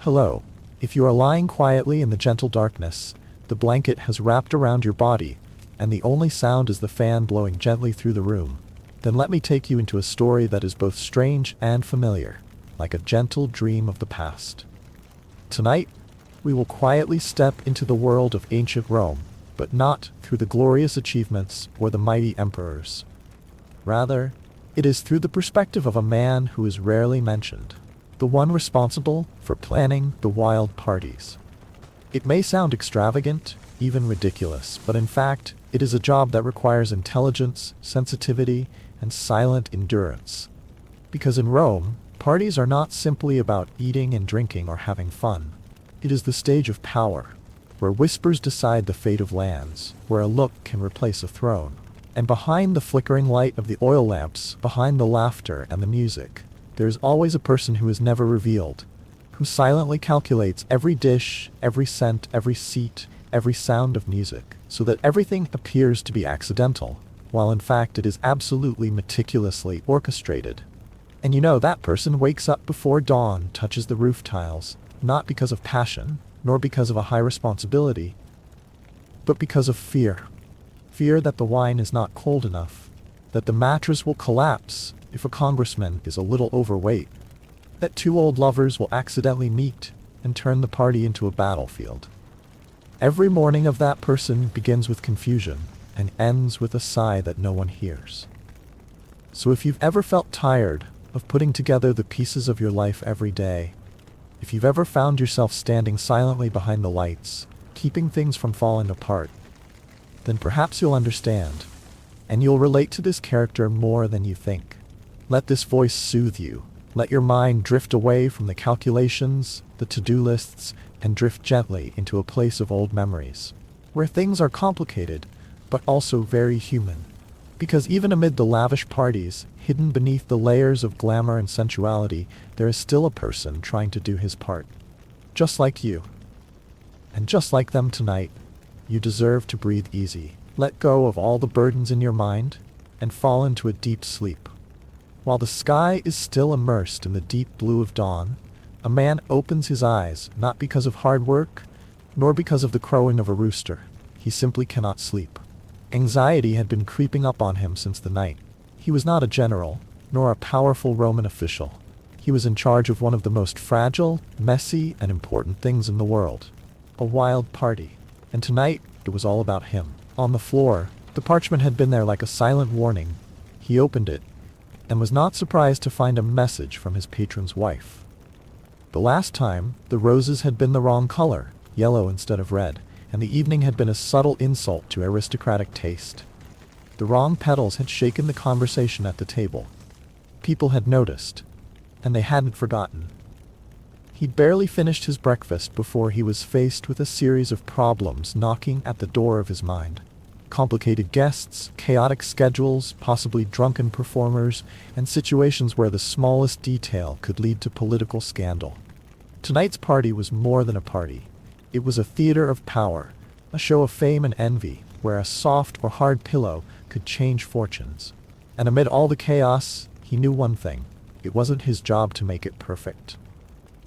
Hello. If you are lying quietly in the gentle darkness, the blanket has wrapped around your body, and the only sound is the fan blowing gently through the room, then let me take you into a story that is both strange and familiar, like a gentle dream of the past. Tonight, we will quietly step into the world of ancient Rome, but not through the glorious achievements or the mighty emperors. Rather, it is through the perspective of a man who is rarely mentioned, the one responsible for planning the wild parties. It may sound extravagant, even ridiculous, but in fact, it is a job that requires intelligence, sensitivity, and silent endurance. Because in Rome, parties are not simply about eating and drinking or having fun. It is the stage of power, where whispers decide the fate of lands, where a look can replace a throne. And behind the flickering light of the oil lamps, behind the laughter and the music, there is always a person who is never revealed, who silently calculates every dish, every scent, every seat, every sound of music, so that everything appears to be accidental, while in fact it is absolutely meticulously orchestrated. And you know that person wakes up before dawn, touches the roof tiles, not because of passion, nor because of a high responsibility, but because of fear. Fear that the wine is not cold enough, that the mattress will collapse if a congressman is a little overweight, that two old lovers will accidentally meet and turn the party into a battlefield. Every morning of that person begins with confusion and ends with a sigh that no one hears. So if you've ever felt tired of putting together the pieces of your life every day, if you've ever found yourself standing silently behind the lights, keeping things from falling apart, then perhaps you'll understand, and you'll relate to this character more than you think. Let this voice soothe you. Let your mind drift away from the calculations, the to-do lists, and drift gently into a place of old memories, where things are complicated, but also very human. Because even amid the lavish parties, hidden beneath the layers of glamour and sensuality, there is still a person trying to do his part. Just like you. And just like them tonight, you deserve to breathe easy. Let go of all the burdens in your mind, and fall into a deep sleep. While the sky is still immersed in the deep blue of dawn, a man opens his eyes not because of hard work, nor because of the crowing of a rooster. He simply cannot sleep. Anxiety had been creeping up on him since the night. He was not a general, nor a powerful Roman official. He was in charge of one of the most fragile, messy, and important things in the world. A wild party. And tonight, it was all about him. On the floor, the parchment had been there like a silent warning. He opened it, and was not surprised to find a message from his patron's wife. The last time, the roses had been the wrong color, yellow instead of red, and the evening had been a subtle insult to aristocratic taste. The wrong petals had shaken the conversation at the table. People had noticed, and they hadn't forgotten. He'd barely finished his breakfast before he was faced with a series of problems knocking at the door of his mind. Complicated guests, chaotic schedules, possibly drunken performers, and situations where the smallest detail could lead to political scandal. Tonight's party was more than a party. It was a theater of power, a show of fame and envy, where a soft or hard pillow could change fortunes. And amid all the chaos, he knew one thing. It wasn't his job to make it perfect.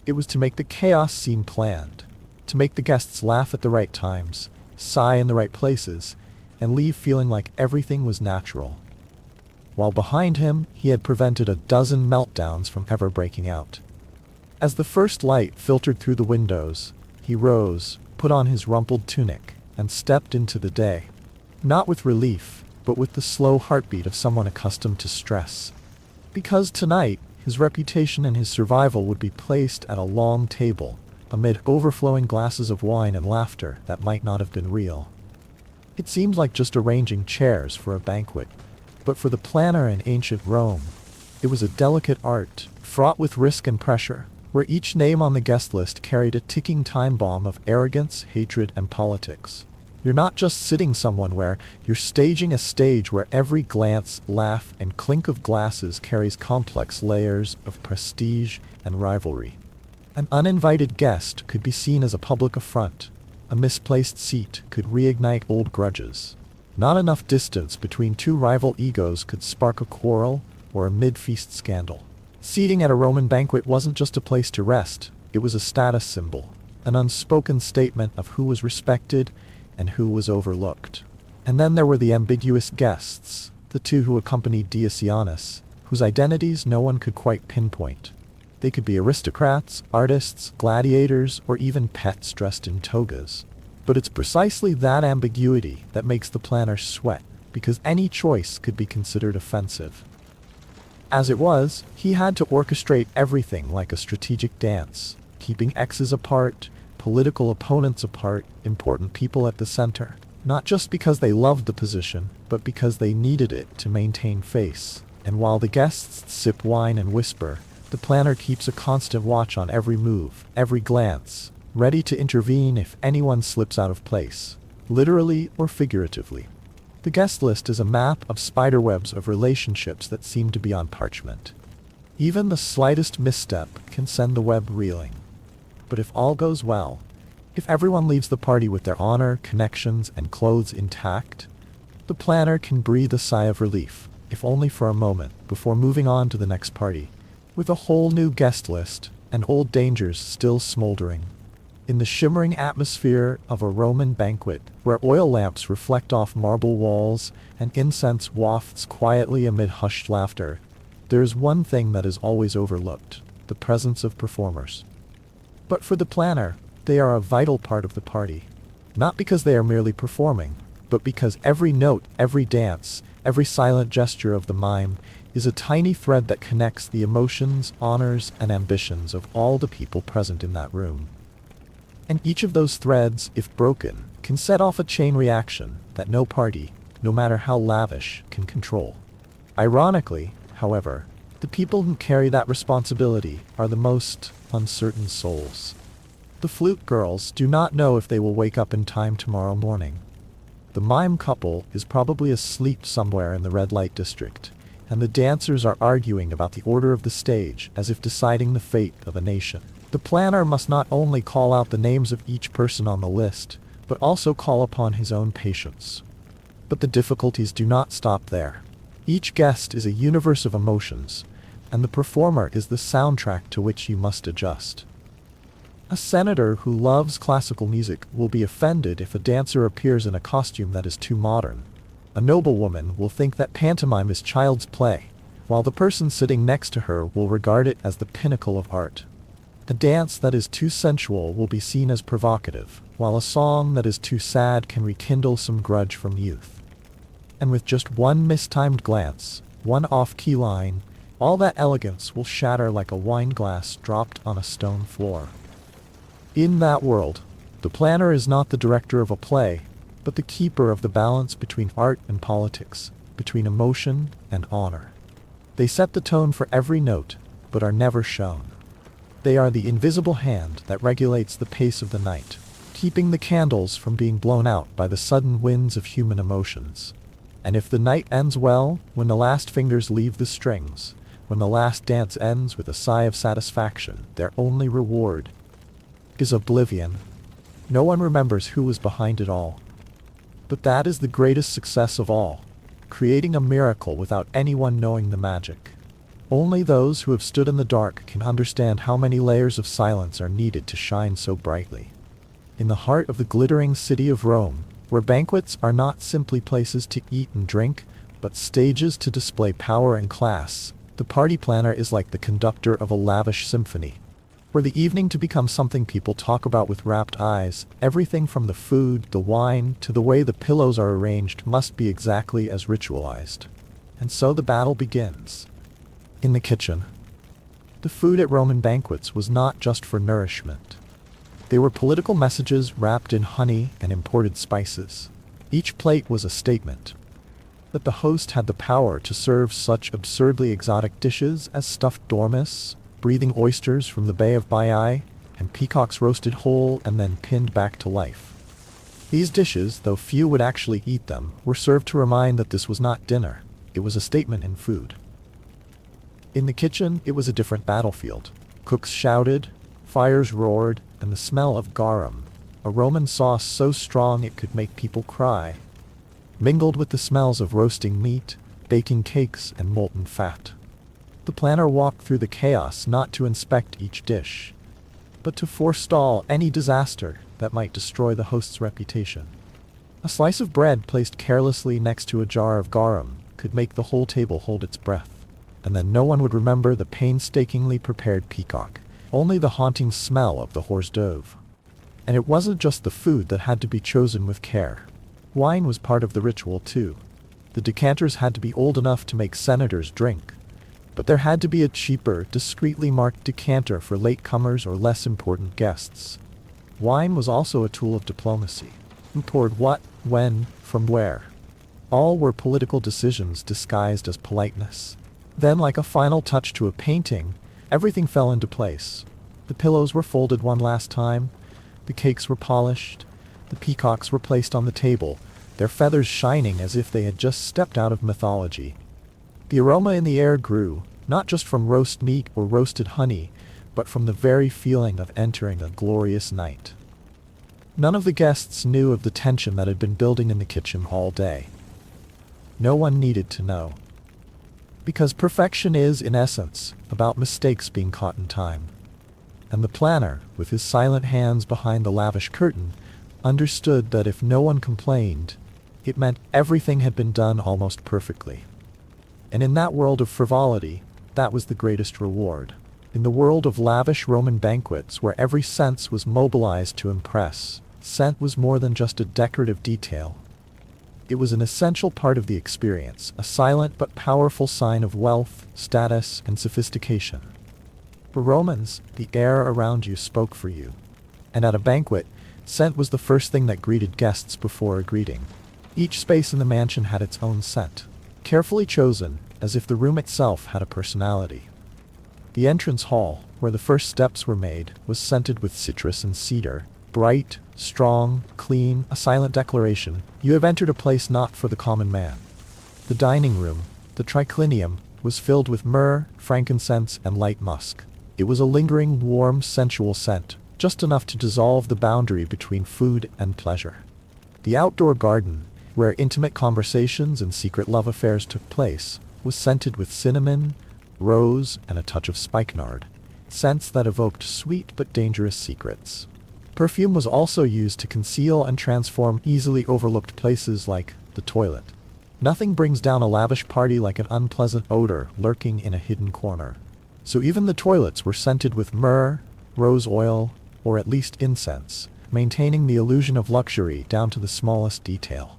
It was to make the chaos seem planned, to make the guests laugh at the right times, sigh in the right places, and leave feeling like everything was natural. While behind him, he had prevented a dozen meltdowns from ever breaking out. As the first light filtered through the windows, he rose, put on his rumpled tunic, and stepped into the day. Not with relief, but with the slow heartbeat of someone accustomed to stress. Because tonight, his reputation and his survival would be placed at a long table, amid overflowing glasses of wine and laughter that might not have been real. It seemed like just arranging chairs for a banquet, but for the planner in ancient Rome, it was a delicate art, fraught with risk and pressure, where each name on the guest list carried a ticking time bomb of arrogance, hatred, and politics. You're not just sitting somewhere, you're staging a stage where every glance, laugh, and clink of glasses carries complex layers of prestige and rivalry. An uninvited guest could be seen as a public affront. A misplaced seat could reignite old grudges. Not enough distance between two rival egos could spark a quarrel or a mid-feast scandal. Seating at a Roman banquet wasn't just a place to rest, It was a status symbol, an unspoken statement of who was respected and who was overlooked. And then there were the ambiguous guests, the two who accompanied Dionysius, whose identities no one could quite pinpoint. They could be aristocrats, artists, gladiators, or even pets dressed in togas. But it's precisely that ambiguity that makes the planner sweat, because any choice could be considered offensive. As it was, he had to orchestrate everything like a strategic dance, keeping exes apart, political opponents apart, important people at the center, not just because they loved the position, but because they needed it to maintain face. And while the guests sip wine and whisper, the planner keeps a constant watch on every move, every glance, ready to intervene if anyone slips out of place, literally or figuratively. The guest list is a map of spiderwebs of relationships that seem to be on parchment. Even the slightest misstep can send the web reeling. But if all goes well, if everyone leaves the party with their honor, connections, and clothes intact, the planner can breathe a sigh of relief, if only for a moment, before moving on to the next party, with a whole new guest list and old dangers still smoldering. In the shimmering atmosphere of a Roman banquet, where oil lamps reflect off marble walls and incense wafts quietly amid hushed laughter, there is one thing that is always overlooked: the presence of performers. But for the planner, they are a vital part of the party. Not because they are merely performing, but because every note, every dance, every silent gesture of the mime is a tiny thread that connects the emotions, honors, and ambitions of all the people present in that room. And each of those threads, if broken, can set off a chain reaction that no party, no matter how lavish, can control. Ironically, however, the people who carry that responsibility are the most uncertain souls. The flute girls do not know if they will wake up in time tomorrow morning. The mime couple is probably asleep somewhere in the red light district, and the dancers are arguing about the order of the stage as if deciding the fate of a nation. The planner must not only call out the names of each person on the list, but also call upon his own patience. But the difficulties do not stop there. Each guest is a universe of emotions, and the performer is the soundtrack to which you must adjust. A senator who loves classical music will be offended if a dancer appears in a costume that is too modern. A noblewoman will think that pantomime is child's play, while the person sitting next to her will regard it as the pinnacle of art. A dance that is too sensual will be seen as provocative, while a song that is too sad can rekindle some grudge from youth. And with just one mistimed glance, one off-key line, all that elegance will shatter like a wine glass dropped on a stone floor. In that world, the planner is not the director of a play, but the keeper of the balance between art and politics, between emotion and honor. They set the tone for every note, but are never shown. They are the invisible hand that regulates the pace of the night, keeping the candles from being blown out by the sudden winds of human emotions. And if the night ends well, when the last fingers leave the strings, when the last dance ends with a sigh of satisfaction, their only reward is oblivion. No one remembers who was behind it all. But that is the greatest success of all, creating a miracle without anyone knowing the magic. Only those who have stood in the dark can understand how many layers of silence are needed to shine so brightly. In the heart of the glittering city of Rome, where banquets are not simply places to eat and drink, but stages to display power and class, the party planner is like the conductor of a lavish symphony. For the evening to become something people talk about with rapt eyes, everything from the food, the wine, to the way the pillows are arranged must be exactly as ritualized. And so the battle begins. In the kitchen. The food at Roman banquets was not just for nourishment. They were political messages wrapped in honey and imported spices. Each plate was a statement that the host had the power to serve such absurdly exotic dishes as stuffed dormice, breathing oysters from the Bay of Baiae, and peacocks roasted whole and then pinned back to life. These dishes, though few would actually eat them, were served to remind that this was not dinner, it was a statement in food. In the kitchen, it was a different battlefield. Cooks shouted, fires roared, and the smell of garum, a Roman sauce so strong it could make people cry, mingled with the smells of roasting meat, baking cakes, and molten fat. The planner walked through the chaos not to inspect each dish, but to forestall any disaster that might destroy the host's reputation. A slice of bread placed carelessly next to a jar of garum could make the whole table hold its breath, and then no one would remember the painstakingly prepared peacock, only the haunting smell of the hors d'oeuvre. And it wasn't just the food that had to be chosen with care. Wine was part of the ritual too. The decanters had to be old enough to make senators drink, but there had to be a cheaper, discreetly marked decanter for latecomers or less important guests. Wine was also a tool of diplomacy. Who poured what, when, from where? All were political decisions disguised as politeness. Then, like a final touch to a painting, everything fell into place. The pillows were folded one last time, the cakes were polished, the peacocks were placed on the table, their feathers shining as if they had just stepped out of mythology. The aroma in the air grew, not just from roast meat or roasted honey, but from the very feeling of entering a glorious night. None of the guests knew of the tension that had been building in the kitchen all day. No one needed to know. Because perfection is, in essence, about mistakes being caught in time. And the planner, with his silent hands behind the lavish curtain, understood that if no one complained, it meant everything had been done almost perfectly. And in that world of frivolity, that was the greatest reward. In the world of lavish Roman banquets where every sense was mobilized to impress, scent was more than just a decorative detail. It was an essential part of the experience, a silent but powerful sign of wealth, status, and sophistication. For Romans, the air around you spoke for you. And at a banquet, scent was the first thing that greeted guests before a greeting. Each space in the mansion had its own scent, carefully chosen, as if the room itself had a personality. The entrance hall, where the first steps were made, was scented with citrus and cedar, bright, strong, clean, a silent declaration, you have entered a place not for the common man. The dining room, the triclinium, was filled with myrrh, frankincense, and light musk. It was a lingering, warm, sensual scent, just enough to dissolve the boundary between food and pleasure. The outdoor garden, where intimate conversations and secret love affairs took place, was scented with cinnamon, rose, and a touch of spikenard, scents that evoked sweet but dangerous secrets. Perfume was also used to conceal and transform easily overlooked places like the toilet. Nothing brings down a lavish party like an unpleasant odor lurking in a hidden corner. So even the toilets were scented with myrrh, rose oil, or at least incense, maintaining the illusion of luxury down to the smallest detail.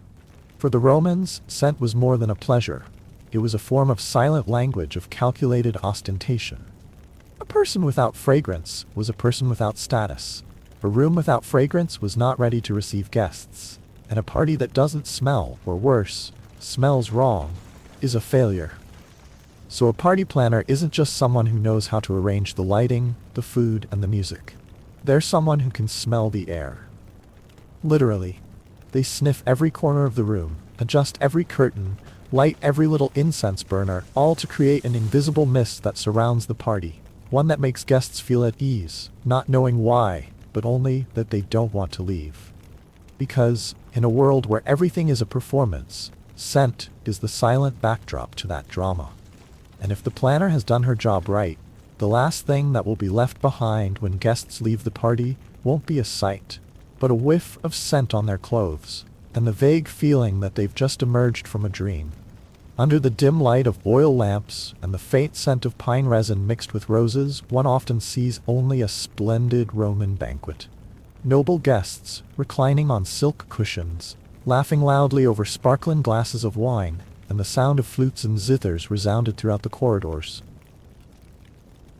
For the Romans, scent was more than a pleasure. It was a form of silent language of calculated ostentation. A person without fragrance was a person without status. A room without fragrance was not ready to receive guests. And a party that doesn't smell, or worse, smells wrong, is a failure. So a party planner isn't just someone who knows how to arrange the lighting, the food, and the music. They're someone who can smell the air. Literally. They sniff every corner of the room, adjust every curtain, light every little incense burner, all to create an invisible mist that surrounds the party. One that makes guests feel at ease, not knowing why, but only that they don't want to leave. Because, in a world where everything is a performance, scent is the silent backdrop to that drama. And if the planner has done her job right, the last thing that will be left behind when guests leave the party won't be a sight, but a whiff of scent on their clothes, and the vague feeling that they've just emerged from a dream. Under the dim light of oil lamps and the faint scent of pine resin mixed with roses, one often sees only a splendid Roman banquet. Noble guests, reclining on silk cushions, laughing loudly over sparkling glasses of wine, and the sound of flutes and zithers resounded throughout the corridors.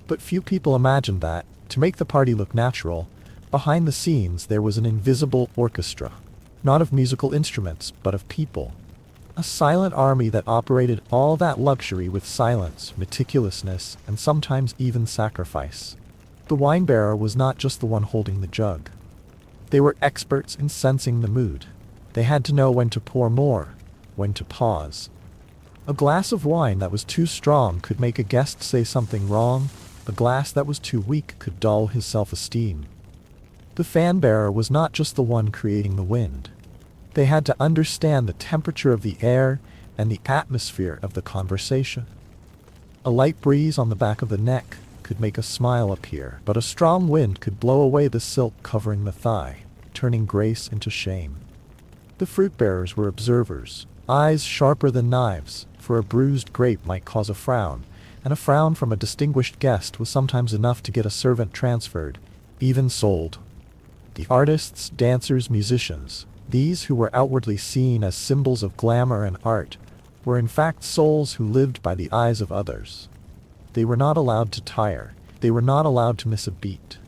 But few people imagined that, to make the party look natural, behind the scenes there was an invisible orchestra, not of musical instruments, but of people. A silent army that operated all that luxury with silence, meticulousness, and sometimes even sacrifice. The wine bearer was not just the one holding the jug. They were experts in sensing the mood. They had to know when to pour more, when to pause. A glass of wine that was too strong could make a guest say something wrong. A glass that was too weak could dull his self-esteem. The fan bearer was not just the one creating the wind. They had to understand the temperature of the air and the atmosphere of the conversation. A light breeze on the back of the neck could make a smile appear, but a strong wind could blow away the silk covering the thigh, turning grace into shame. The fruit bearers were observers, eyes sharper than knives, for a bruised grape might cause a frown, and a frown from a distinguished guest was sometimes enough to get a servant transferred, even sold. The artists, dancers, musicians, these who were outwardly seen as symbols of glamour and art, were in fact souls who lived by the eyes of others. They were not allowed to tire. They were not allowed to miss a beat.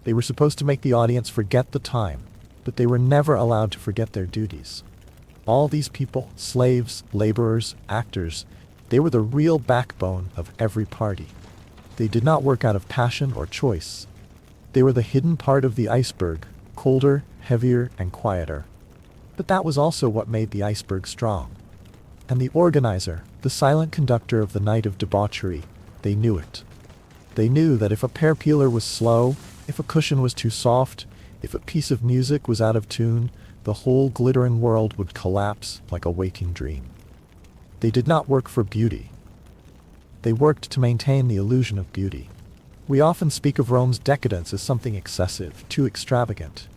They were supposed to make the audience forget the time, but they were never allowed to forget their duties. All these people, slaves, laborers, actors, they were the real backbone of every party. They did not work out of passion or choice. They were the hidden part of the iceberg, colder, heavier, and quieter. But that was also what made the iceberg strong. And the organizer, the silent conductor of the night of debauchery, they knew it. They knew that if a pear peeler was slow, if a cushion was too soft, if a piece of music was out of tune, the whole glittering world would collapse like a waking dream. They did not work for beauty. They worked to maintain the illusion of beauty. We often speak of Rome's decadence as something excessive, too extravagant.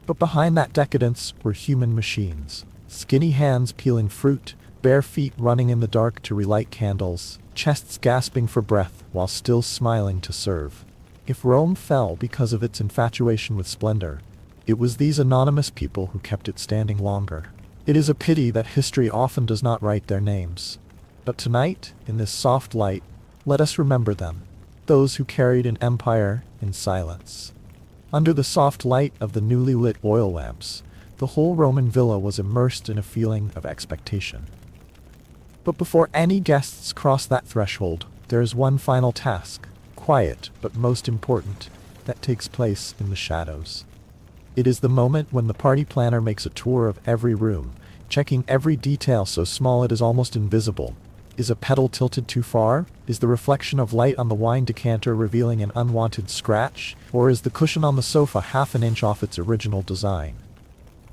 But behind that decadence were human machines, skinny hands peeling fruit, bare feet running in the dark to relight candles, chests gasping for breath while still smiling to serve. If Rome fell because of its infatuation with splendor, it was these anonymous people who kept it standing longer. It is a pity that history often does not write their names. But tonight, in this soft light, let us remember them, those who carried an empire in silence. Under the soft light of the newly lit oil lamps, the whole Roman villa was immersed in a feeling of expectation. But before any guests cross that threshold, there is one final task, quiet but most important, that takes place in the shadows. It is the moment when the party planner makes a tour of every room, checking every detail so small it is almost invisible. Is a pedal tilted too far? Is the reflection of light on the wine decanter revealing an unwanted scratch? Or is the cushion on the sofa half an inch off its original design?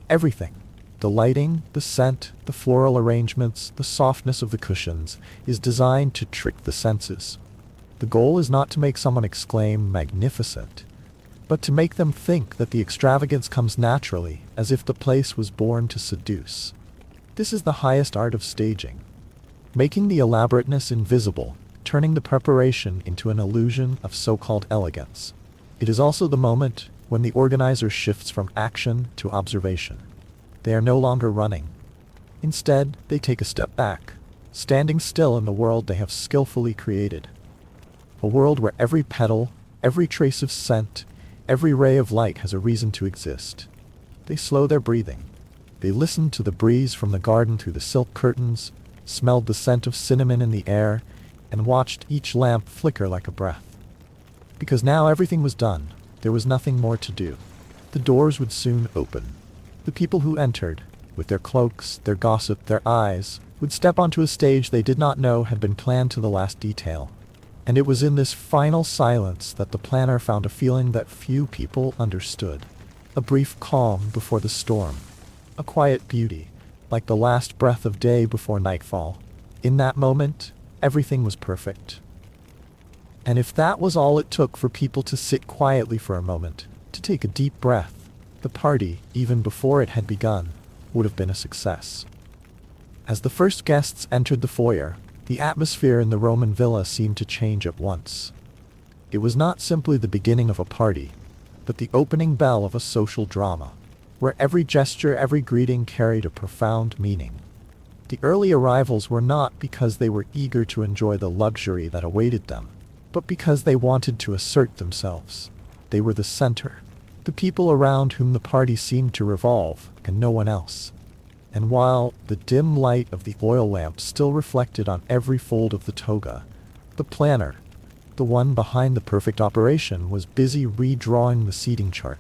Everything, the lighting, the scent, the floral arrangements, the softness of the cushions, is designed to trick the senses. The goal is not to make someone exclaim, "magnificent," but to make them think that the extravagance comes naturally, as if the place was born to seduce. This is the highest art of staging. Making the elaborateness invisible, turning the preparation into an illusion of so-called elegance. It is also the moment when the organizer shifts from action to observation. They are no longer running. Instead, they take a step back, standing still in the world they have skillfully created. A world where every petal, every trace of scent, every ray of light has a reason to exist. They slow their breathing. They listened to the breeze from the garden through the silk curtains, smelled the scent of cinnamon in the air, and watched each lamp flicker like a breath. Because now everything was done, there was nothing more to do. The doors would soon open. The people who entered, with their cloaks, their gossip, their eyes, would step onto a stage they did not know had been planned to the last detail. And it was in this final silence that the planner found a feeling that few people understood. A brief calm before the storm. A quiet beauty, like the last breath of day before nightfall. In that moment, everything was perfect. And if that was all it took for people to sit quietly for a moment, to take a deep breath, the party, even before it had begun, would have been a success. As the first guests entered the foyer, the atmosphere in the Roman villa seemed to change at once. It was not simply the beginning of a party, but the opening bell of a social drama, where every gesture, every greeting carried a profound meaning. The early arrivals were not because they were eager to enjoy the luxury that awaited them, but because they wanted to assert themselves. They were the center, the people around whom the party seemed to revolve, and no one else. And while the dim light of the oil lamp still reflected on every fold of the toga, the planner, the one behind the perfect operation, was busy redrawing the seating chart.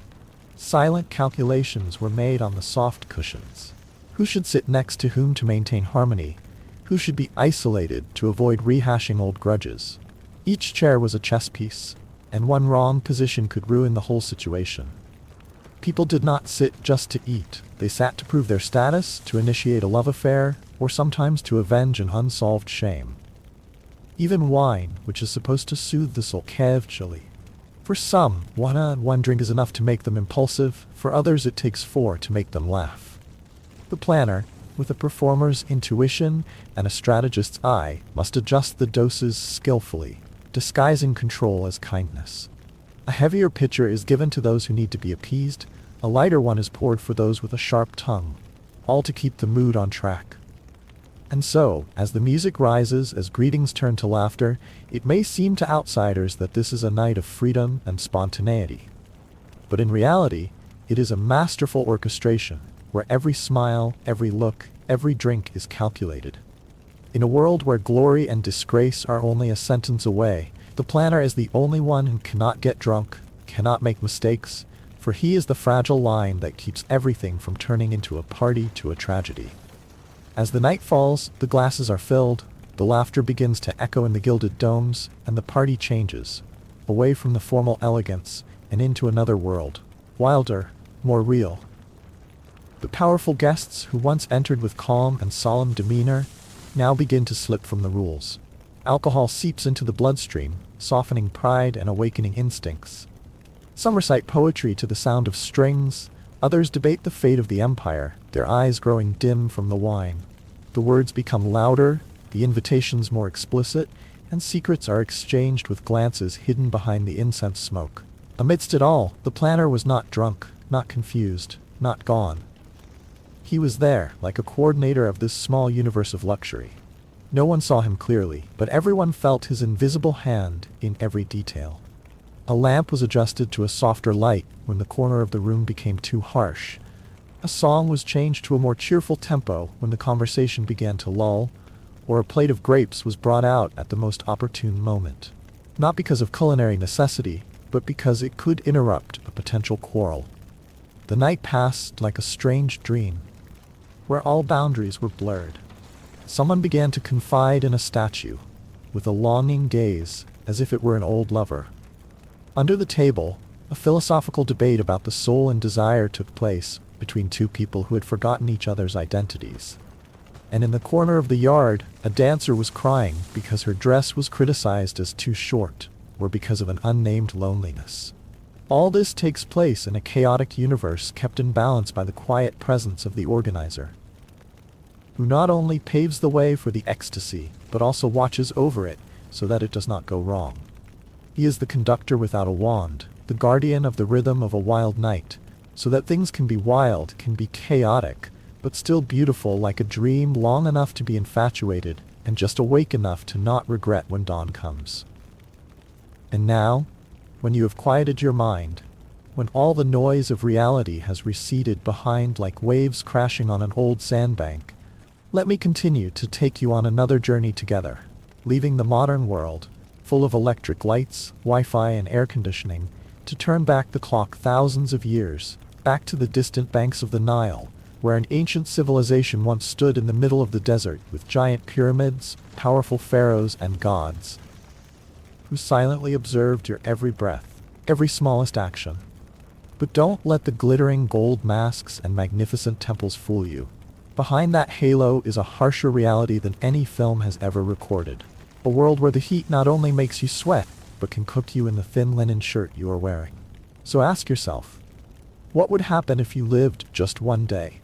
Silent calculations were made on the soft cushions. Who should sit next to whom to maintain harmony? Who should be isolated to avoid rehashing old grudges? Each chair was a chess piece, and one wrong position could ruin the whole situation. People did not sit just to eat. They sat to prove their status, to initiate a love affair, or sometimes to avenge an unsolved shame. Even wine, which is supposed to soothe the soul, casually. For some, one drink is enough to make them impulsive, for others it takes four to make them laugh. The planner, with a performer's intuition and a strategist's eye, must adjust the doses skillfully, disguising control as kindness. A heavier pitcher is given to those who need to be appeased, a lighter one is poured for those with a sharp tongue, all to keep the mood on track. And so, as the music rises, as greetings turn to laughter, it may seem to outsiders that this is a night of freedom and spontaneity. But in reality, it is a masterful orchestration, where every smile, every look, every drink is calculated. In a world where glory and disgrace are only a sentence away, the planner is the only one who cannot get drunk, cannot make mistakes, for he is the fragile line that keeps everything from turning into a party to a tragedy. As the night falls, the glasses are filled, the laughter begins to echo in the gilded domes, and the party changes, away from the formal elegance and into another world, wilder, more real. The powerful guests who once entered with calm and solemn demeanor now begin to slip from the rules. Alcohol seeps into the bloodstream, softening pride and awakening instincts. Some recite poetry to the sound of strings, others debate the fate of the empire, their eyes growing dim from the wine. The words become louder, the invitations more explicit, and secrets are exchanged with glances hidden behind the incense smoke. Amidst it all, the planner was not drunk, not confused, not gone. He was there, like a coordinator of this small universe of luxury. No one saw him clearly, but everyone felt his invisible hand in every detail. A lamp was adjusted to a softer light when the corner of the room became too harsh. A song was changed to a more cheerful tempo when the conversation began to lull, or a plate of grapes was brought out at the most opportune moment. Not because of culinary necessity, but because it could interrupt a potential quarrel. The night passed like a strange dream, where all boundaries were blurred. Someone began to confide in a statue, with a longing gaze, as if it were an old lover. Under the table, a philosophical debate about the soul and desire took place between two people who had forgotten each other's identities. And in the corner of the yard, a dancer was crying because her dress was criticized as too short, or because of an unnamed loneliness. All this takes place in a chaotic universe kept in balance by the quiet presence of the organizer, who not only paves the way for the ecstasy, but also watches over it so that it does not go wrong. He is the conductor without a wand, the guardian of the rhythm of a wild night, so that things can be wild, can be chaotic, but still beautiful like a dream long enough to be infatuated and just awake enough to not regret when dawn comes. And now, when you have quieted your mind, when all the noise of reality has receded behind like waves crashing on an old sandbank, let me continue to take you on another journey together, leaving the modern world, full of electric lights, Wi-Fi, and air conditioning, to turn back the clock thousands of years, back to the distant banks of the Nile, where an ancient civilization once stood in the middle of the desert with giant pyramids, powerful pharaohs, and gods, who silently observed your every breath, every smallest action. But don't let the glittering gold masks and magnificent temples fool you. Behind that halo is a harsher reality than any film has ever recorded. A world where the heat not only makes you sweat, but can cook you in the thin linen shirt you are wearing. So ask yourself, what would happen if you lived just one day?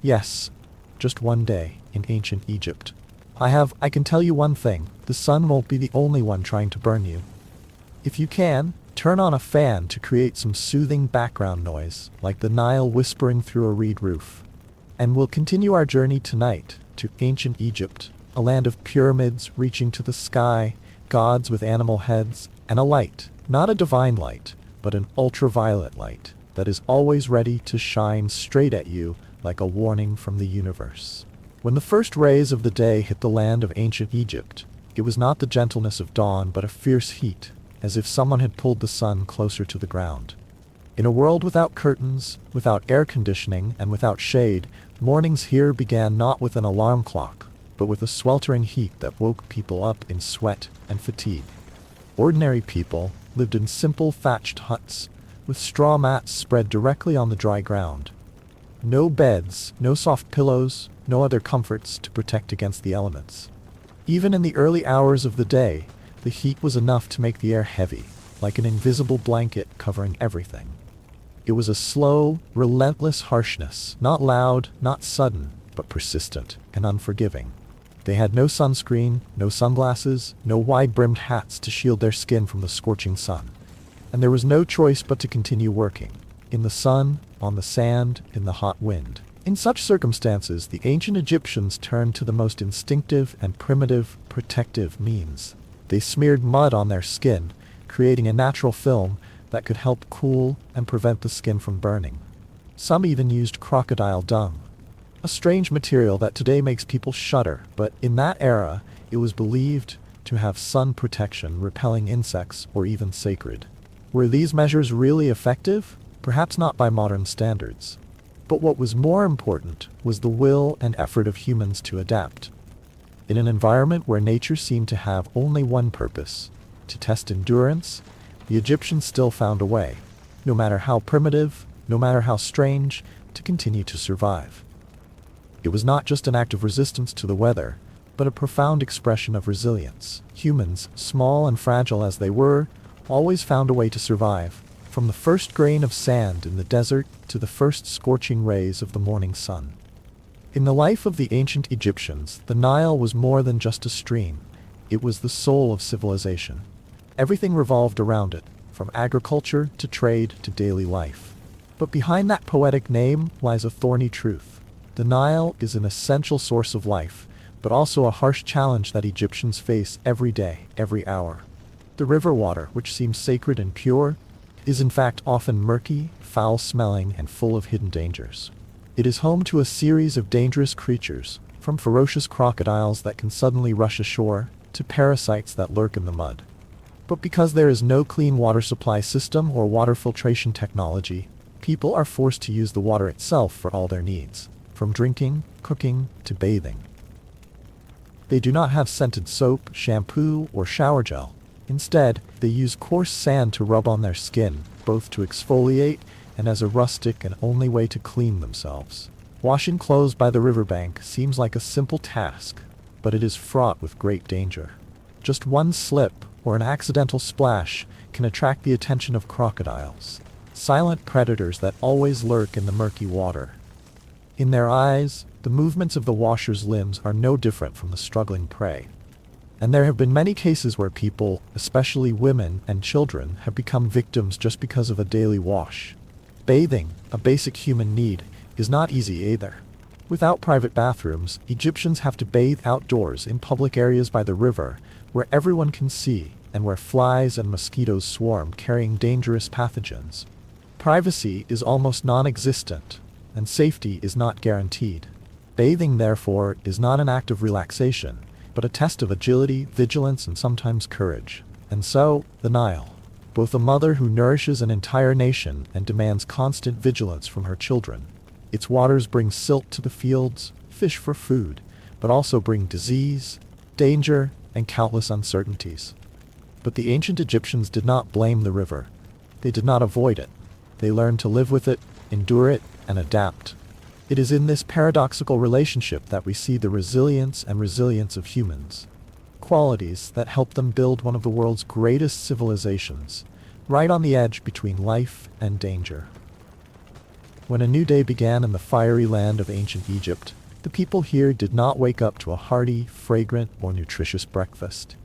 Yes, just one day in ancient Egypt. I can tell you one thing, the sun won't be the only one trying to burn you. If you can, turn on a fan to create some soothing background noise, like the Nile whispering through a reed roof. And we'll continue our journey tonight to ancient Egypt, a land of pyramids reaching to the sky, gods with animal heads, and a light, not a divine light, but an ultraviolet light that is always ready to shine straight at you like a warning from the universe. When the first rays of the day hit the land of ancient Egypt, it was not the gentleness of dawn but a fierce heat, as if someone had pulled the sun closer to the ground. In a world without curtains, without air conditioning, and without shade, mornings here began not with an alarm clock, but with a sweltering heat that woke people up in sweat and fatigue. Ordinary people lived in simple thatched huts, with straw mats spread directly on the dry ground. No beds, no soft pillows, no other comforts to protect against the elements. Even in the early hours of the day, the heat was enough to make the air heavy, like an invisible blanket covering everything. It was a slow, relentless harshness, not loud, not sudden, but persistent and unforgiving. They had no sunscreen, no sunglasses, no wide-brimmed hats to shield their skin from the scorching sun. And there was no choice but to continue working. In the sun, on the sand, in the hot wind. In such circumstances, the ancient Egyptians turned to the most instinctive and primitive protective means. They smeared mud on their skin, creating a natural film that could help cool and prevent the skin from burning. Some even used crocodile dung, a strange material that today makes people shudder, but in that era, it was believed to have sun protection, repelling insects, or even sacred. Were these measures really effective? Perhaps not by modern standards. But what was more important was the will and effort of humans to adapt. In an environment where nature seemed to have only one purpose, to test endurance, the Egyptians still found a way, no matter how primitive, no matter how strange, to continue to survive. It was not just an act of resistance to the weather, but a profound expression of resilience. Humans, small and fragile as they were, always found a way to survive, from the first grain of sand in the desert to the first scorching rays of the morning sun. In the life of the ancient Egyptians, the Nile was more than just a stream. It was the soul of civilization. Everything revolved around it, from agriculture to trade to daily life. But behind that poetic name lies a thorny truth. The Nile is an essential source of life, but also a harsh challenge that Egyptians face every day, every hour. The river water, which seems sacred and pure, is in fact often murky, foul-smelling, and full of hidden dangers. It is home to a series of dangerous creatures, from ferocious crocodiles that can suddenly rush ashore, to parasites that lurk in the mud. But because there is no clean water supply system or water filtration technology, people are forced to use the water itself for all their needs, from drinking, cooking, to bathing. They do not have scented soap, shampoo, or shower gel. Instead, they use coarse sand to rub on their skin, both to exfoliate and as a rustic and only way to clean themselves. Washing clothes by the riverbank seems like a simple task, but it is fraught with great danger. Just one slip or an accidental splash can attract the attention of crocodiles, silent predators that always lurk in the murky water. In their eyes, the movements of the washer's limbs are no different from the struggling prey. And there have been many cases where people, especially women and children, have become victims just because of a daily wash. Bathing, a basic human need, is not easy either. Without private bathrooms, Egyptians have to bathe outdoors in public areas by the river, where everyone can see, and where flies and mosquitoes swarm, carrying dangerous pathogens. Privacy is almost non-existent, and safety is not guaranteed. Bathing, therefore, is not an act of relaxation, but a test of agility, vigilance, and sometimes courage. And so, the Nile, both a mother who nourishes an entire nation and demands constant vigilance from her children. Its waters bring silt to the fields, fish for food, but also bring disease, danger, and countless uncertainties. But the ancient Egyptians did not blame the river. They did not avoid it. They learned to live with it, endure it, and adapt. It is in this paradoxical relationship that we see the resilience of humans. Qualities that help them build one of the world's greatest civilizations, right on the edge between life and danger. When a new day began in the fiery land of ancient Egypt, the people here did not wake up to a hearty, fragrant, or nutritious breakfast.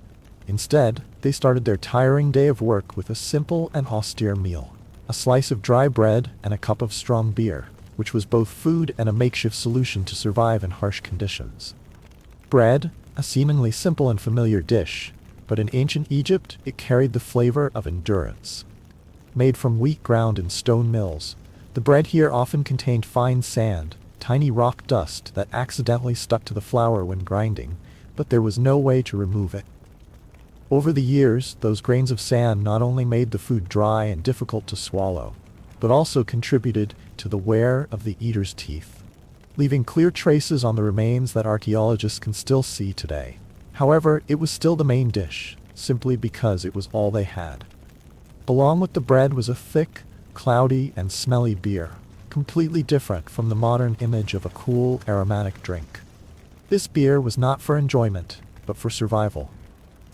Instead, they started their tiring day of work with a simple and austere meal, a slice of dry bread and a cup of strong beer, which was both food and a makeshift solution to survive in harsh conditions. Bread, a seemingly simple and familiar dish, but in ancient Egypt it carried the flavor of endurance. Made from wheat ground in stone mills, the bread here often contained fine sand, tiny rock dust that accidentally stuck to the flour when grinding, but there was no way to remove it. Over the years, those grains of sand not only made the food dry and difficult to swallow, but also contributed to the wear of the eater's teeth, leaving clear traces on the remains that archaeologists can still see today. However, it was still the main dish, simply because it was all they had. Along with the bread was a thick, cloudy, and smelly beer, completely different from the modern image of a cool, aromatic drink. This beer was not for enjoyment, but but for survival.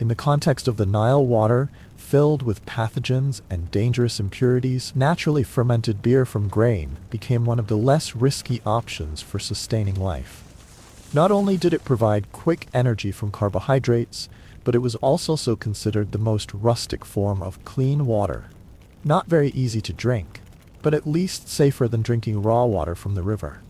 In the context of the Nile water, filled with pathogens and dangerous impurities, naturally fermented beer from grain became one of the less risky options for sustaining life. Not only did it provide quick energy from carbohydrates, but it was also considered the most rustic form of clean water. Not very easy to drink, but at least safer than drinking raw water from the river.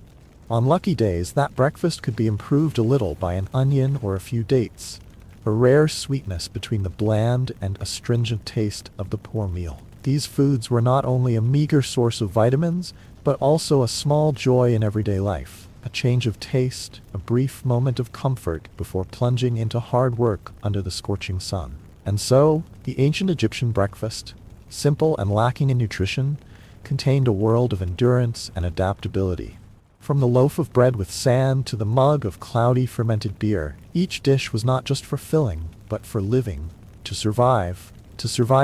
On lucky days, that breakfast could be improved a little by an onion or a few dates, a rare sweetness between the bland and astringent taste of the poor meal. These foods were not only a meager source of vitamins, but also a small joy in everyday life. A change of taste, a brief moment of comfort before plunging into hard work under the scorching sun. And so, the ancient Egyptian breakfast, simple and lacking in nutrition, contained a world of endurance and adaptability. From the loaf of bread with sand to the mug of cloudy fermented beer, each dish was not just for filling, but for living, to survive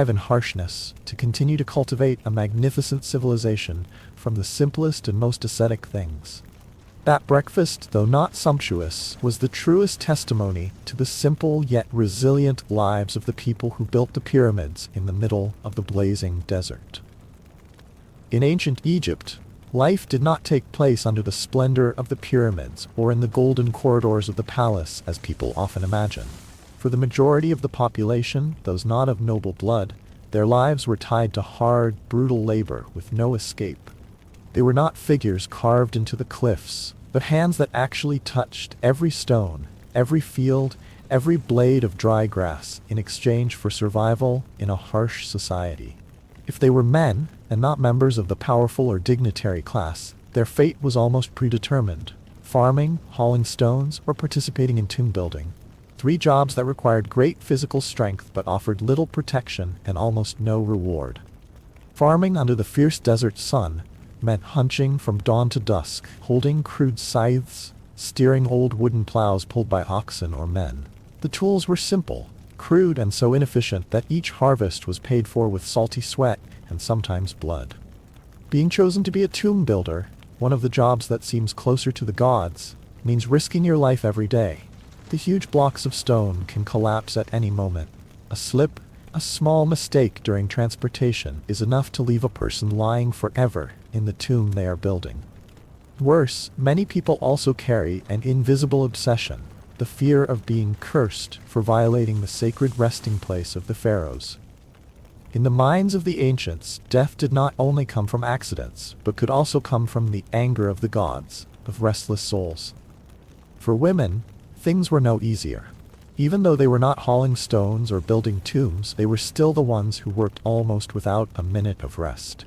in harshness, to continue to cultivate a magnificent civilization from the simplest and most ascetic things. That breakfast, though not sumptuous, was the truest testimony to the simple yet resilient lives of the people who built the pyramids in the middle of the blazing desert. In ancient Egypt, life did not take place under the splendor of the pyramids or in the golden corridors of the palace as people often imagine. For the majority of the population, those not of noble blood, their lives were tied to hard, brutal labor with no escape. They were not figures carved into the cliffs, but hands that actually touched every stone, every field, every blade of dry grass in exchange for survival in a harsh society. If they were men, and not members of the powerful or dignitary class, their fate was almost predetermined: farming, hauling stones, or participating in tomb building. 3 jobs that required great physical strength but offered little protection and almost no reward. Farming under the fierce desert sun meant hunching from dawn to dusk, holding crude scythes, steering old wooden plows pulled by oxen or men. The tools were simple, crude, and so inefficient that each harvest was paid for with salty sweat and sometimes blood. Being chosen to be a tomb builder, one of the jobs that seems closer to the gods, means risking your life every day. The huge blocks of stone can collapse at any moment. A slip, a small mistake during transportation is enough to leave a person lying forever in the tomb they are building. Worse, many people also carry an invisible obsession, the fear of being cursed for violating the sacred resting place of the pharaohs. In the minds of the ancients, death did not only come from accidents, but could also come from the anger of the gods, of restless souls. For women, things were no easier. Even though they were not hauling stones or building tombs, they were still the ones who worked almost without a minute of rest.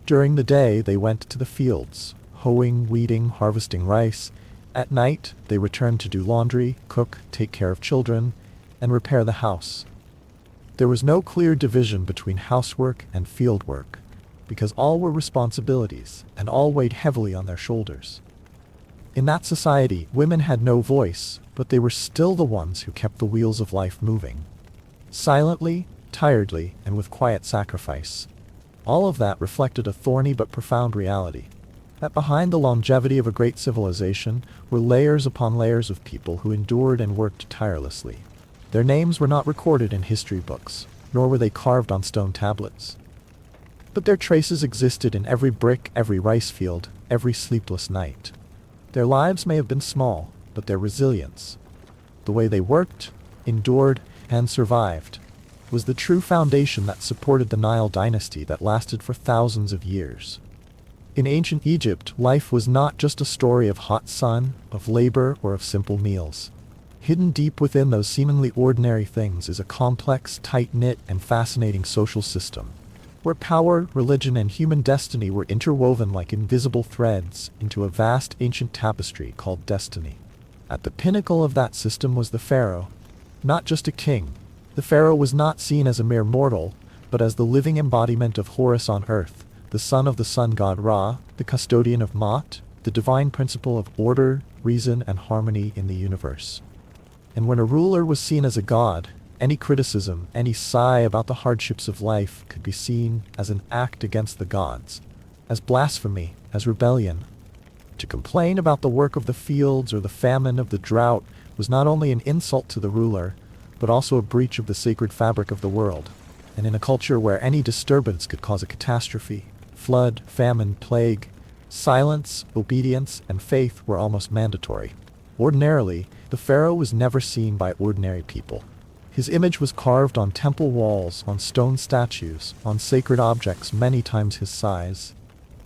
During the day, they went to the fields, hoeing, weeding, harvesting rice. At night, they returned to do laundry, cook, take care of children, and repair the house. There was no clear division between housework and field work, because all were responsibilities, and all weighed heavily on their shoulders. In that society, women had no voice, but they were still the ones who kept the wheels of life moving. Silently, tiredly, and with quiet sacrifice. All of that reflected a thorny but profound reality: that behind the longevity of a great civilization were layers upon layers of people who endured and worked tirelessly. Their names were not recorded in history books, nor were they carved on stone tablets. But their traces existed in every brick, every rice field, every sleepless night. Their lives may have been small, but their resilience, the way they worked, endured, and survived, was the true foundation that supported the Nile dynasty that lasted for thousands of years. In ancient Egypt, life was not just a story of hot sun, of labor, or of simple meals. Hidden deep within those seemingly ordinary things is a complex, tight-knit, and fascinating social system, where power, religion, and human destiny were interwoven like invisible threads into a vast ancient tapestry called destiny. At the pinnacle of that system was the pharaoh, not just a king. The pharaoh was not seen as a mere mortal, but as the living embodiment of Horus on earth, the son of the sun god Ra, the custodian of Maat, the divine principle of order, reason, and harmony in the universe. And when a ruler was seen as a god, any criticism, any sigh about the hardships of life could be seen as an act against the gods, as blasphemy, as rebellion. To complain about the work of the fields or the famine of the drought was not only an insult to the ruler, but also a breach of the sacred fabric of the world. And in a culture where any disturbance could cause a catastrophe, flood, famine, plague, silence, obedience, and faith were almost mandatory. Ordinarily, the pharaoh was never seen by ordinary people. His image was carved on temple walls, on stone statues, on sacred objects many times his size,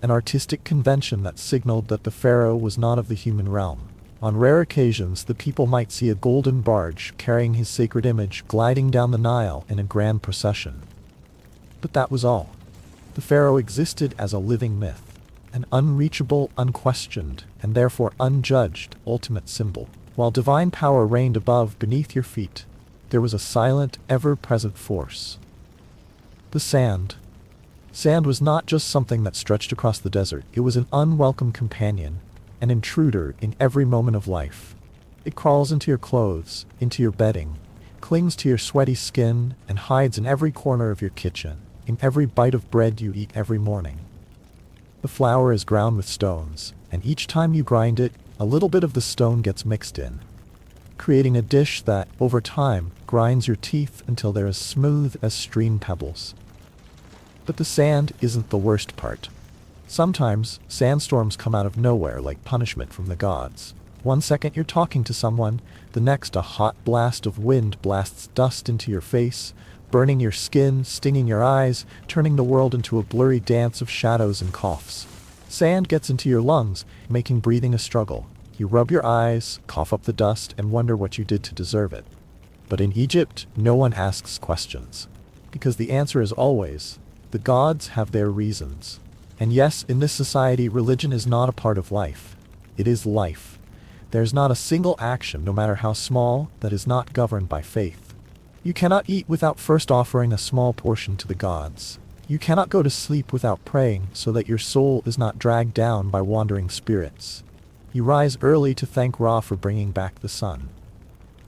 an artistic convention that signaled that the pharaoh was not of the human realm. On rare occasions, the people might see a golden barge carrying his sacred image gliding down the Nile in a grand procession. But that was all. The pharaoh existed as a living myth, an unreachable, unquestioned, and therefore unjudged ultimate symbol. While divine power reigned above, beneath your feet, there was a silent, ever-present force. The sand. Sand was not just something that stretched across the desert. It was an unwelcome companion, an intruder in every moment of life. It crawls into your clothes, into your bedding, clings to your sweaty skin, and hides in every corner of your kitchen, in every bite of bread you eat every morning. The flour is ground with stones, and each time you grind it, a little bit of the stone gets mixed in, creating a dish that, over time, grinds your teeth until they're as smooth as stream pebbles. But the sand isn't the worst part. Sometimes, sandstorms come out of nowhere like punishment from the gods. One second you're talking to someone, the next a hot blast of wind blasts dust into your face, burning your skin, stinging your eyes, turning the world into a blurry dance of shadows and coughs. Sand gets into your lungs, making breathing a struggle. You rub your eyes, cough up the dust, and wonder what you did to deserve it. But in Egypt, no one asks questions. Because the answer is always, the gods have their reasons. And yes, in this society, religion is not a part of life. It is life. There's not a single action, no matter how small, that is not governed by faith. You cannot eat without first offering a small portion to the gods. You cannot go to sleep without praying so that your soul is not dragged down by wandering spirits. You rise early to thank Ra for bringing back the sun.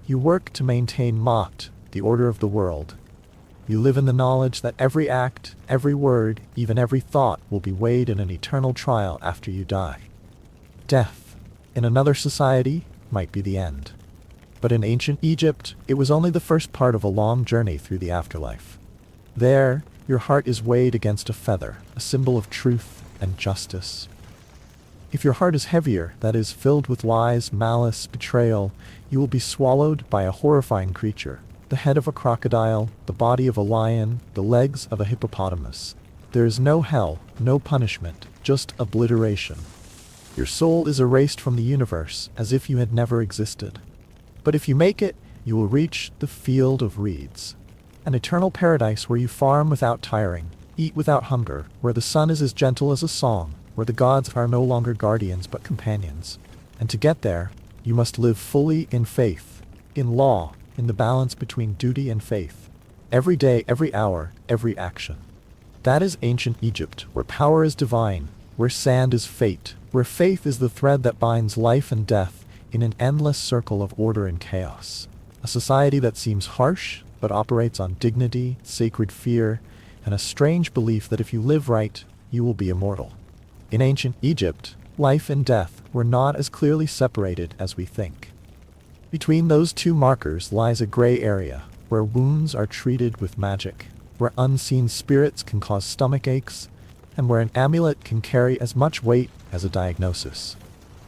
You work to maintain Ma'at, the order of the world. You live in the knowledge that every act, every word, even every thought will be weighed in an eternal trial after you die. Death, in another society, might be the end. But in ancient Egypt, it was only the first part of a long journey through the afterlife. There, your heart is weighed against a feather, a symbol of truth and justice. If your heart is heavier, that is, filled with lies, malice, betrayal, you will be swallowed by a horrifying creature. The head of a crocodile, the body of a lion, the legs of a hippopotamus. There is no hell, no punishment, just obliteration. Your soul is erased from the universe as if you had never existed. But if you make it, you will reach the field of reeds. An eternal paradise where you farm without tiring, eat without hunger, where the sun is as gentle as a song, where the gods are no longer guardians but companions. And to get there, you must live fully in faith, in law, in the balance between duty and faith. Every day, every hour, every action. That is ancient Egypt, where power is divine, where sand is fate, where faith is the thread that binds life and death in an endless circle of order and chaos. A society that seems harsh, but operates on dignity, sacred fear, and a strange belief that if you live right, you will be immortal. In ancient Egypt, life and death were not as clearly separated as we think. Between those two markers lies a gray area, where wounds are treated with magic, where unseen spirits can cause stomach aches, and where an amulet can carry as much weight as a diagnosis.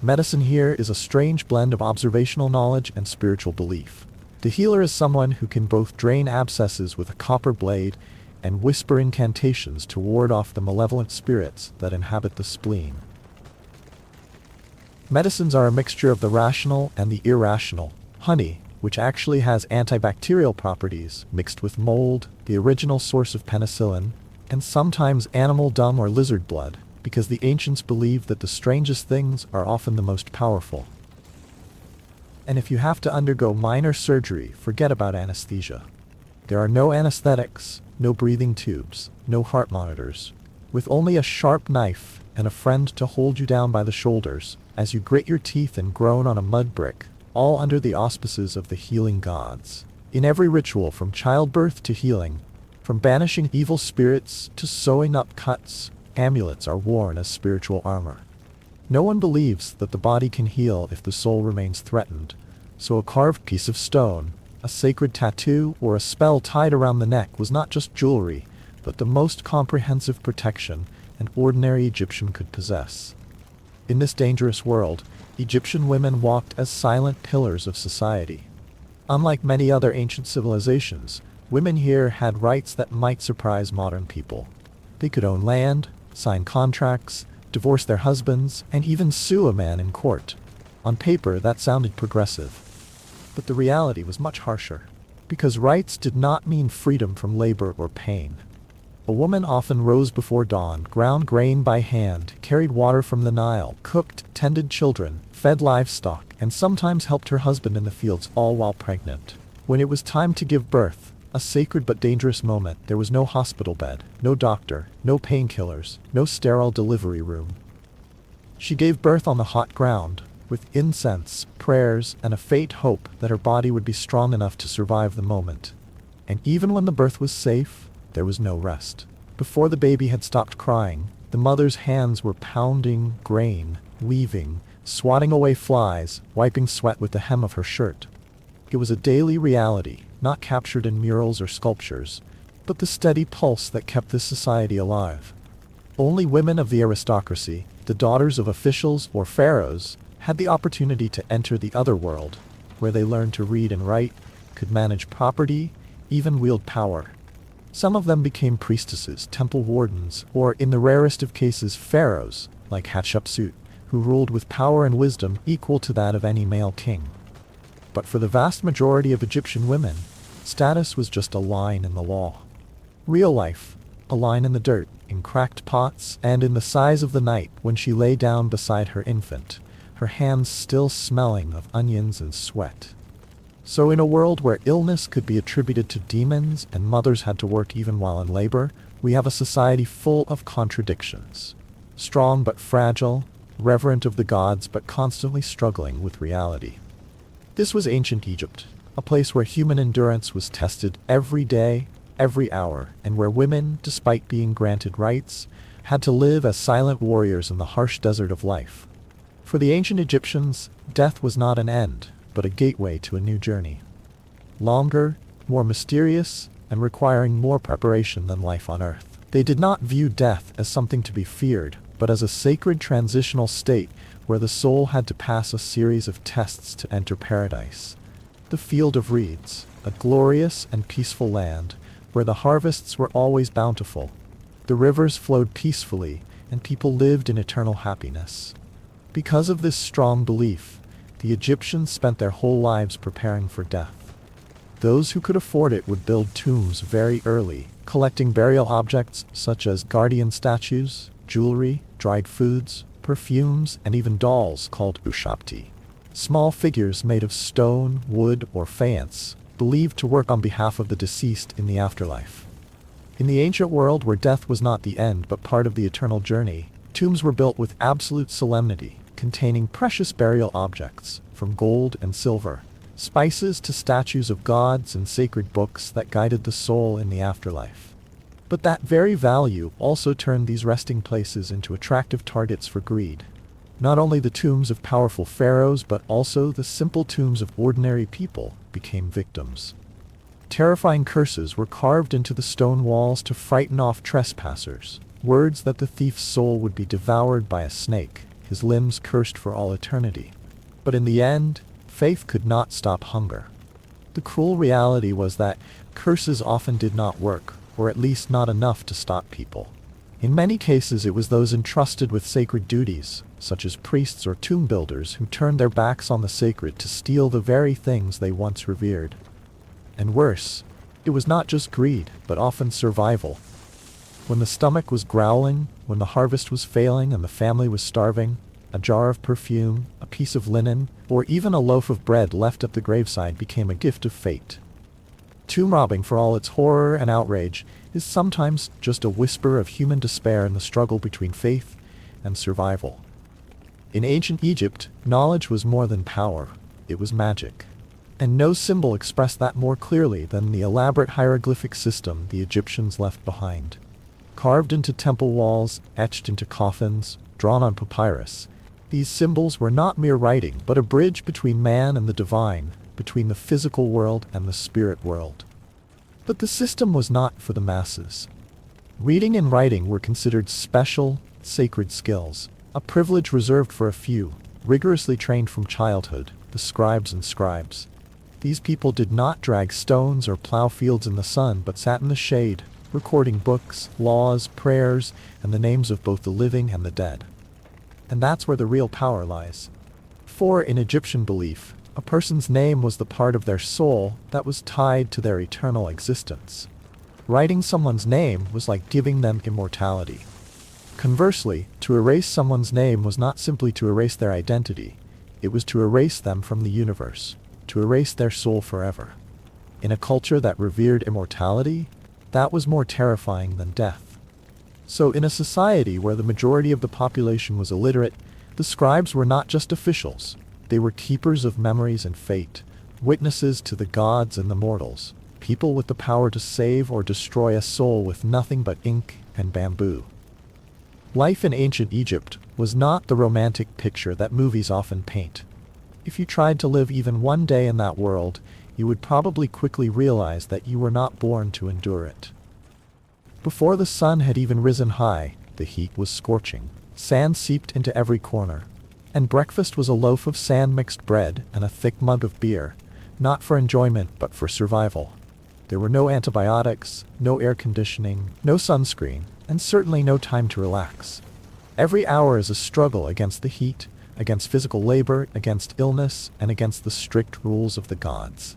Medicine here is a strange blend of observational knowledge and spiritual belief. The healer is someone who can both drain abscesses with a copper blade and whisper incantations to ward off the malevolent spirits that inhabit the spleen. Medicines are a mixture of the rational and the irrational. Honey, which actually has antibacterial properties, mixed with mold, the original source of penicillin, and sometimes animal dung or lizard blood, because the ancients believed that the strangest things are often the most powerful. And if you have to undergo minor surgery, forget about anesthesia. There are no anesthetics, no breathing tubes, no heart monitors. With only a sharp knife and a friend to hold you down by the shoulders as you grit your teeth and groan on a mud brick, all under the auspices of the healing gods. In every ritual, from childbirth to healing, from banishing evil spirits to sewing up cuts, amulets are worn as spiritual armor. No one believes that the body can heal if the soul remains threatened, So a carved piece of stone, a sacred tattoo, or a spell tied around the neck was not just jewelry, but the most comprehensive protection an ordinary Egyptian could possess. In this dangerous world, Egyptian women walked as silent pillars of society. Unlike many other ancient civilizations, women here had rights that might surprise modern people. They could own land, sign contracts, divorce their husbands, and even sue a man in court. On paper, that sounded progressive. But the reality was much harsher, because rights did not mean freedom from labor or pain. A woman often rose before dawn, ground grain by hand, carried water from the Nile, cooked, tended children, fed livestock, and sometimes helped her husband in the fields, all while pregnant. When it was time to give birth, a sacred but dangerous moment, there was no hospital bed, no doctor, no painkillers, no sterile delivery room. She gave birth on the hot ground, with incense, prayers, and a faint hope that her body would be strong enough to survive the moment. And even when the birth was safe, there was no rest. Before the baby had stopped crying, the mother's hands were pounding grain, weaving, swatting away flies, wiping sweat with the hem of her shirt. It was a daily reality, not captured in murals or sculptures, but the steady pulse that kept this society alive. Only women of the aristocracy, the daughters of officials or pharaohs, had the opportunity to enter the other world, where they learned to read and write, could manage property, even wield power. Some of them became priestesses, temple wardens, or in the rarest of cases pharaohs, like Hatshepsut, who ruled with power and wisdom equal to that of any male king. But for the vast majority of Egyptian women, status was just a line in the law. Real life, a line in the dirt, in cracked pots, and in the sighs of the night when she lay down beside her infant, her hands still smelling of onions and sweat. So in a world where illness could be attributed to demons and mothers had to work even while in labor, we have a society full of contradictions. Strong but fragile, reverent of the gods but constantly struggling with reality. This was ancient Egypt, a place where human endurance was tested every day, every hour, and where women, despite being granted rights, had to live as silent warriors in the harsh desert of life. For the ancient Egyptians, death was not an end, but a gateway to a new journey. Longer, more mysterious, and requiring more preparation than life on earth. They did not view death as something to be feared, but as a sacred transitional state where the soul had to pass a series of tests to enter paradise. The field of reeds, a glorious and peaceful land, where the harvests were always bountiful. The rivers flowed peacefully, and people lived in eternal happiness. Because of this strong belief, the Egyptians spent their whole lives preparing for death. Those who could afford it would build tombs very early, collecting burial objects such as guardian statues, jewelry, dried foods, perfumes, and even dolls called ushapti. Small figures made of stone, wood, or faience, believed to work on behalf of the deceased in the afterlife. In the ancient world where death was not the end but part of the eternal journey, tombs were built with absolute solemnity, containing precious burial objects, from gold and silver, spices to statues of gods and sacred books that guided the soul in the afterlife. But that very value also turned these resting places into attractive targets for greed. Not only the tombs of powerful pharaohs, but also the simple tombs of ordinary people became victims. Terrifying curses were carved into the stone walls to frighten off trespassers, words that the thief's soul would be devoured by a snake, his limbs cursed for all eternity. But in the end, faith could not stop hunger. The cruel reality was that curses often did not work, or at least not enough to stop people. In many cases it was those entrusted with sacred duties, such as priests or tomb builders, who turned their backs on the sacred to steal the very things they once revered. And worse, it was not just greed, but often survival. When the stomach was growling, when the harvest was failing and the family was starving, a jar of perfume, a piece of linen, or even a loaf of bread left at the graveside became a gift of fate. Tomb robbing, for all its horror and outrage, is sometimes just a whisper of human despair in the struggle between faith and survival. In ancient Egypt, knowledge was more than power, it was magic. And no symbol expressed that more clearly than the elaborate hieroglyphic system the Egyptians left behind. Carved into temple walls, etched into coffins, drawn on papyrus, These symbols were not mere writing, but a bridge between man and the divine, between the physical world and the spirit world. But the system was not for the masses. Reading and writing were considered special, sacred skills, a privilege reserved for a few, rigorously trained from childhood, the scribes and scribes. These people did not drag stones or plow fields in the sun, but sat in the shade, recording books, laws, prayers, and the names of both the living and the dead. And that's where the real power lies. For in Egyptian belief, a person's name was the part of their soul that was tied to their eternal existence. Writing someone's name was like giving them immortality. Conversely, to erase someone's name was not simply to erase their identity, it was to erase them from the universe, to erase their soul forever. In a culture that revered immortality, that was more terrifying than death. So in a society where the majority of the population was illiterate, the scribes were not just officials, they were keepers of memories and fate, witnesses to the gods and the mortals, people with the power to save or destroy a soul with nothing but ink and bamboo. Life in ancient Egypt was not the romantic picture that movies often paint. If you tried to live even one day in that world, you would probably quickly realize that you were not born to endure it. Before the sun had even risen high, the heat was scorching. Sand seeped into every corner. And breakfast was a loaf of sand-mixed bread and a thick mug of beer, not for enjoyment but for survival. There were no antibiotics, no air conditioning, no sunscreen, and certainly no time to relax. Every hour is a struggle against the heat, against physical labor, against illness, and against the strict rules of the gods.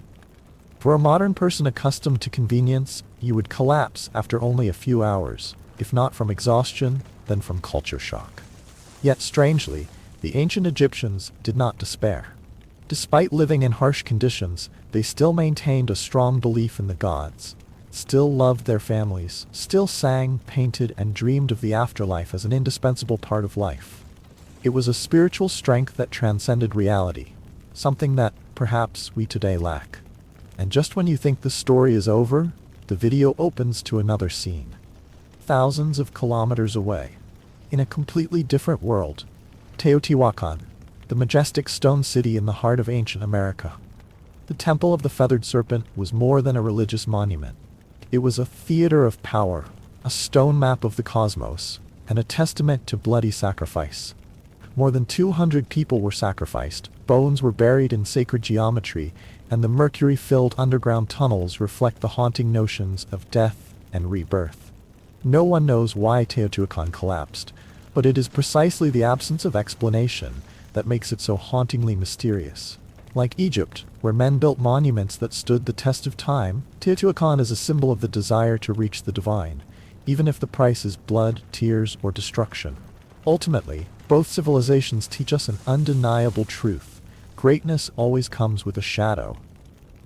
For a modern person accustomed to convenience, you would collapse after only a few hours, if not from exhaustion, then from culture shock. Yet strangely, the ancient Egyptians did not despair. Despite living in harsh conditions, they still maintained a strong belief in the gods, still loved their families, still sang, painted, and dreamed of the afterlife as an indispensable part of life. It was a spiritual strength that transcended reality, something that, perhaps, we today lack. And just when you think the story is over, the video opens to another scene. Thousands of kilometers away, in a completely different world, Teotihuacan, the majestic stone city in the heart of ancient America. The Temple of the Feathered Serpent was more than a religious monument. It was a theater of power, a stone map of the cosmos, and a testament to bloody sacrifice. More than 200 people were sacrificed, bones were buried in sacred geometry, and the mercury-filled underground tunnels reflect the haunting notions of death and rebirth. No one knows why Teotihuacan collapsed, but it is precisely the absence of explanation that makes it so hauntingly mysterious. Like Egypt, where men built monuments that stood the test of time, Teotihuacan is a symbol of the desire to reach the divine, even if the price is blood, tears, or destruction. Ultimately, both civilizations teach us an undeniable truth. Greatness always comes with a shadow.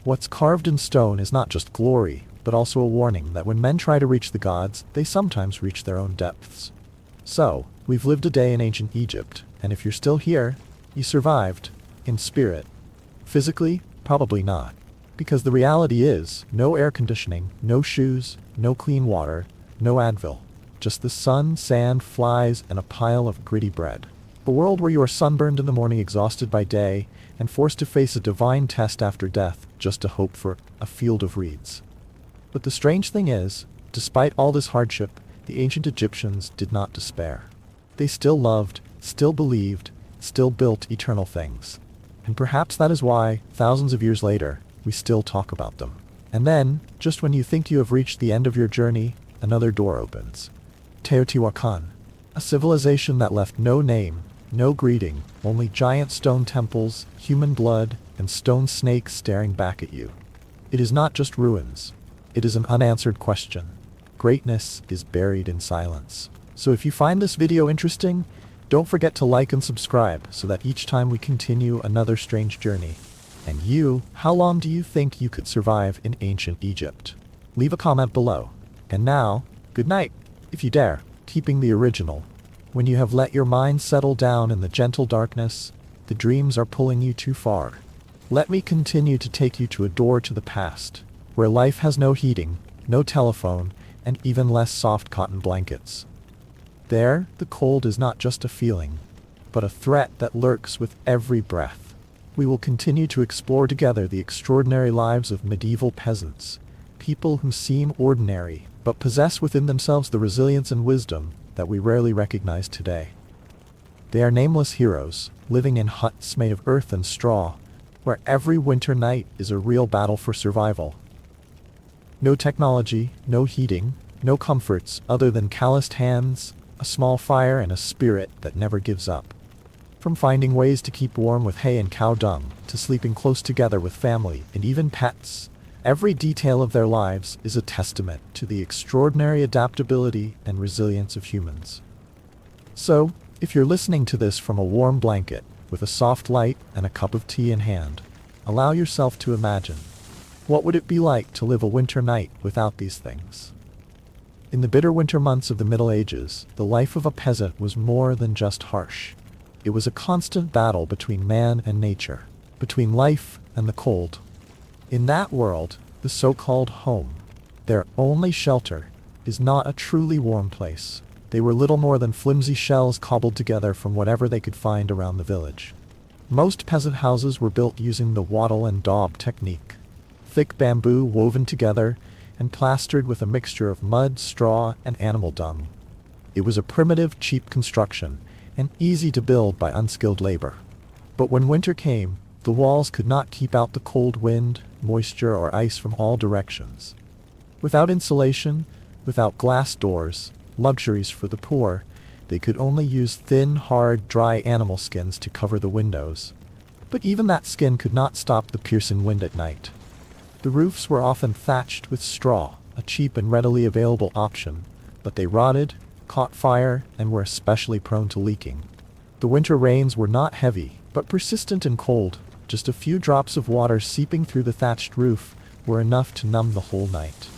What's carved in stone is not just glory, but also a warning that when men try to reach the gods, they sometimes reach their own depths. So, we've lived a day in ancient Egypt, and if you're still here, you survived, in spirit. Physically, probably not. Because the reality is, no air conditioning, no shoes, no clean water, no Advil. Just the sun, sand, flies, and a pile of gritty bread. A world where you are sunburned in the morning, exhausted by day, and forced to face a divine test after death, just to hope for a field of reeds. But the strange thing is, despite all this hardship, the ancient Egyptians did not despair. They still loved, still believed, still built eternal things. And perhaps that is why, thousands of years later, we still talk about them. And then, just when you think you have reached the end of your journey, another door opens. Teotihuacan, a civilization that left no name, no greeting, only giant stone temples, human blood, and stone snakes staring back at you. It is not just ruins. It is an unanswered question. Greatness is buried in silence. So if you find this video interesting, don't forget to like and subscribe so that each time we continue another strange journey. And you, how long do you think you could survive in ancient Egypt? Leave a comment below. And now, good night, if you dare, keeping the original. When you have let your mind settle down in the gentle darkness, the dreams are pulling you too far. Let me continue to take you to a door to the past, where life has no heating, no telephone, and even less soft cotton blankets. There, the cold is not just a feeling. but a threat that lurks with every breath. We will continue to explore together the extraordinary lives of medieval peasants, people who seem ordinary, but possess within themselves the resilience and wisdom that we rarely recognize today. They are nameless heroes, living in huts made of earth and straw, where every winter night is a real battle for survival. No technology, no heating, no comforts other than calloused hands, a small fire, and a spirit that never gives up. From finding ways to keep warm with hay and cow dung, to sleeping close together with family and even pets, every detail of their lives is a testament to the extraordinary adaptability and resilience of humans. So, if you're listening to this from a warm blanket, with a soft light and a cup of tea in hand, allow yourself to imagine. What would it be like to live a winter night without these things? In the bitter winter months of the Middle Ages, the life of a peasant was more than just harsh. It was a constant battle between man and nature, between life and the cold. In that world, the so-called home, their only shelter, is not a truly warm place. They were little more than flimsy shells cobbled together from whatever they could find around the village. Most peasant houses were built using the wattle and daub technique. Thick bamboo woven together and plastered with a mixture of mud, straw, and animal dung. It was a primitive, cheap construction, and easy to build by unskilled labor. But when winter came, the walls could not keep out the cold wind, moisture, or ice from all directions. Without insulation, without glass doors, luxuries for the poor, they could only use thin, hard, dry animal skins to cover the windows. But even that skin could not stop the piercing wind at night. The roofs were often thatched with straw, a cheap and readily available option, but they rotted, caught fire, and were especially prone to leaking. The winter rains were not heavy, but persistent and cold. Just a few drops of water seeping through the thatched roof were enough to numb the whole night.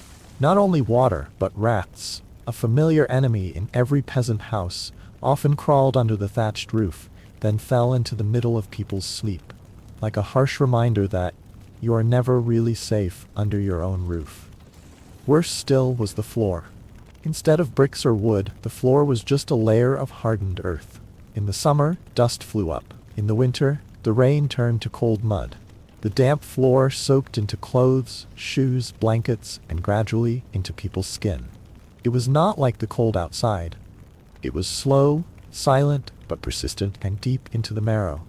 Not only water, but rats, a familiar enemy in every peasant house, often crawled under the thatched roof, then fell into the middle of people's sleep, like a harsh reminder that you are never really safe under your own roof. Worse still was the floor. Instead of bricks or wood, the floor was just a layer of hardened earth. In the summer, dust flew up. In the winter, the rain turned to cold mud. The damp floor soaked into clothes, shoes, blankets, and gradually into people's skin. It was not like the cold outside. It was slow, silent, but persistent and deep into the marrow.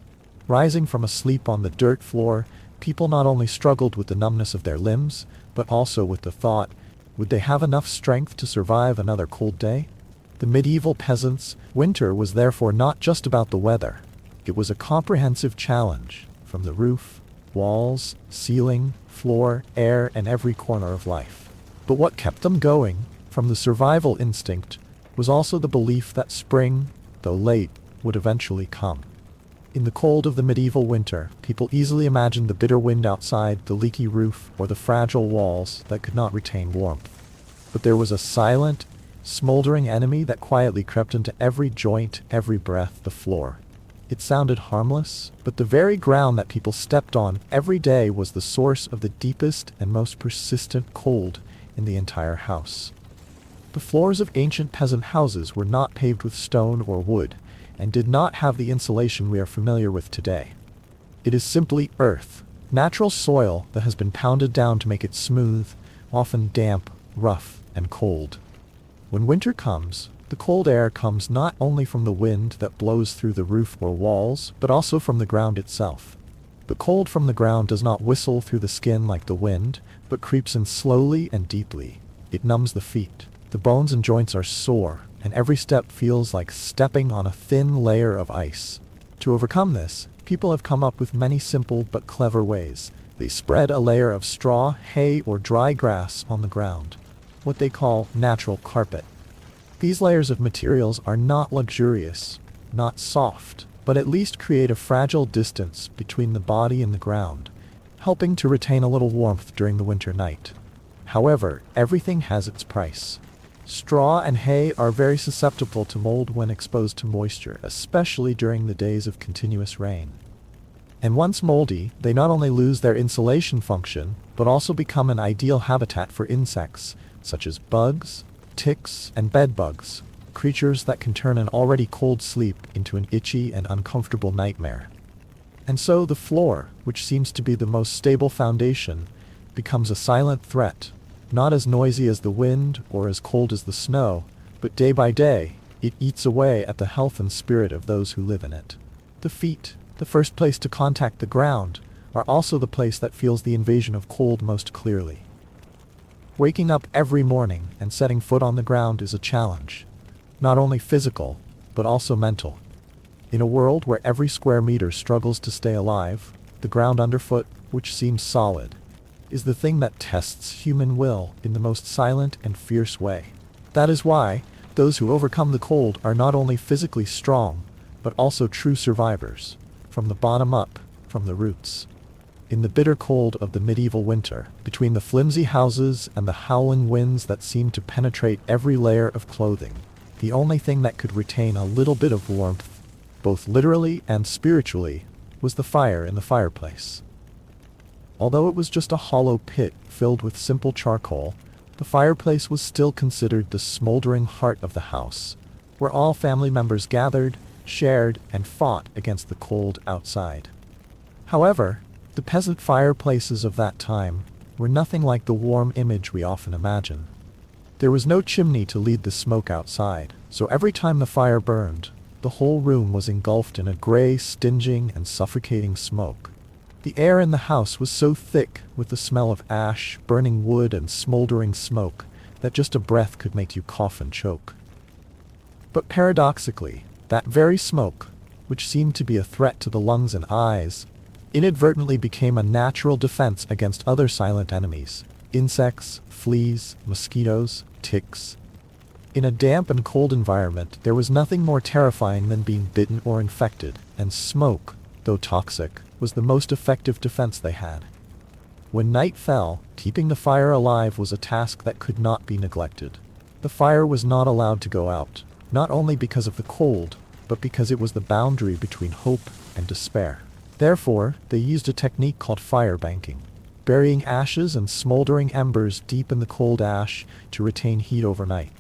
Rising from asleep on the dirt floor, people not only struggled with the numbness of their limbs, but also with the thought, would they have enough strength to survive another cold day? The medieval peasants' winter was therefore not just about the weather. It was a comprehensive challenge, from the roof, walls, ceiling, floor, air, and every corner of life. But what kept them going, from the survival instinct, was also the belief that spring, though late, would eventually come. In the cold of the medieval winter, people easily imagined the bitter wind outside, the leaky roof, or the fragile walls that could not retain warmth. But there was a silent, smoldering enemy that quietly crept into every joint, every breath, the floor. It sounded harmless, but the very ground that people stepped on every day was the source of the deepest and most persistent cold in the entire house. The floors of ancient peasant houses were not paved with stone or wood, and did not have the insulation we are familiar with today. It is simply earth, natural soil that has been pounded down to make it smooth, often damp, rough, and cold. When winter comes, the cold air comes not only from the wind that blows through the roof or walls, but also from the ground itself. The cold from the ground does not whistle through the skin like the wind, but creeps in slowly and deeply. It numbs the feet. The bones and joints are sore, and every step feels like stepping on a thin layer of ice. To overcome this, people have come up with many simple but clever ways. They spread a layer of straw, hay, or dry grass on the ground, what they call natural carpet. These layers of materials are not luxurious, not soft, but at least create a fragile distance between the body and the ground, helping to retain a little warmth during the winter night. However, everything has its price. Straw and hay are very susceptible to mold when exposed to moisture, especially during the days of continuous rain. And once moldy, they not only lose their insulation function, but also become an ideal habitat for insects, such as bugs, ticks, and bedbugs, creatures that can turn an already cold sleep into an itchy and uncomfortable nightmare. And so the floor, which seems to be the most stable foundation, becomes a silent threat, not as noisy as the wind or as cold as the snow, but day by day, it eats away at the health and spirit of those who live in it. The feet, the first place to contact the ground, are also the place that feels the invasion of cold most clearly. Waking up every morning and setting foot on the ground is a challenge, not only physical, but also mental. In a world where every square meter struggles to stay alive, the ground underfoot, which seems solid, is the thing that tests human will in the most silent and fierce way. That is why those who overcome the cold are not only physically strong, but also true survivors, from the bottom up, from the roots. In the bitter cold of the medieval winter, between the flimsy houses and the howling winds that seemed to penetrate every layer of clothing, the only thing that could retain a little bit of warmth, both literally and spiritually, was the fire in the fireplace. Although it was just a hollow pit filled with simple charcoal, the fireplace was still considered the smoldering heart of the house, where all family members gathered, shared, and fought against the cold outside. However, the peasant fireplaces of that time were nothing like the warm image we often imagine. There was no chimney to lead the smoke outside, so every time the fire burned, the whole room was engulfed in a gray, stinging, and suffocating smoke. The air in the house was so thick with the smell of ash, burning wood, and smoldering smoke that just a breath could make you cough and choke. But paradoxically, that very smoke, which seemed to be a threat to the lungs and eyes, inadvertently became a natural defense against other silent enemies: insects, fleas, mosquitoes, ticks. In a damp and cold environment, there was nothing more terrifying than being bitten or infected, and smoke, though toxic, was the most effective defense they had. When night fell, keeping the fire alive was a task that could not be neglected. The fire was not allowed to go out, not only because of the cold, but because it was the boundary between hope and despair. Therefore, they used a technique called fire banking, burying ashes and smoldering embers deep in the cold ash to retain heat overnight.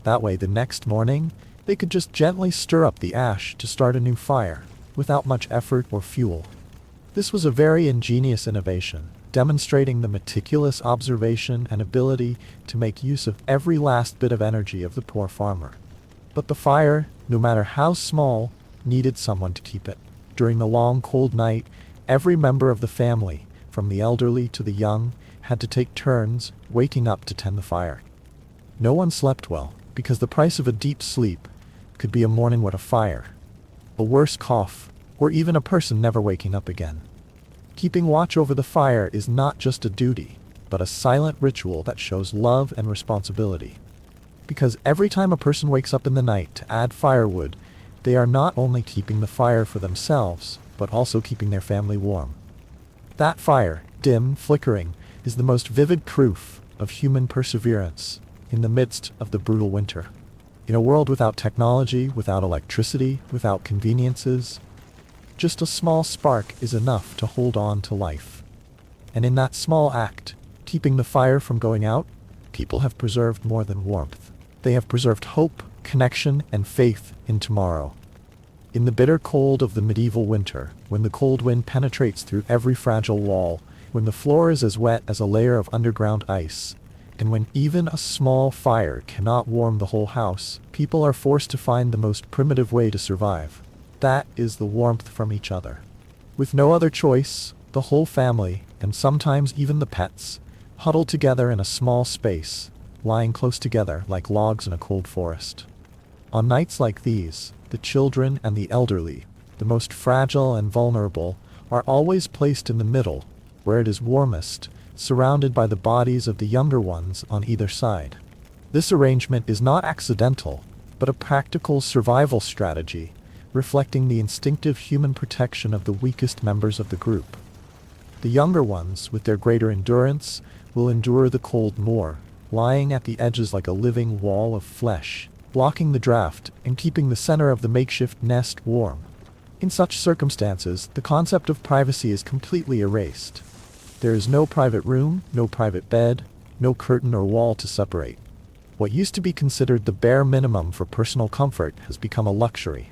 That way, the next morning, they could just gently stir up the ash to start a new fire, without much effort or fuel. This was a very ingenious innovation, demonstrating the meticulous observation and ability to make use of every last bit of energy of the poor farmer. But the fire, no matter how small, needed someone to keep it. During the long cold night, every member of the family, from the elderly to the young, had to take turns waking up to tend the fire. No one slept well, because the price of a deep sleep could be a morning without a fire, a worse cough, or even a person never waking up again. Keeping watch over the fire is not just a duty, but a silent ritual that shows love and responsibility. Because every time a person wakes up in the night to add firewood, they are not only keeping the fire for themselves, but also keeping their family warm. That fire, dim, flickering, is the most vivid proof of human perseverance in the midst of the brutal winter. In a world without technology, without electricity, without conveniences, just a small spark is enough to hold on to life. And in that small act, keeping the fire from going out, people have preserved more than warmth. They have preserved hope, connection, and faith in tomorrow. In the bitter cold of the medieval winter, when the cold wind penetrates through every fragile wall, when the floor is as wet as a layer of underground ice, and when even a small fire cannot warm the whole house, people are forced to find the most primitive way to survive. That is the warmth from each other. With no other choice, the whole family, and sometimes even the pets, huddle together in a small space, lying close together like logs in a cold forest. On nights like these, the children and the elderly, the most fragile and vulnerable, are always placed in the middle, where it is warmest, surrounded by the bodies of the younger ones on either side. This arrangement is not accidental, but a practical survival strategy, reflecting the instinctive human protection of the weakest members of the group. The younger ones, with their greater endurance, will endure the cold more, lying at the edges like a living wall of flesh, blocking the draft and keeping the center of the makeshift nest warm. In such circumstances, the concept of privacy is completely erased. There is no private room, no private bed, no curtain or wall to separate. What used to be considered the bare minimum for personal comfort has become a luxury.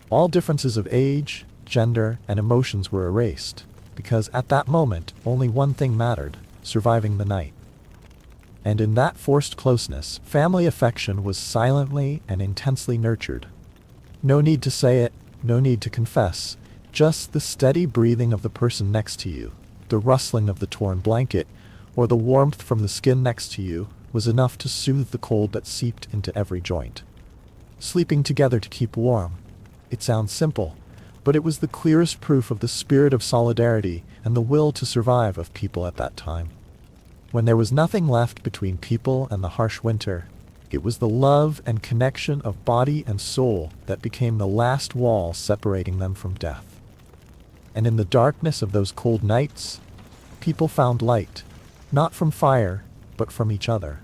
All differences of age, gender, and emotions were erased, because at that moment only one thing mattered: surviving the night. And in that forced closeness, family affection was silently and intensely nurtured. No need to say it, no need to confess, just the steady breathing of the person next to you, the rustling of the torn blanket, or the warmth from the skin next to you was enough to soothe the cold that seeped into every joint. Sleeping together to keep warm. It sounds simple, but it was the clearest proof of the spirit of solidarity and the will to survive of people at that time. When there was nothing left between people and the harsh winter, it was the love and connection of body and soul that became the last wall separating them from death. And in the darkness of those cold nights, people found light, not from fire, but from each other.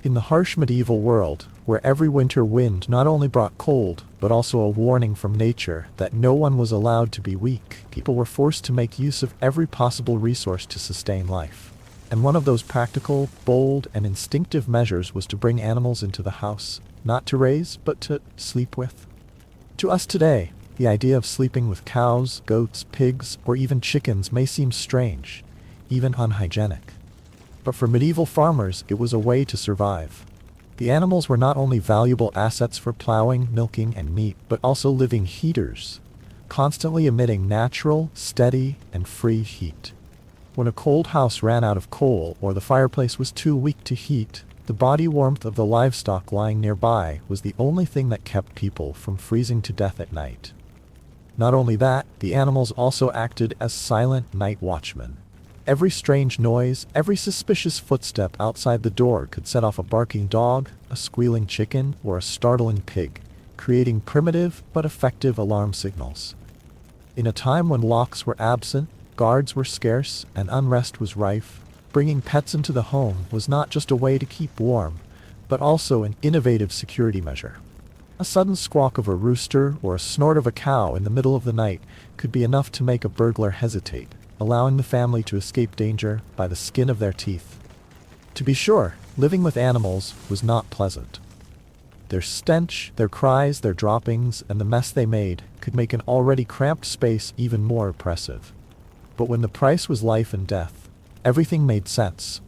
In the harsh medieval world, where every winter wind not only brought cold, but also a warning from nature that no one was allowed to be weak, people were forced to make use of every possible resource to sustain life. And one of those practical, bold, and instinctive measures was to bring animals into the house, not to raise, but to sleep with. To us today, the idea of sleeping with cows, goats, pigs, or even chickens may seem strange, even unhygienic. But for medieval farmers, it was a way to survive. The animals were not only valuable assets for plowing, milking, and meat, but also living heaters, constantly emitting natural, steady, and free heat. When a cold house ran out of coal or the fireplace was too weak to heat, the body warmth of the livestock lying nearby was the only thing that kept people from freezing to death at night. Not only that, the animals also acted as silent night watchmen. Every strange noise, every suspicious footstep outside the door could set off a barking dog, a squealing chicken, or a startling pig, creating primitive but effective alarm signals. In a time when locks were absent, guards were scarce, and unrest was rife, bringing pets into the home was not just a way to keep warm, but also an innovative security measure. A sudden squawk of a rooster or a snort of a cow in the middle of the night could be enough to make a burglar hesitate, allowing the family to escape danger by the skin of their teeth. To be sure, living with animals was not pleasant. Their stench, their cries, their droppings, and the mess they made could make an already cramped space even more oppressive. But when the price was life and death, everything made sense.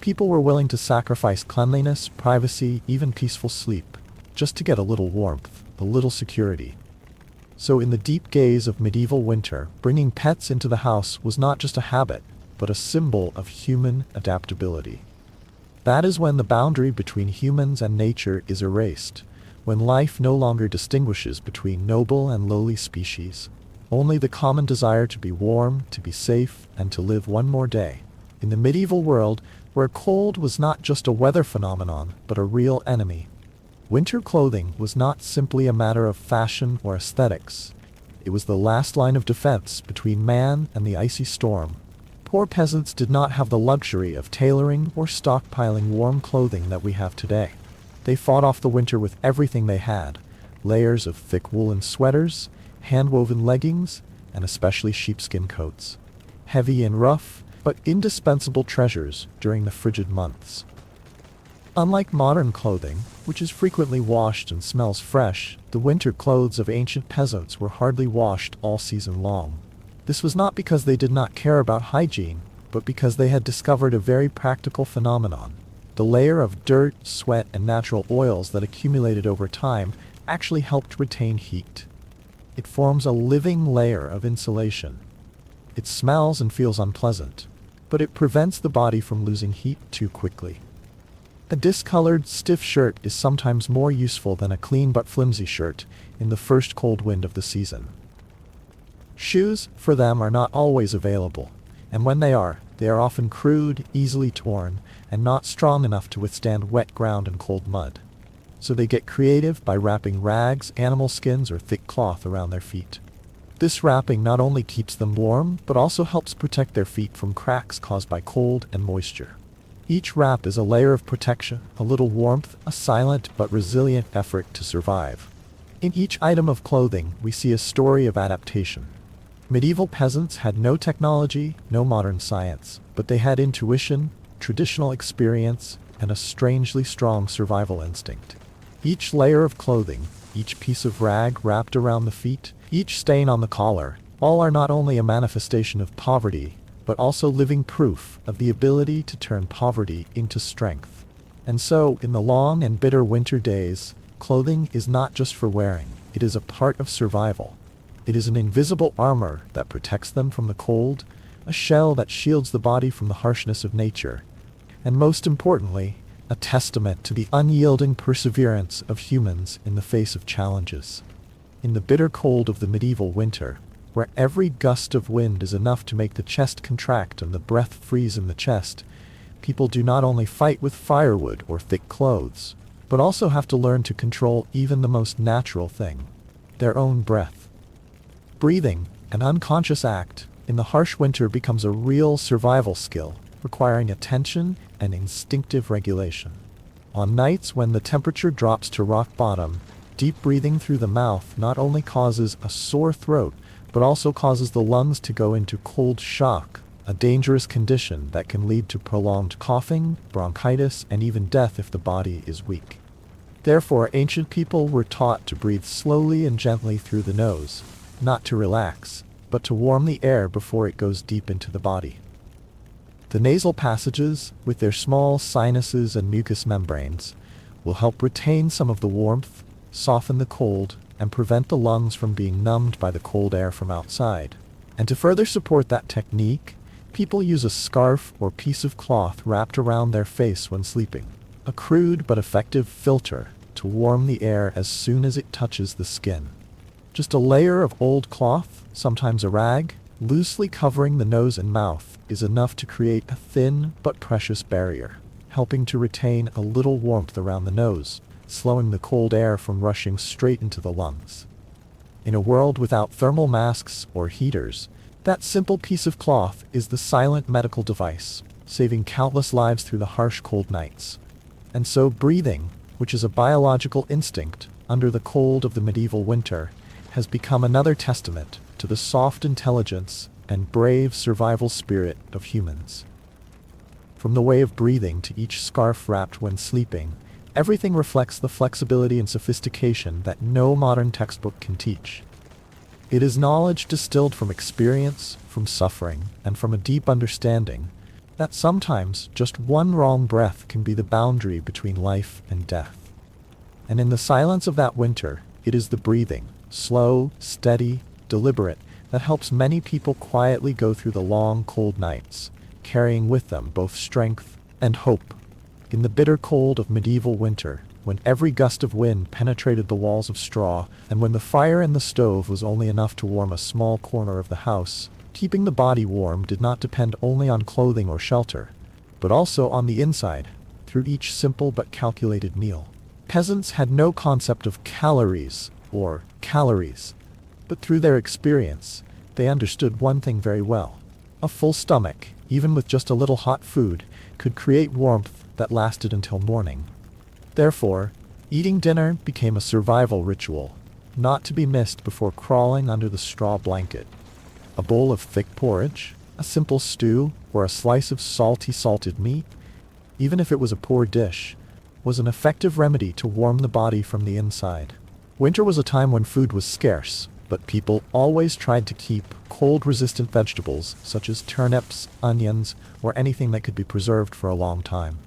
People were willing to sacrifice cleanliness, privacy, even peaceful sleep, just to get a little warmth, a little security. So in the deep gaze of medieval winter, bringing pets into the house was not just a habit, but a symbol of human adaptability. That is when the boundary between humans and nature is erased, when life no longer distinguishes between noble and lowly species. Only the common desire to be warm, to be safe, and to live one more day. In the medieval world, where cold was not just a weather phenomenon, but a real enemy, winter clothing was not simply a matter of fashion or aesthetics. It was the last line of defense between man and the icy storm. Poor peasants did not have the luxury of tailoring or stockpiling warm clothing that we have today. They fought off the winter with everything they had: layers of thick woolen sweaters, hand-woven leggings, and especially sheepskin coats. Heavy and rough, but indispensable treasures during the frigid months. Unlike modern clothing, which is frequently washed and smells fresh, the winter clothes of ancient peasants were hardly washed all season long. This was not because they did not care about hygiene, but because they had discovered a very practical phenomenon. The layer of dirt, sweat, and natural oils that accumulated over time actually helped retain heat. It forms a living layer of insulation. It smells and feels unpleasant, but it prevents the body from losing heat too quickly. A discolored, stiff shirt is sometimes more useful than a clean but flimsy shirt in the first cold wind of the season. Shoes, for them, are not always available, and when they are often crude, easily torn, and not strong enough to withstand wet ground and cold mud. So they get creative by wrapping rags, animal skins, or thick cloth around their feet. This wrapping not only keeps them warm, but also helps protect their feet from cracks caused by cold and moisture. Each wrap is a layer of protection, a little warmth, a silent but resilient effort to survive. In each item of clothing, we see a story of adaptation. Medieval peasants had no technology, no modern science, but they had intuition, traditional experience, and a strangely strong survival instinct. Each layer of clothing, each piece of rag wrapped around the feet, each stain on the collar, all are not only a manifestation of poverty, but also living proof of the ability to turn poverty into strength. And so, in the long and bitter winter days, clothing is not just for wearing, it is a part of survival. It is an invisible armor that protects them from the cold, a shell that shields the body from the harshness of nature, and most importantly, a testament to the unyielding perseverance of humans in the face of challenges. In the bitter cold of the medieval winter, where every gust of wind is enough to make the chest contract and the breath freeze in the chest, people do not only fight with firewood or thick clothes, but also have to learn to control even the most natural thing, their own breath. Breathing, an unconscious act, in the harsh winter becomes a real survival skill, requiring attention and instinctive regulation. On nights when the temperature drops to rock bottom, deep breathing through the mouth not only causes a sore throat, but also causes the lungs to go into cold shock, a dangerous condition that can lead to prolonged coughing, bronchitis, and even death if the body is weak. Therefore, ancient people were taught to breathe slowly and gently through the nose, not to relax, but to warm the air before it goes deep into the body. The nasal passages, with their small sinuses and mucous membranes, will help retain some of the warmth, soften the cold, and prevent the lungs from being numbed by the cold air from outside. And to further support that technique, people use a scarf or piece of cloth wrapped around their face when sleeping, a crude but effective filter to warm the air as soon as it touches the skin. Just a layer of old cloth, sometimes a rag, loosely covering the nose and mouth is enough to create a thin but precious barrier, helping to retain a little warmth around the nose, slowing the cold air from rushing straight into the lungs. In a world without thermal masks or heaters, that simple piece of cloth is the silent medical device, saving countless lives through the harsh cold nights. And so breathing, which is a biological instinct under the cold of the medieval winter, has become another testament to the soft intelligence and brave survival spirit of humans. From the way of breathing to each scarf wrapped when sleeping, everything reflects the flexibility and sophistication that no modern textbook can teach. It is knowledge distilled from experience, from suffering, and from a deep understanding that sometimes just one wrong breath can be the boundary between life and death. And in the silence of that winter, it is the breathing, slow, steady, deliberate, that helps many people quietly go through the long, cold nights, carrying with them both strength and hope. In the bitter cold of medieval winter, when every gust of wind penetrated the walls of straw, and when the fire in the stove was only enough to warm a small corner of the house, keeping the body warm did not depend only on clothing or shelter, but also on the inside, through each simple but calculated meal. Peasants had no concept of calories or calories, but through their experience, they understood one thing very well. A full stomach, even with just a little hot food, could create warmth that lasted until morning. Therefore, eating dinner became a survival ritual, not to be missed before crawling under the straw blanket. A bowl of thick porridge, a simple stew, or a slice of salted meat, even if it was a poor dish, was an effective remedy to warm the body from the inside. Winter was a time when food was scarce, but people always tried to keep cold-resistant vegetables such as turnips, onions, or anything that could be preserved for a long time.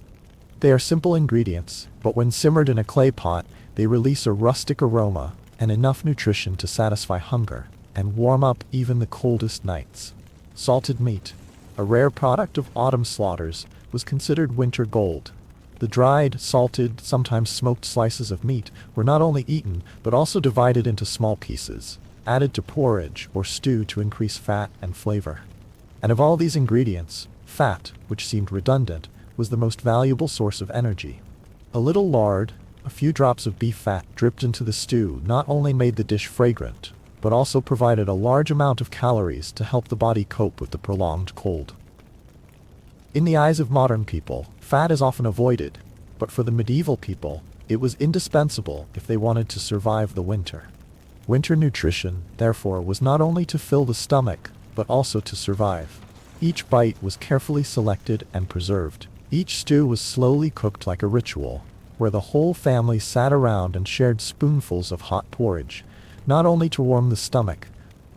They are simple ingredients, but when simmered in a clay pot, they release a rustic aroma and enough nutrition to satisfy hunger and warm up even the coldest nights. Salted meat, a rare product of autumn slaughters, was considered winter gold. The dried, salted, sometimes smoked slices of meat were not only eaten, but also divided into small pieces, added to porridge or stew to increase fat and flavor. And of all these ingredients, fat, which seemed redundant, was the most valuable source of energy. A little lard, a few drops of beef fat dripped into the stew not only made the dish fragrant, but also provided a large amount of calories to help the body cope with the prolonged cold. In the eyes of modern people, fat is often avoided, but for the medieval people, it was indispensable if they wanted to survive the winter. Winter nutrition, therefore, was not only to fill the stomach, but also to survive. Each bite was carefully selected and preserved. Each stew was slowly cooked like a ritual, where the whole family sat around and shared spoonfuls of hot porridge, not only to warm the stomach,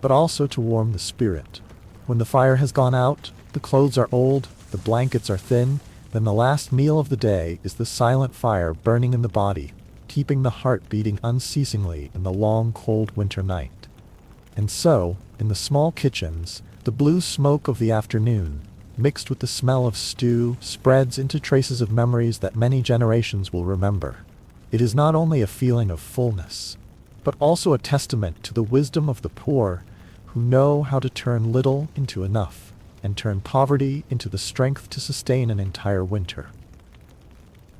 but also to warm the spirit. When the fire has gone out, the clothes are old, the blankets are thin, then the last meal of the day is the silent fire burning in the body, keeping the heart beating unceasingly in the long, cold winter night. And so, in the small kitchens, the blue smoke of the afternoon, mixed with the smell of stew, spreads into traces of memories that many generations will remember. It is not only a feeling of fullness, but also a testament to the wisdom of the poor, who know how to turn little into enough, and turn poverty into the strength to sustain an entire winter.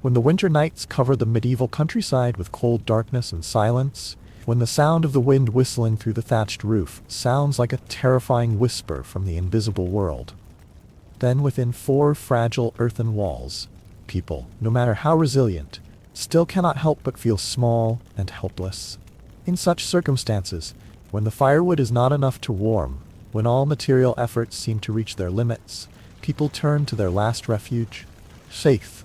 When the winter nights cover the medieval countryside with cold darkness and silence, when the sound of the wind whistling through the thatched roof sounds like a terrifying whisper from the invisible world, then within 4 fragile earthen walls, people, no matter how resilient, still cannot help but feel small and helpless. In such circumstances, when the firewood is not enough to warm, when all material efforts seem to reach their limits, people turn to their last refuge: faith.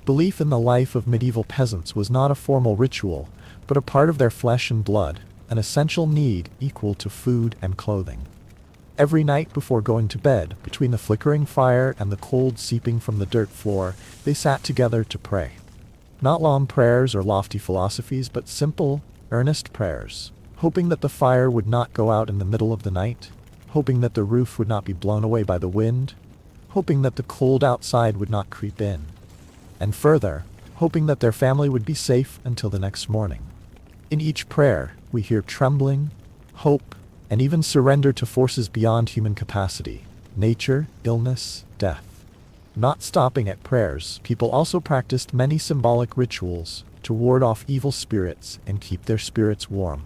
Belief in the life of medieval peasants was not a formal ritual, but a part of their flesh and blood, an essential need equal to food and clothing. Every night before going to bed, between the flickering fire and the cold seeping from the dirt floor, they sat together to pray. Not long prayers or lofty philosophies, but simple, earnest prayers, hoping that the fire would not go out in the middle of the night, hoping that the roof would not be blown away by the wind, hoping that the cold outside would not creep in, and further, hoping that their family would be safe until the next morning. In each prayer, we hear trembling, hope, and even surrender to forces beyond human capacity: nature, illness, death. Not stopping at prayers, people also practiced many symbolic rituals to ward off evil spirits and keep their spirits warm.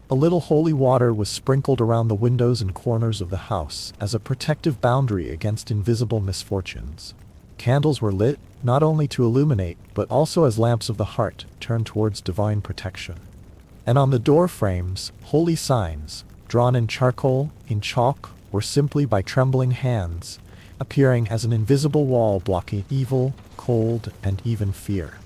A little holy water was sprinkled around the windows and corners of the house as a protective boundary against invisible misfortunes. Candles were lit, not only to illuminate, but also as lamps of the heart turned towards divine protection. And on the door frames, holy signs, drawn in charcoal, in chalk, or simply by trembling hands, appearing as an invisible wall blocking evil, cold, and even fear.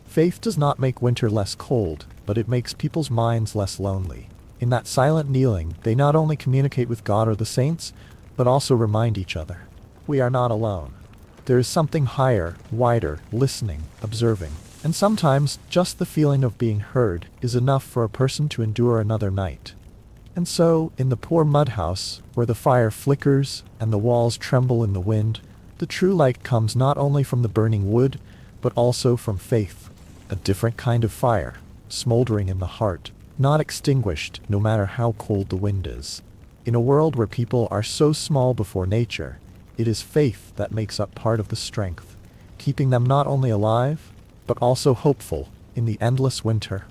Faith does not make winter less cold, but it makes people's minds less lonely. In that silent kneeling, they not only communicate with God or the saints, but also remind each other: we are not alone. There is something higher, wider, listening, observing. And sometimes, just the feeling of being heard is enough for a person to endure another night. And so, in the poor mud house, where the fire flickers and the walls tremble in the wind, the true light comes not only from the burning wood, but also from faith, a different kind of fire, smoldering in the heart, not extinguished no matter how cold the wind is. In a world where people are so small before nature, it is faith that makes up part of the strength, keeping them not only alive, but also hopeful in the endless winter.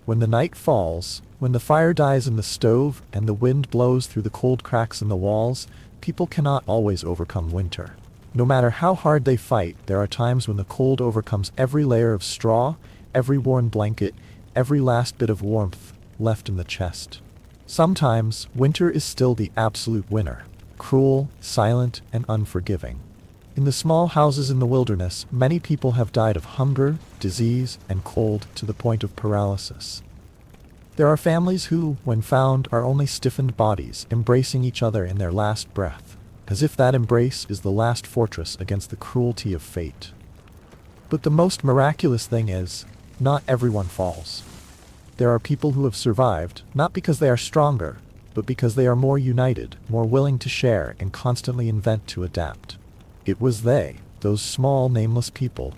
When the night falls, when the fire dies in the stove and the wind blows through the cold cracks in the walls, people cannot always overcome winter. No matter how hard they fight, there are times when the cold overcomes every layer of straw, every worn blanket, every last bit of warmth left in the chest. Sometimes, winter is still the absolute winner, cruel, silent, and unforgiving. In the small houses in the wilderness, many people have died of hunger, disease, and cold to the point of paralysis. There are families who, when found, are only stiffened bodies, embracing each other in their last breath, as if that embrace is the last fortress against the cruelty of fate. But the most miraculous thing is, not everyone falls. There are people who have survived, not because they are stronger, but because they are more united, more willing to share, and constantly invent to adapt. It was they, those small, nameless people,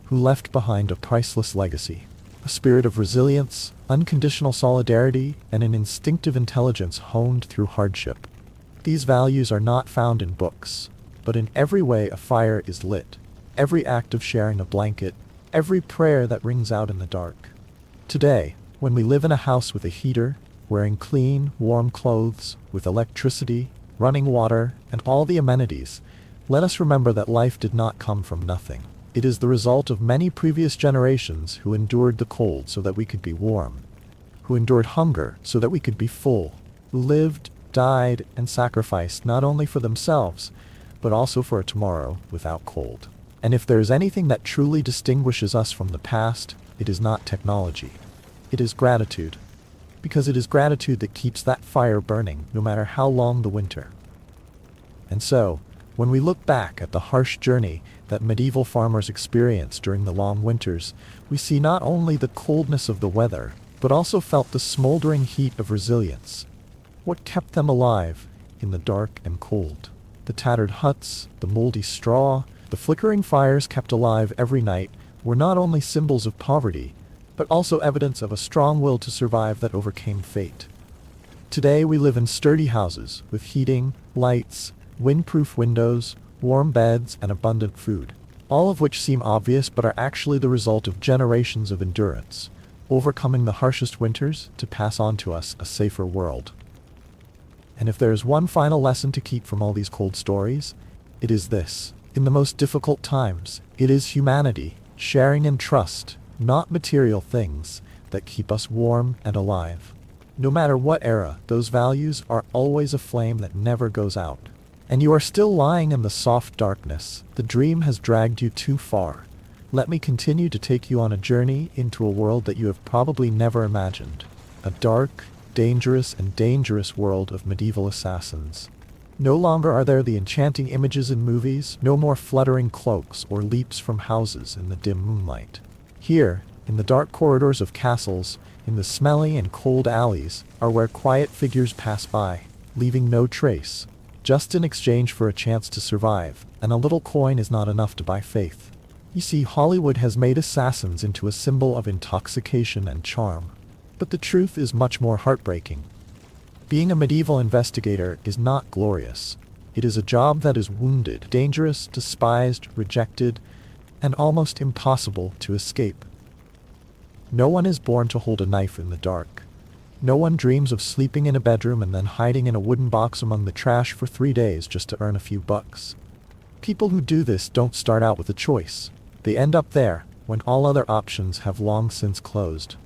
who left behind a priceless legacy, a spirit of resilience, unconditional solidarity, and an instinctive intelligence honed through hardship. These values are not found in books, but in every way a fire is lit, every act of sharing a blanket, every prayer that rings out in the dark. Today, when we live in a house with a heater, wearing clean, warm clothes, with electricity, running water, and all the amenities, let us remember that life did not come from nothing. It is the result of many previous generations who endured the cold so that we could be warm, who endured hunger so that we could be full, who lived, died, and sacrificed not only for themselves, but also for a tomorrow without cold. And if there is anything that truly distinguishes us from the past, it is not technology. It is gratitude. Because it is gratitude that keeps that fire burning, no matter how long the winter. And so, when we look back at the harsh journey that medieval farmers experienced during the long winters, we see not only the coldness of the weather, but also felt the smoldering heat of resilience. What kept them alive in the dark and cold? The tattered huts, the moldy straw, the flickering fires kept alive every night were not only symbols of poverty, but also evidence of a strong will to survive that overcame fate. Today we live in sturdy houses with heating, lights, windproof windows, warm beds, and abundant food, all of which seem obvious but are actually the result of generations of endurance, overcoming the harshest winters to pass on to us a safer world. And if there is one final lesson to keep from all these cold stories, it is this. In the most difficult times, it is humanity, sharing and trust, not material things, that keep us warm and alive. No matter what era, those values are always a flame that never goes out. And you are still lying in the soft darkness. The dream has dragged you too far. Let me continue to take you on a journey into a world that you have probably never imagined. A dark, dangerous world of medieval assassins. No longer are there the enchanting images in movies, no more fluttering cloaks or leaps from houses in the dim moonlight. Here, in the dark corridors of castles, in the smelly and cold alleys, are where quiet figures pass by, leaving no trace, just in exchange for a chance to survive, and a little coin is not enough to buy faith. You see, Hollywood has made assassins into a symbol of intoxication and charm. But the truth is much more heartbreaking. Being a medieval investigator is not glorious. It is a job that is wounded, dangerous, despised, rejected, and almost impossible to escape. No one is born to hold a knife in the dark. No one dreams of sleeping in a bedroom and then hiding in a wooden box among the trash for 3 days just to earn a few bucks. People who do this don't start out with a choice. They end up there, when all other options have long since closed.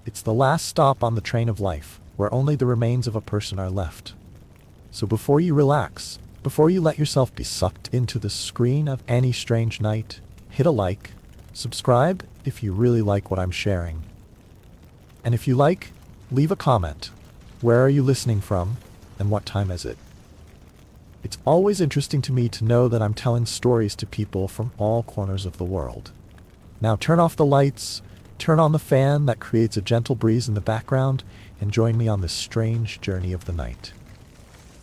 It's the last stop on the train of life, where only the remains of a person are left. So before you relax, before you let yourself be sucked into the screen of any strange night, hit a like, subscribe if you really like what I'm sharing. And if you like, leave a comment. Where are you listening from, and what time is it? It's always interesting to me to know that I'm telling stories to people from all corners of the world. Now turn off the lights, turn on the fan that creates a gentle breeze in the background, and join me on this strange journey of the night.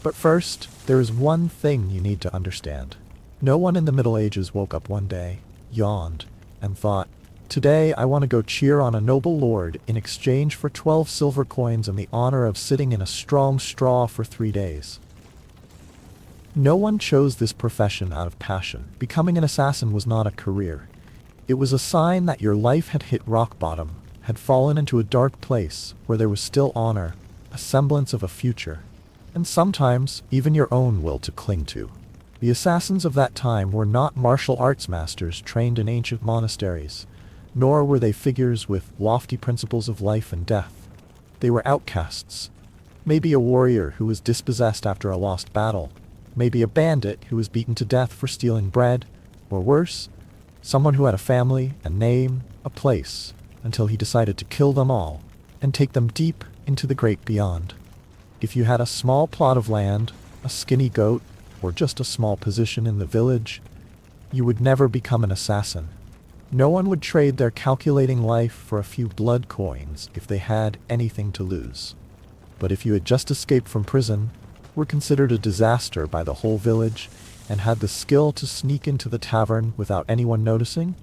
But first, there is one thing you need to understand. No one in the Middle Ages woke up one day, yawned, and thought, "Today I want to go cheer on a noble lord in exchange for 12 silver coins and the honor of sitting in a strong straw for 3 days." No one chose this profession out of passion. Becoming an assassin was not a career. It was a sign that your life had hit rock bottom, had fallen into a dark place where there was still honor, a semblance of a future, and sometimes even your own will to cling to. The assassins of that time were not martial arts masters trained in ancient monasteries, nor were they figures with lofty principles of life and death. They were outcasts. Maybe a warrior who was dispossessed after a lost battle, maybe a bandit who was beaten to death for stealing bread, or worse, someone who had a family, a name, a place, until he decided to kill them all and take them deep into the great beyond. If you had a small plot of land, a skinny goat, or just a small position in the village, you would never become an assassin. No one would trade their calculating life for a few blood coins if they had anything to lose. But if you had just escaped from prison, were considered a disaster by the whole village, and had the skill to sneak into the tavern without anyone noticing,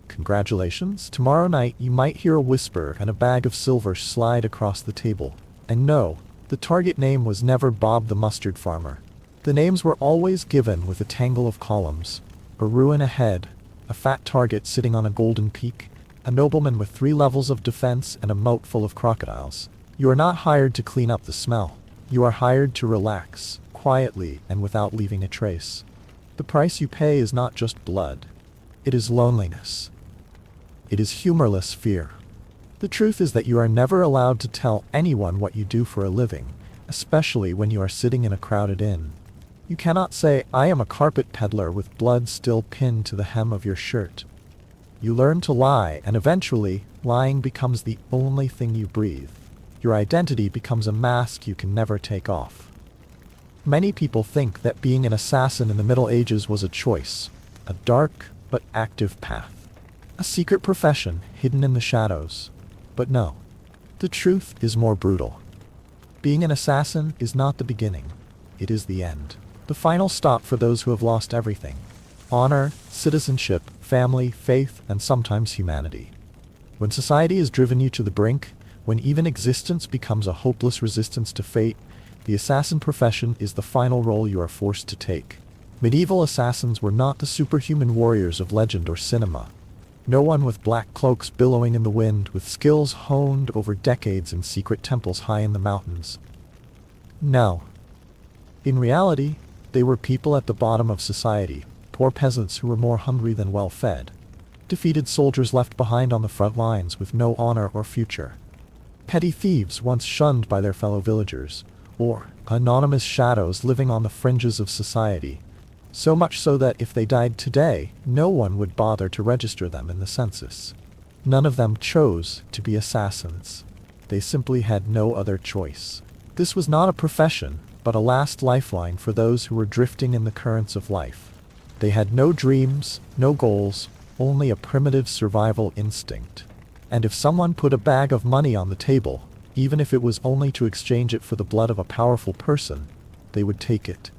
congratulations. Tomorrow night you might hear a whisper and a bag of silver slide across the table. And no, the target name was never Bob the mustard farmer. The names were always given with a tangle of columns. A ruin ahead, a fat target sitting on a golden peak, a nobleman with 3 levels of defense and a moat full of crocodiles. You are not hired to clean up the smell. You are hired to relax, quietly and without leaving a trace. The price you pay is not just blood. It is loneliness. It is humorless fear. The truth is that you are never allowed to tell anyone what you do for a living, especially when you are sitting in a crowded inn. You cannot say, "I am a carpet peddler," with blood still pinned to the hem of your shirt. You learn to lie, and eventually, lying becomes the only thing you breathe. Your identity becomes a mask you can never take off. Many people think that being an assassin in the Middle Ages was a choice, a dark but active path, a secret profession hidden in the shadows. But no, the truth is more brutal. Being an assassin is not the beginning, it is the end. The final stop for those who have lost everything: honor, citizenship, family, faith, and sometimes humanity. When society has driven you to the brink, when even existence becomes a hopeless resistance to fate, the assassin profession is the final role you are forced to take. Medieval assassins were not the superhuman warriors of legend or cinema. No one with black cloaks billowing in the wind, with skills honed over decades in secret temples high in the mountains. No. In reality, they were people at the bottom of society, poor peasants who were more hungry than well-fed, defeated soldiers left behind on the front lines with no honor or future, petty thieves once shunned by their fellow villagers, or anonymous shadows living on the fringes of society, so much so that if they died today, no one would bother to register them in the census. None of them chose to be assassins. They simply had no other choice. This was not a profession, but a last lifeline for those who were drifting in the currents of life. They had no dreams, no goals, only a primitive survival instinct. And if someone put a bag of money on the table, even if it was only to exchange it for the blood of a powerful person, they would take it.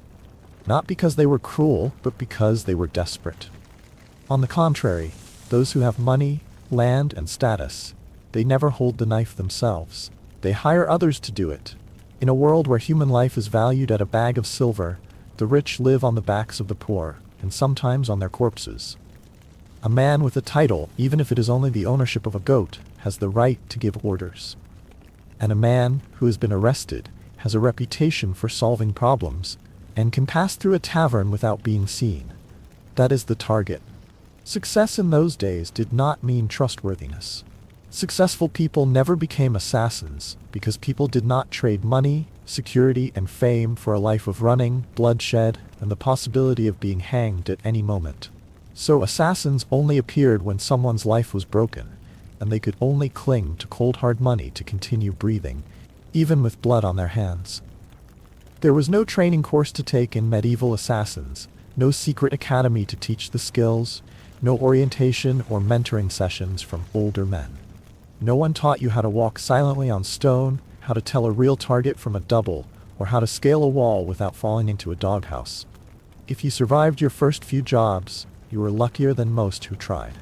Not because they were cruel, but because they were desperate. On the contrary, those who have money, land, and status, they never hold the knife themselves. They hire others to do it. In a world where human life is valued at a bag of silver, the rich live on the backs of the poor, and sometimes on their corpses. A man with a title, even if it is only the ownership of a goat, has the right to give orders. And a man who has been arrested has a reputation for solving problems, and can pass through a tavern without being seen. That is the target. Success in those days did not mean trustworthiness. Successful people never became assassins because people did not trade money, security, and fame for a life of running, bloodshed, and the possibility of being hanged at any moment. So assassins only appeared when someone's life was broken, and they could only cling to cold hard money to continue breathing, even with blood on their hands. There was no training course to take in medieval assassins, no secret academy to teach the skills, no orientation or mentoring sessions from older men. No one taught you how to walk silently on stone, how to tell a real target from a double, or how to scale a wall without falling into a doghouse. If you survived your first few jobs, you were luckier than most who tried.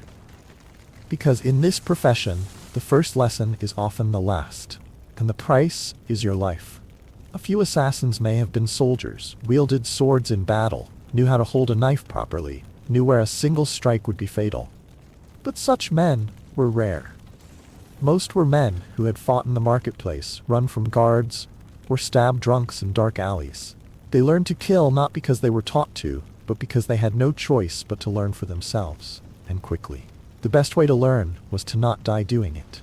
Because in this profession, the first lesson is often the last, and the price is your life. A few assassins may have been soldiers, wielded swords in battle, knew how to hold a knife properly, knew where a single strike would be fatal. But such men were rare. Most were men who had fought in the marketplace, run from guards, or stabbed drunks in dark alleys. They learned to kill not because they were taught to, but because they had no choice but to learn for themselves, and quickly. The best way to learn was to not die doing it.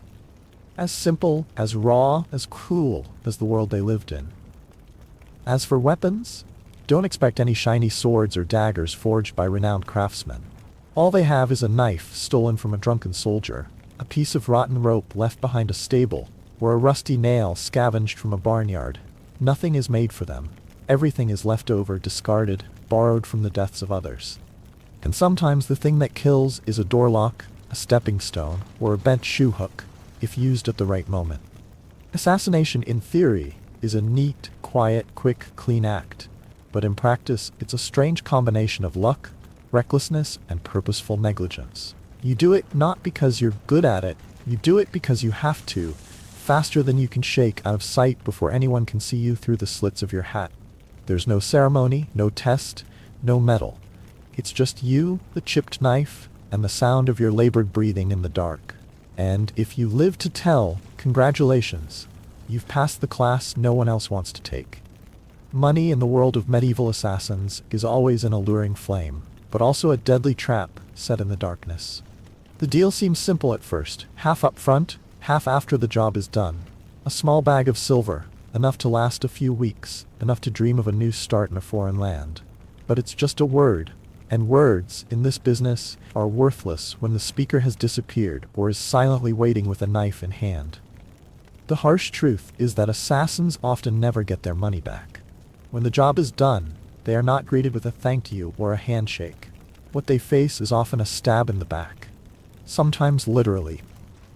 As simple, as raw, as cruel as the world they lived in. As for weapons, don't expect any shiny swords or daggers forged by renowned craftsmen. All they have is a knife stolen from a drunken soldier, a piece of rotten rope left behind a stable, or a rusty nail scavenged from a barnyard. Nothing is made for them. Everything is left over, discarded, borrowed from the deaths of others. And sometimes the thing that kills is a door lock, a stepping stone, or a bent shoe hook, if used at the right moment. Assassination, in theory, is a neat, quiet, quick, clean act, but in practice it's a strange combination of luck, recklessness, and purposeful negligence. You do it not because you're good at it, you do it because you have to, faster than you can shake out of sight before anyone can see you through the slits of your hat. There's no ceremony, no test, no medal. It's just you, the chipped knife, and the sound of your labored breathing in the dark. And if you live to tell, congratulations, you've passed the class no one else wants to take. Money in the world of medieval assassins is always an alluring flame, but also a deadly trap set in the darkness. The deal seems simple at first, half up front, half after the job is done. A small bag of silver, enough to last a few weeks, enough to dream of a new start in a foreign land. But it's just a word, and words, in this business, are worthless when the speaker has disappeared or is silently waiting with a knife in hand. The harsh truth is that assassins often never get their money back. When the job is done, they are not greeted with a thank you or a handshake. What they face is often a stab in the back. Sometimes literally.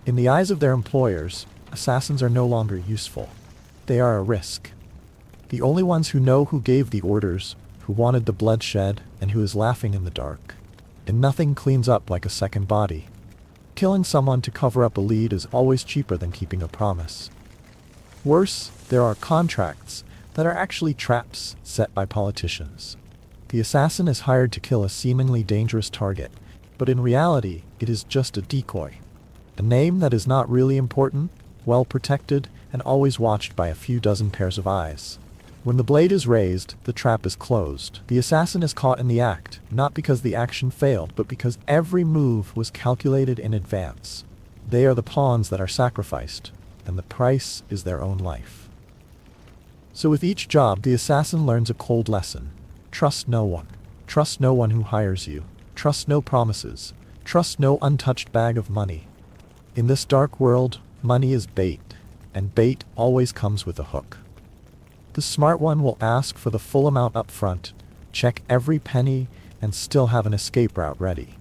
In the eyes of their employers, assassins are no longer useful. They are a risk. The only ones who know who gave the orders, who wanted the bloodshed, and who is laughing in the dark. And nothing cleans up like a second body. Killing someone to cover up a lead is always cheaper than keeping a promise. Worse, there are contracts that are actually traps set by politicians. The assassin is hired to kill a seemingly dangerous target, but in reality, it is just a decoy. A name that is not really important, well protected, and always watched by a few dozen pairs of eyes. When the blade is raised, the trap is closed. The assassin is caught in the act, not because the action failed, but because every move was calculated in advance. They are the pawns that are sacrificed, and the price is their own life. So with each job, the assassin learns a cold lesson. Trust no one. Trust no one who hires you. Trust no promises. Trust no untouched bag of money. In this dark world, money is bait, and bait always comes with a hook. The smart one will ask for the full amount up front, check every penny, and still have an escape route ready.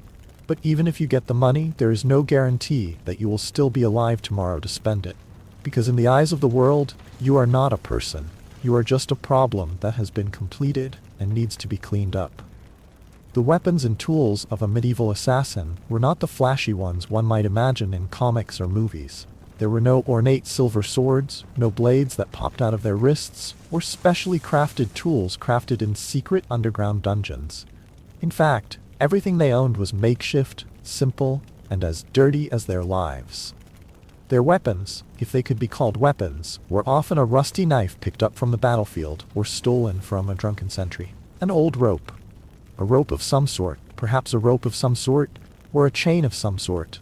But even if you get the money, there is no guarantee that you will still be alive tomorrow to spend it. Because in the eyes of the world, you are not a person. You are just a problem that has been completed and needs to be cleaned up. The weapons and tools of a medieval assassin were not the flashy ones one might imagine in comics or movies. There were no ornate silver swords, no blades that popped out of their wrists, or specially crafted tools crafted in secret underground dungeons. In fact, everything they owned was makeshift, simple, and as dirty as their lives. Their weapons, if they could be called weapons, were often a rusty knife picked up from the battlefield or stolen from a drunken sentry. An old rope. A rope of some sort, perhaps a rope of some sort, or a chain of some sort.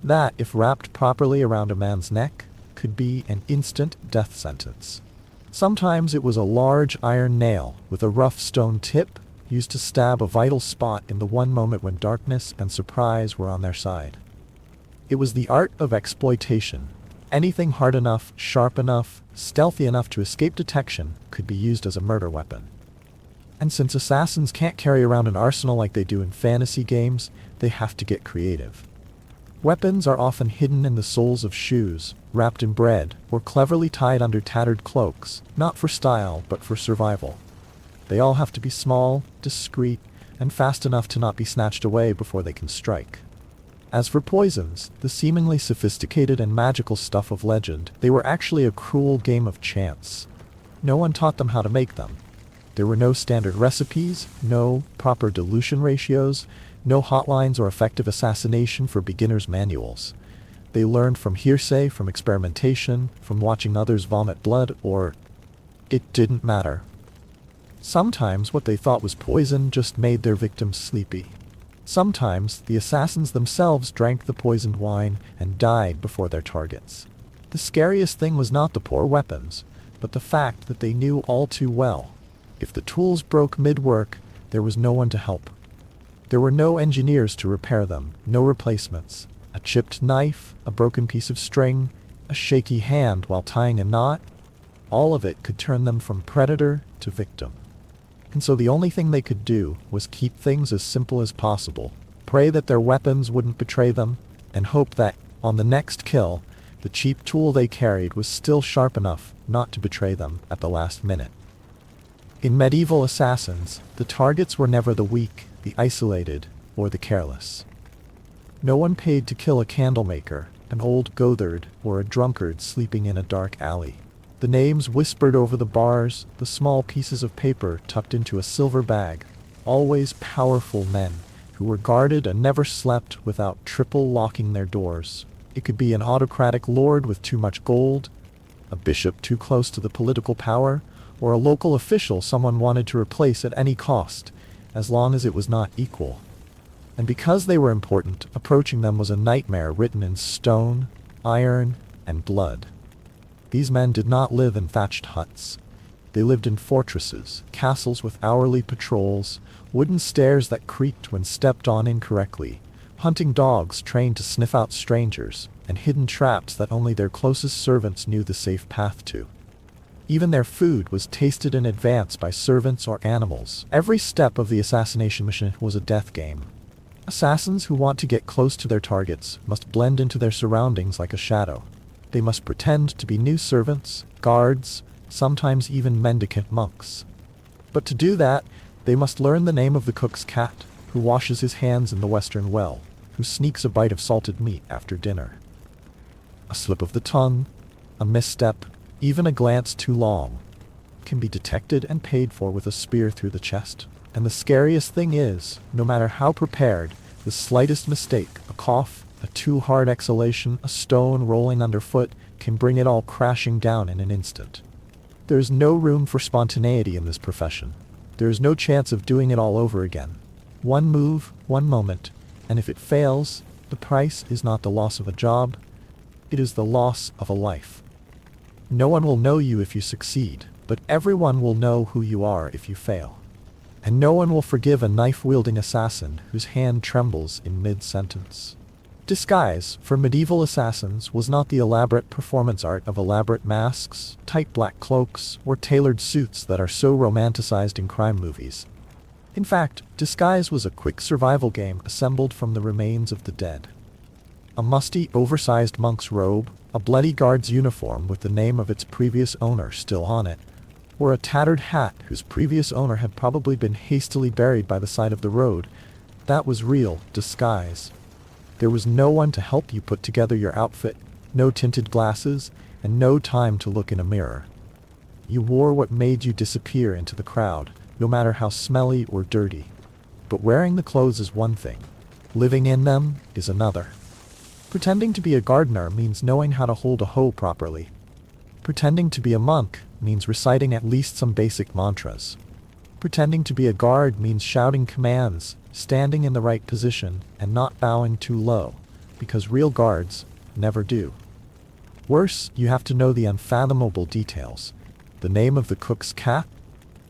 That, if wrapped properly around a man's neck, could be an instant death sentence. Sometimes it was a large iron nail with a rough stone tip used to stab a vital spot in the one moment when darkness and surprise were on their side. It was the art of exploitation. Anything hard enough, sharp enough, stealthy enough to escape detection could be used as a murder weapon. And since assassins can't carry around an arsenal like they do in fantasy games, they have to get creative. Weapons are often hidden in the soles of shoes, wrapped in bread, or cleverly tied under tattered cloaks, not for style, but for survival. They all have to be small, discreet, and fast enough to not be snatched away before they can strike. As for poisons, the seemingly sophisticated and magical stuff of legend, they were actually a cruel game of chance. No one taught them how to make them. There were no standard recipes, no proper dilution ratios, no hotlines or effective assassination for beginners' manuals. They learned from hearsay, from experimentation, from watching others vomit blood, or it didn't matter. Sometimes what they thought was poison just made their victims sleepy. Sometimes the assassins themselves drank the poisoned wine and died before their targets. The scariest thing was not the poor weapons, but the fact that they knew all too well. If the tools broke mid-work, there was no one to help. There were no engineers to repair them, no replacements. A chipped knife, a broken piece of string, a shaky hand while tying a knot, all of it could turn them from predator to victim. And so the only thing they could do was keep things as simple as possible, pray that their weapons wouldn't betray them, and hope that, on the next kill, the cheap tool they carried was still sharp enough not to betray them at the last minute. In medieval assassins, the targets were never the weak, the isolated, or the careless. No one paid to kill a candlemaker, an old goatherd, or a drunkard sleeping in a dark alley. The names whispered over the bars, the small pieces of paper tucked into a silver bag, always powerful men who were guarded and never slept without triple locking their doors. It could be an autocratic lord with too much gold, a bishop too close to the political power, or a local official someone wanted to replace at any cost, as long as it was not equal. And because they were important, approaching them was a nightmare written in stone, iron, and blood. These men did not live in thatched huts. They lived in fortresses, castles with hourly patrols, wooden stairs that creaked when stepped on incorrectly, hunting dogs trained to sniff out strangers, and hidden traps that only their closest servants knew the safe path to. Even their food was tasted in advance by servants or animals. Every step of the assassination mission was a death game. Assassins who want to get close to their targets must blend into their surroundings like a shadow. They must pretend to be new servants, guards, sometimes even mendicant monks. But to do that, they must learn the name of the cook's cat, who washes his hands in the western well, who sneaks a bite of salted meat after dinner. A slip of the tongue, a misstep, even a glance too long, can be detected and paid for with a spear through the chest. And the scariest thing is, no matter how prepared, the slightest mistake, a cough, a too hard exhalation, a stone rolling underfoot, can bring it all crashing down in an instant. There is no room for spontaneity in this profession. There is no chance of doing it all over again. One move, one moment, and if it fails, the price is not the loss of a job, it is the loss of a life. No one will know you if you succeed, but everyone will know who you are if you fail. And no one will forgive a knife-wielding assassin whose hand trembles in mid-sentence. Disguise, for medieval assassins, was not the elaborate performance art of elaborate masks, tight black cloaks, or tailored suits that are so romanticized in crime movies. In fact, disguise was a quick survival game assembled from the remains of the dead. A musty, oversized monk's robe, a bloody guard's uniform with the name of its previous owner still on it, or a tattered hat whose previous owner had probably been hastily buried by the side of the road, that was real disguise. There was no one to help you put together your outfit, no tinted glasses, and no time to look in a mirror. You wore what made you disappear into the crowd, no matter how smelly or dirty. But wearing the clothes is one thing. Living in them is another. Pretending to be a gardener means knowing how to hold a hoe properly. Pretending to be a monk means reciting at least some basic mantras. Pretending to be a guard means shouting commands, standing in the right position, and not bowing too low, because real guards never do. Worse, you have to know the unfathomable details. The name of the cook's cat,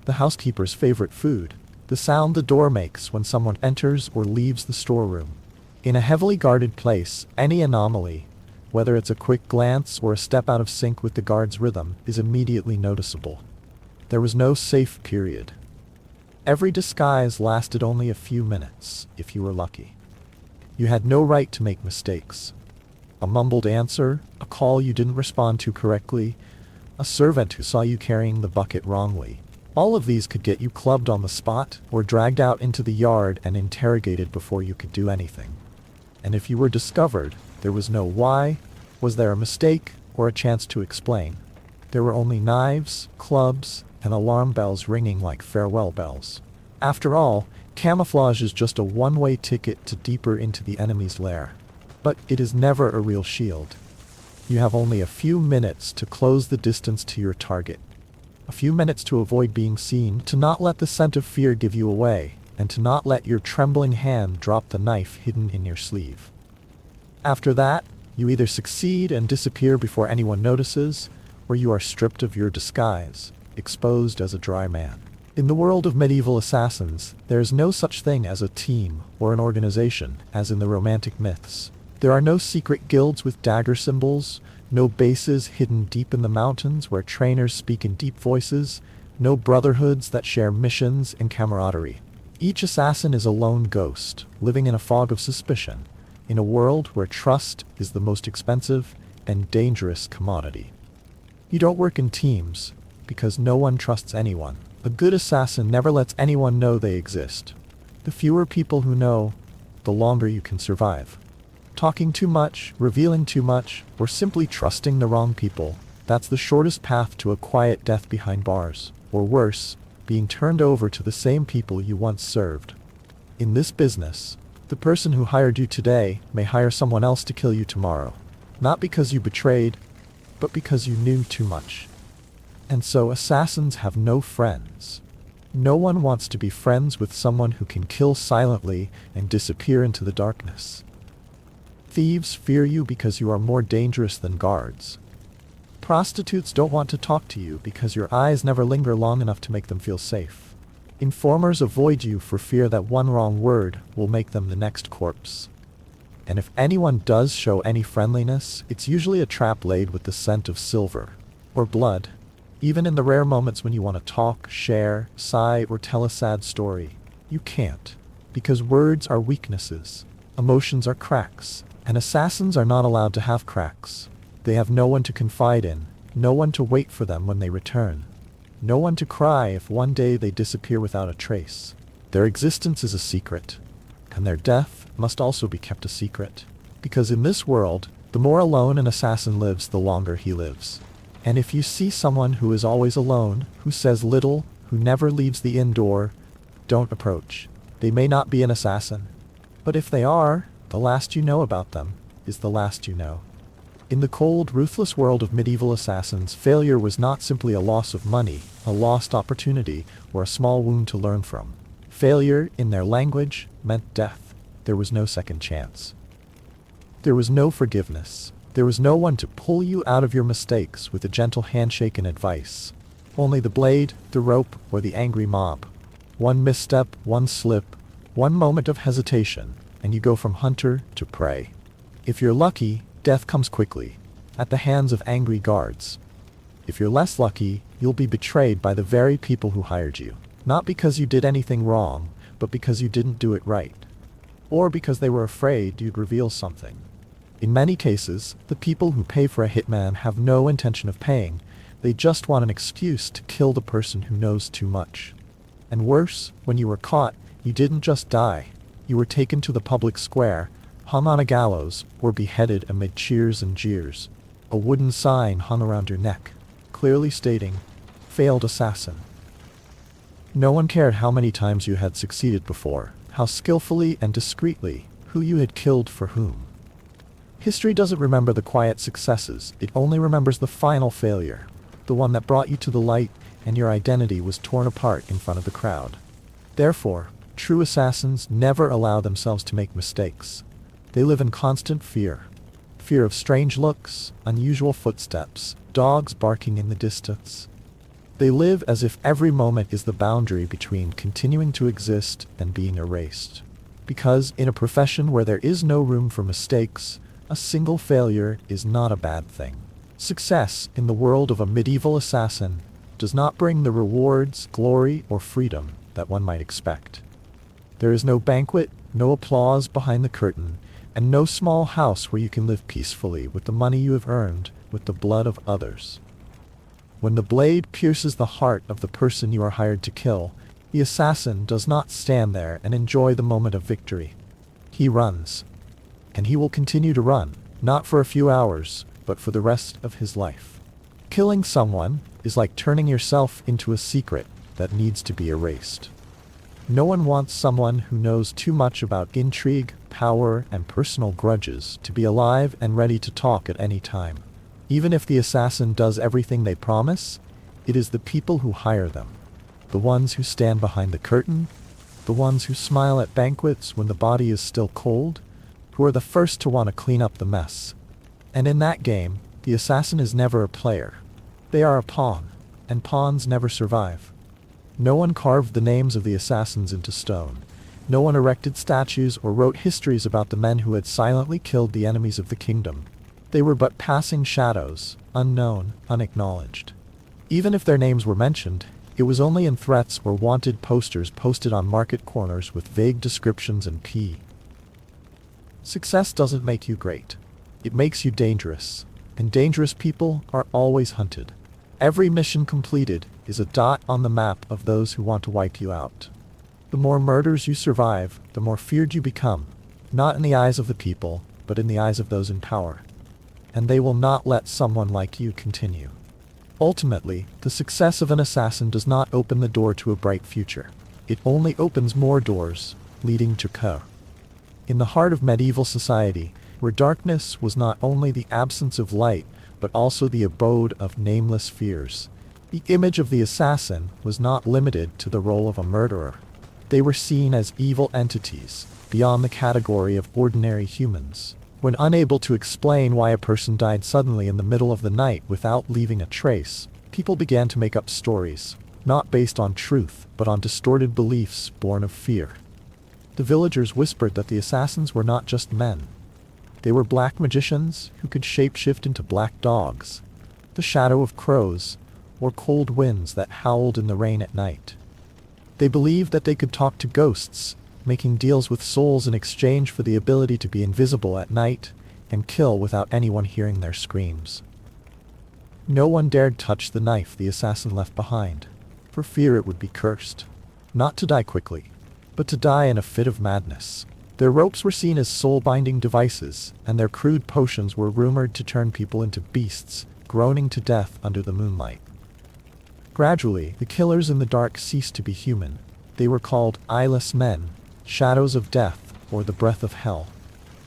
the housekeeper's favorite food, the sound the door makes when someone enters or leaves the storeroom. In a heavily guarded place, any anomaly, whether it's a quick glance or a step out of sync with the guard's rhythm, is immediately noticeable. There was no safe period. Every disguise lasted only a few minutes, if you were lucky. You had no right to make mistakes. A mumbled answer, a call you didn't respond to correctly, a servant who saw you carrying the bucket wrongly. All of these could get you clubbed on the spot or dragged out into the yard and interrogated before you could do anything. And if you were discovered, there was no why, was there a mistake, or a chance to explain. There were only knives, clubs, and alarm bells ringing like farewell bells. After all, camouflage is just a one-way ticket to deeper into the enemy's lair. But it is never a real shield. You have only a few minutes to close the distance to your target. A few minutes to avoid being seen, to not let the scent of fear give you away, and to not let your trembling hand drop the knife hidden in your sleeve. After that, you either succeed and disappear before anyone notices, or you are stripped of your disguise, exposed as a dry man. In the world of medieval assassins, there is no such thing as a team or an organization, as in the romantic myths. There are no secret guilds with dagger symbols, no bases hidden deep in the mountains where trainers speak in deep voices, no brotherhoods that share missions and camaraderie. Each assassin is a lone ghost, living in a fog of suspicion, in a world where trust is the most expensive and dangerous commodity. You don't work in teams, because no one trusts anyone. A good assassin never lets anyone know they exist. The fewer people who know, the longer you can survive. Talking too much, revealing too much, or simply trusting the wrong people, that's the shortest path to a quiet death behind bars, or worse, being turned over to the same people you once served. In this business, the person who hired you today may hire someone else to kill you tomorrow, not because you betrayed, but because you knew too much. And so assassins have no friends. No one wants to be friends with someone who can kill silently and disappear into the darkness. Thieves fear you because you are more dangerous than guards. Prostitutes don't want to talk to you because your eyes never linger long enough to make them feel safe. Informers avoid you for fear that one wrong word will make them the next corpse. And if anyone does show any friendliness, it's usually a trap laid with the scent of silver or blood. Even in the rare moments when you want to talk, share, sigh, or tell a sad story, you can't. Because words are weaknesses, emotions are cracks, and assassins are not allowed to have cracks. They have no one to confide in, no one to wait for them when they return, no one to cry if one day they disappear without a trace. Their existence is a secret, and their death must also be kept a secret. Because in this world, the more alone an assassin lives, the longer he lives. And if you see someone who is always alone, who says little, who never leaves the inn door, don't approach. They may not be an assassin. But if they are, the last you know about them is the last you know. In the cold, ruthless world of medieval assassins, failure was not simply a loss of money, a lost opportunity, or a small wound to learn from. Failure, in their language, meant death. There was no second chance. There was no forgiveness. There was no one to pull you out of your mistakes with a gentle handshake and advice. Only the blade, the rope, or the angry mob. One misstep, one slip, one moment of hesitation, and you go from hunter to prey. If you're lucky, death comes quickly, at the hands of angry guards. If you're less lucky, you'll be betrayed by the very people who hired you. Not because you did anything wrong, but because you didn't do it right. Or because they were afraid you'd reveal something. In many cases, the people who pay for a hitman have no intention of paying. They just want an excuse to kill the person who knows too much. And worse, when you were caught, you didn't just die. You were taken to the public square, hung on a gallows, or beheaded amid cheers and jeers. A wooden sign hung around your neck, clearly stating, "Failed assassin." No one cared how many times you had succeeded before, how skillfully and discreetly, who you had killed for whom. History doesn't remember the quiet successes, it only remembers the final failure, the one that brought you to the light and your identity was torn apart in front of the crowd. Therefore, true assassins never allow themselves to make mistakes. They live in constant fear. Fear of strange looks, unusual footsteps, dogs barking in the distance. They live as if every moment is the boundary between continuing to exist and being erased. Because in a profession where there is no room for mistakes, a single failure is not a bad thing. Success in the world of a medieval assassin does not bring the rewards, glory, or freedom that one might expect. There is no banquet, no applause behind the curtain, and no small house where you can live peacefully with the money you have earned with the blood of others. When the blade pierces the heart of the person you are hired to kill, the assassin does not stand there and enjoy the moment of victory. He runs. And he will continue to run, not for a few hours, but for the rest of his life. Killing someone is like turning yourself into a secret that needs to be erased. No one wants someone who knows too much about intrigue, power, and personal grudges to be alive and ready to talk at any time. Even if the assassin does everything they promise, it is the people who hire them, the ones who stand behind the curtain, the ones who smile at banquets when the body is still cold, who are the first to want to clean up the mess. And in that game, the assassin is never a player. They are a pawn, and pawns never survive. No one carved the names of the assassins into stone. No one erected statues or wrote histories about the men who had silently killed the enemies of the kingdom. They were but passing shadows, unknown, unacknowledged. Even if their names were mentioned, it was only in threats or wanted posters posted on market corners with vague descriptions and p. Success doesn't make you great. It makes you dangerous, and dangerous people are always hunted. Every mission completed is a dot on the map of those who want to wipe you out. The more murders you survive, the more feared you become, not in the eyes of the people, but in the eyes of those in power. And they will not let someone like you continue. Ultimately, the success of an assassin does not open the door to a bright future. It only opens more doors, leading to chaos. In the heart of medieval society, where darkness was not only the absence of light, but also the abode of nameless fears, the image of the assassin was not limited to the role of a murderer. They were seen as evil entities, beyond the category of ordinary humans. When unable to explain why a person died suddenly in the middle of the night without leaving a trace, people began to make up stories, not based on truth, but on distorted beliefs born of fear. The villagers whispered that the assassins were not just men. They were black magicians who could shapeshift into black dogs, the shadow of crows, or cold winds that howled in the rain at night. They believed that they could talk to ghosts, making deals with souls in exchange for the ability to be invisible at night and kill without anyone hearing their screams. No one dared touch the knife the assassin left behind, for fear it would be cursed. Not to die quickly, but to die in a fit of madness. Their ropes were seen as soul-binding devices, and their crude potions were rumored to turn people into beasts, groaning to death under the moonlight. Gradually, the killers in the dark ceased to be human. They were called eyeless men, shadows of death, or the breath of hell.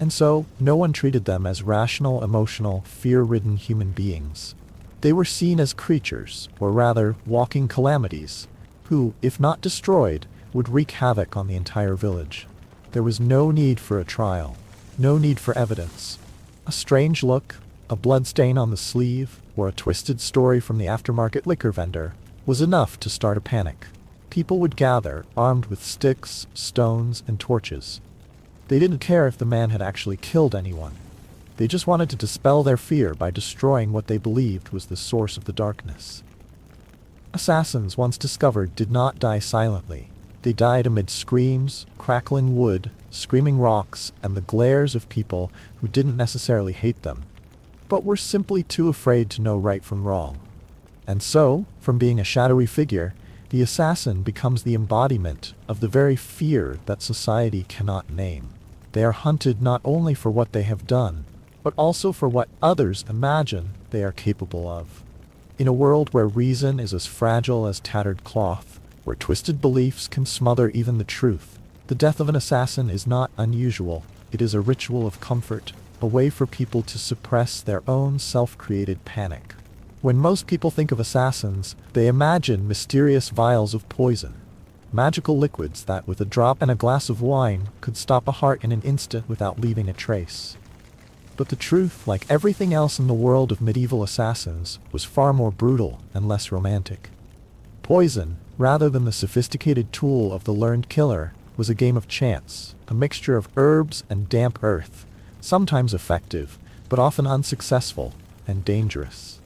And so, no one treated them as rational, emotional, fear-ridden human beings. They were seen as creatures, or rather, walking calamities, who, if not destroyed, would wreak havoc on the entire village. There was no need for a trial, no need for evidence. A strange look, a bloodstain on the sleeve, or a twisted story from the aftermarket liquor vendor was enough to start a panic. People would gather, armed with sticks, stones, and torches. They didn't care if the man had actually killed anyone. They just wanted to dispel their fear by destroying what they believed was the source of the darkness. Assassins, once discovered, did not die silently. They died amid screams, crackling wood, screaming rocks, and the glares of people who didn't necessarily hate them, but were simply too afraid to know right from wrong. And so, from being a shadowy figure, the assassin becomes the embodiment of the very fear that society cannot name. They are hunted not only for what they have done, but also for what others imagine they are capable of. In a world where reason is as fragile as tattered cloth, where twisted beliefs can smother even the truth, the death of an assassin is not unusual. It is a ritual of comfort, a way for people to suppress their own self-created panic. When most people think of assassins, they imagine mysterious vials of poison, magical liquids that, with a drop and a glass of wine, could stop a heart in an instant without leaving a trace. But the truth, like everything else in the world of medieval assassins, was far more brutal and less romantic. Poison, rather than the sophisticated tool of the learned killer, was a game of chance, a mixture of herbs and damp earth, sometimes effective, but often unsuccessful and dangerous.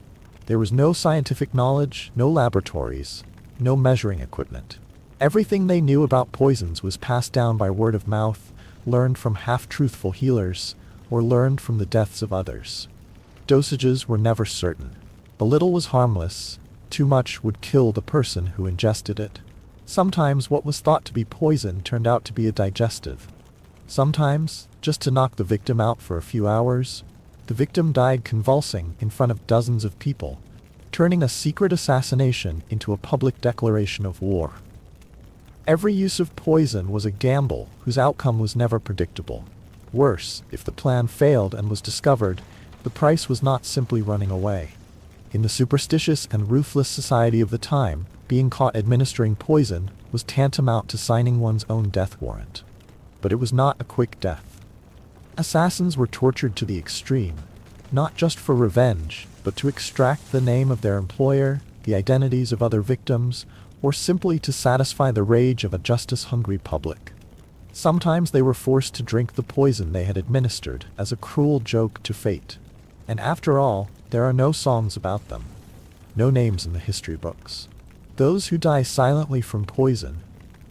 There was no scientific knowledge, no laboratories, no measuring equipment. Everything they knew about poisons was passed down by word of mouth, learned from half-truthful healers, or learned from the deaths of others. Dosages were never certain. A little was harmless, too much would kill the person who ingested it. Sometimes what was thought to be poison turned out to be a digestive. Sometimes, just to knock the victim out for a few hours, the victim died convulsing in front of dozens of people, turning a secret assassination into a public declaration of war. Every use of poison was a gamble whose outcome was never predictable. Worse, if the plan failed and was discovered, the price was not simply running away. In the superstitious and ruthless society of the time, being caught administering poison was tantamount to signing one's own death warrant. But it was not a quick death. Assassins were tortured to the extreme, not just for revenge, but to extract the name of their employer, the identities of other victims, or simply to satisfy the rage of a justice-hungry public. Sometimes they were forced to drink the poison they had administered as a cruel joke to fate. And after all, there are no songs about them, no names in the history books. Those who die silently from poison,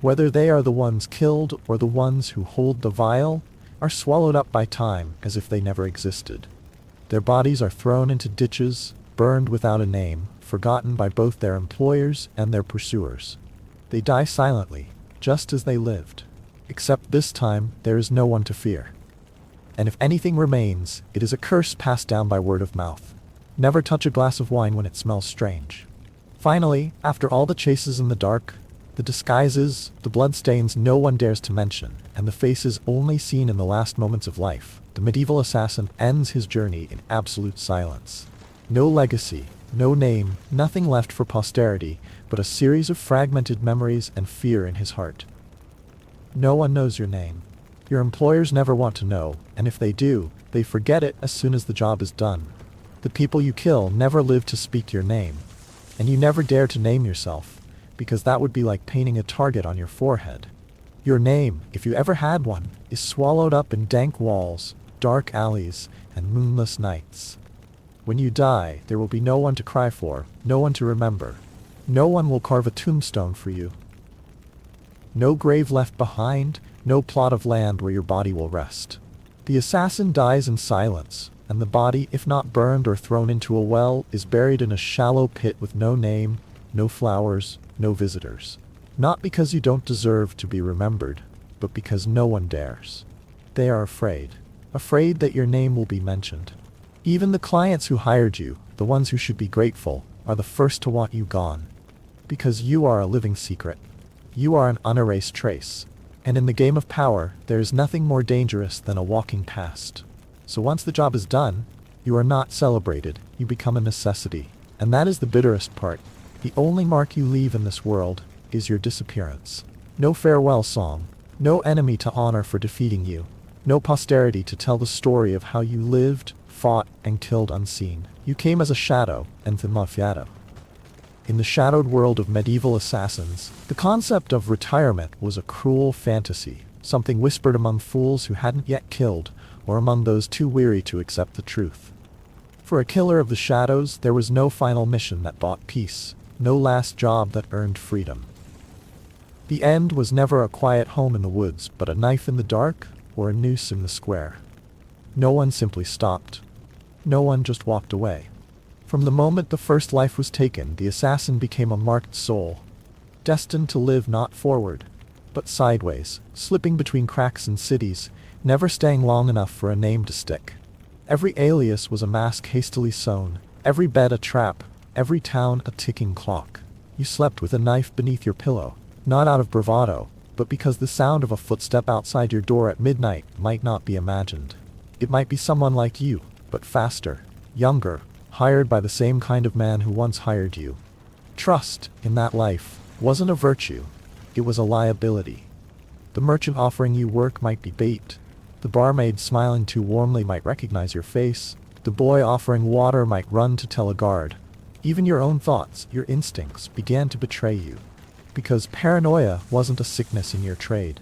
whether they are the ones killed or the ones who hold the vial, are swallowed up by time as if they never existed. Their bodies are thrown into ditches, burned without a name, forgotten by both their employers and their pursuers. They die silently, just as they lived. Except this time, there is no one to fear. And if anything remains, it is a curse passed down by word of mouth. Never touch a glass of wine when it smells strange. Finally, after all the chases in the dark, the disguises, the bloodstains no one dares to mention, and the faces only seen in the last moments of life, the medieval assassin ends his journey in absolute silence. No legacy, no name, nothing left for posterity, but a series of fragmented memories and fear in his heart. No one knows your name. Your employers never want to know, and if they do, they forget it as soon as the job is done. The people you kill never live to speak your name, and you never dare to name yourself, because that would be like painting a target on your forehead. Your name, if you ever had one, is swallowed up in dank walls, dark alleys, and moonless nights. When you die, there will be no one to cry for, no one to remember. No one will carve a tombstone for you. No grave left behind, no plot of land where your body will rest. The assassin dies in silence, and the body, if not burned or thrown into a well, is buried in a shallow pit with no name, no flowers, no visitors. Not because you don't deserve to be remembered, but because no one dares. They are afraid. Afraid that your name will be mentioned. Even the clients who hired you, the ones who should be grateful, are the first to want you gone. Because you are a living secret. You are an unerased trace. And in the game of power, there is nothing more dangerous than a walking past. So once the job is done, you are not celebrated, you become a necessity. And that is the bitterest part. The only mark you leave in this world is your disappearance. No farewell song, no enemy to honor for defeating you, no posterity to tell the story of how you lived, fought, and killed unseen. You came as a shadow, and fiato. In the shadowed world of medieval assassins, the concept of retirement was a cruel fantasy, something whispered among fools who hadn't yet killed, or among those too weary to accept the truth. For a killer of the shadows, there was no final mission that bought peace, no last job that earned freedom. The end was never a quiet home in the woods, but a knife in the dark, or a noose in the square. No one simply stopped. No one just walked away. From the moment the first life was taken, the assassin became a marked soul, destined to live not forward, but sideways, slipping between cracks in cities, never staying long enough for a name to stick. Every alias was a mask hastily sewn, every bed a trap, every town a ticking clock. You slept with a knife beneath your pillow, not out of bravado, but because the sound of a footstep outside your door at midnight might not be imagined. It might be someone like you, but faster, younger, hired by the same kind of man who once hired you. Trust, in that life, wasn't a virtue, it was a liability. The merchant offering you work might be bait. The barmaid smiling too warmly might recognize your face. The boy offering water might run to tell a guard. Even your own thoughts, your instincts, began to betray you. Because paranoia wasn't a sickness in your trade.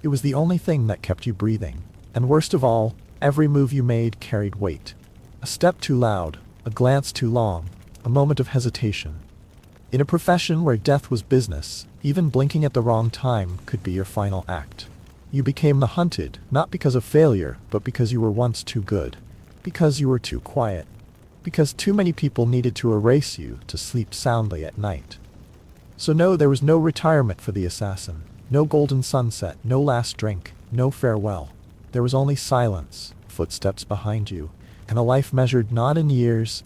It was the only thing that kept you breathing. And worst of all, every move you made carried weight. A step too loud, a glance too long, a moment of hesitation. In a profession where death was business, even blinking at the wrong time could be your final act. You became the hunted, not because of failure, but because you were once too good. Because you were too quiet. Because too many people needed to erase you to sleep soundly at night. So no, there was no retirement for the assassin. No golden sunset, no last drink, no farewell. There was only silence, footsteps behind you, and a life measured not in years,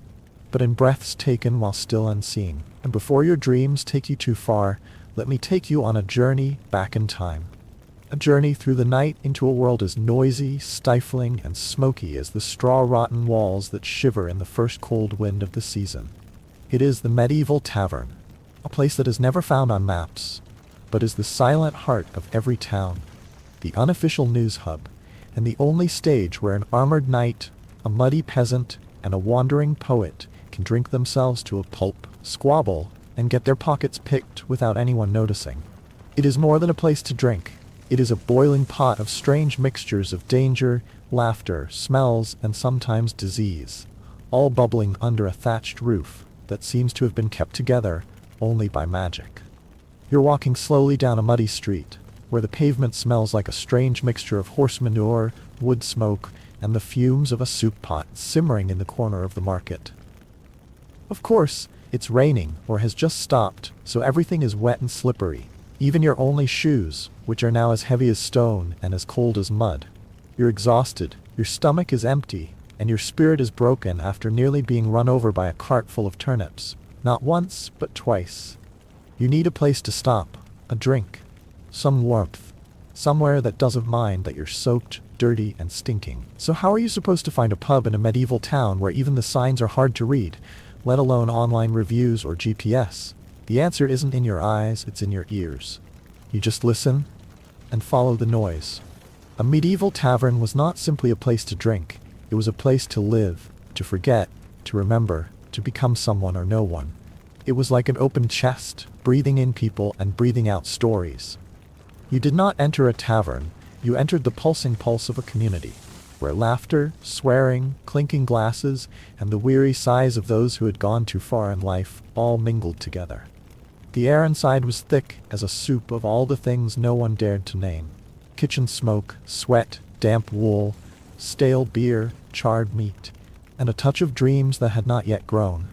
but in breaths taken while still unseen. And before your dreams take you too far, let me take you on a journey back in time. A journey through the night into a world as noisy, stifling, and smoky as the straw-rotten walls that shiver in the first cold wind of the season. It is the medieval tavern, a place that is never found on maps, but is the silent heart of every town, the unofficial news hub, and the only stage where an armored knight, a muddy peasant, and a wandering poet can drink themselves to a pulp, squabble, and get their pockets picked without anyone noticing. It is more than a place to drink. It is a boiling pot of strange mixtures of danger, laughter, smells, and sometimes disease, all bubbling under a thatched roof that seems to have been kept together only by magic. You're walking slowly down a muddy street, where the pavement smells like a strange mixture of horse manure, wood smoke, and the fumes of a soup pot simmering in the corner of the market. Of course, it's raining, or has just stopped, so everything is wet and slippery. Even your only shoes, which are now as heavy as stone and as cold as mud. You're exhausted, your stomach is empty, and your spirit is broken after nearly being run over by a cart full of turnips. Not once, but twice. You need a place to stop, a drink, some warmth, somewhere that doesn't mind that you're soaked, dirty, and stinking. So how are you supposed to find a pub in a medieval town where even the signs are hard to read, let alone online reviews or GPS? The answer isn't in your eyes, it's in your ears. You just listen and follow the noise. A medieval tavern was not simply a place to drink, it was a place to live, to forget, to remember, to become someone or no one. It was like an open chest, breathing in people and breathing out stories. You did not enter a tavern, you entered the pulsing pulse of a community, where laughter, swearing, clinking glasses, and the weary sighs of those who had gone too far in life all mingled together. The air inside was thick as a soup of all the things no one dared to name. Kitchen smoke, sweat, damp wool, stale beer, charred meat, and a touch of dreams that had not yet grown.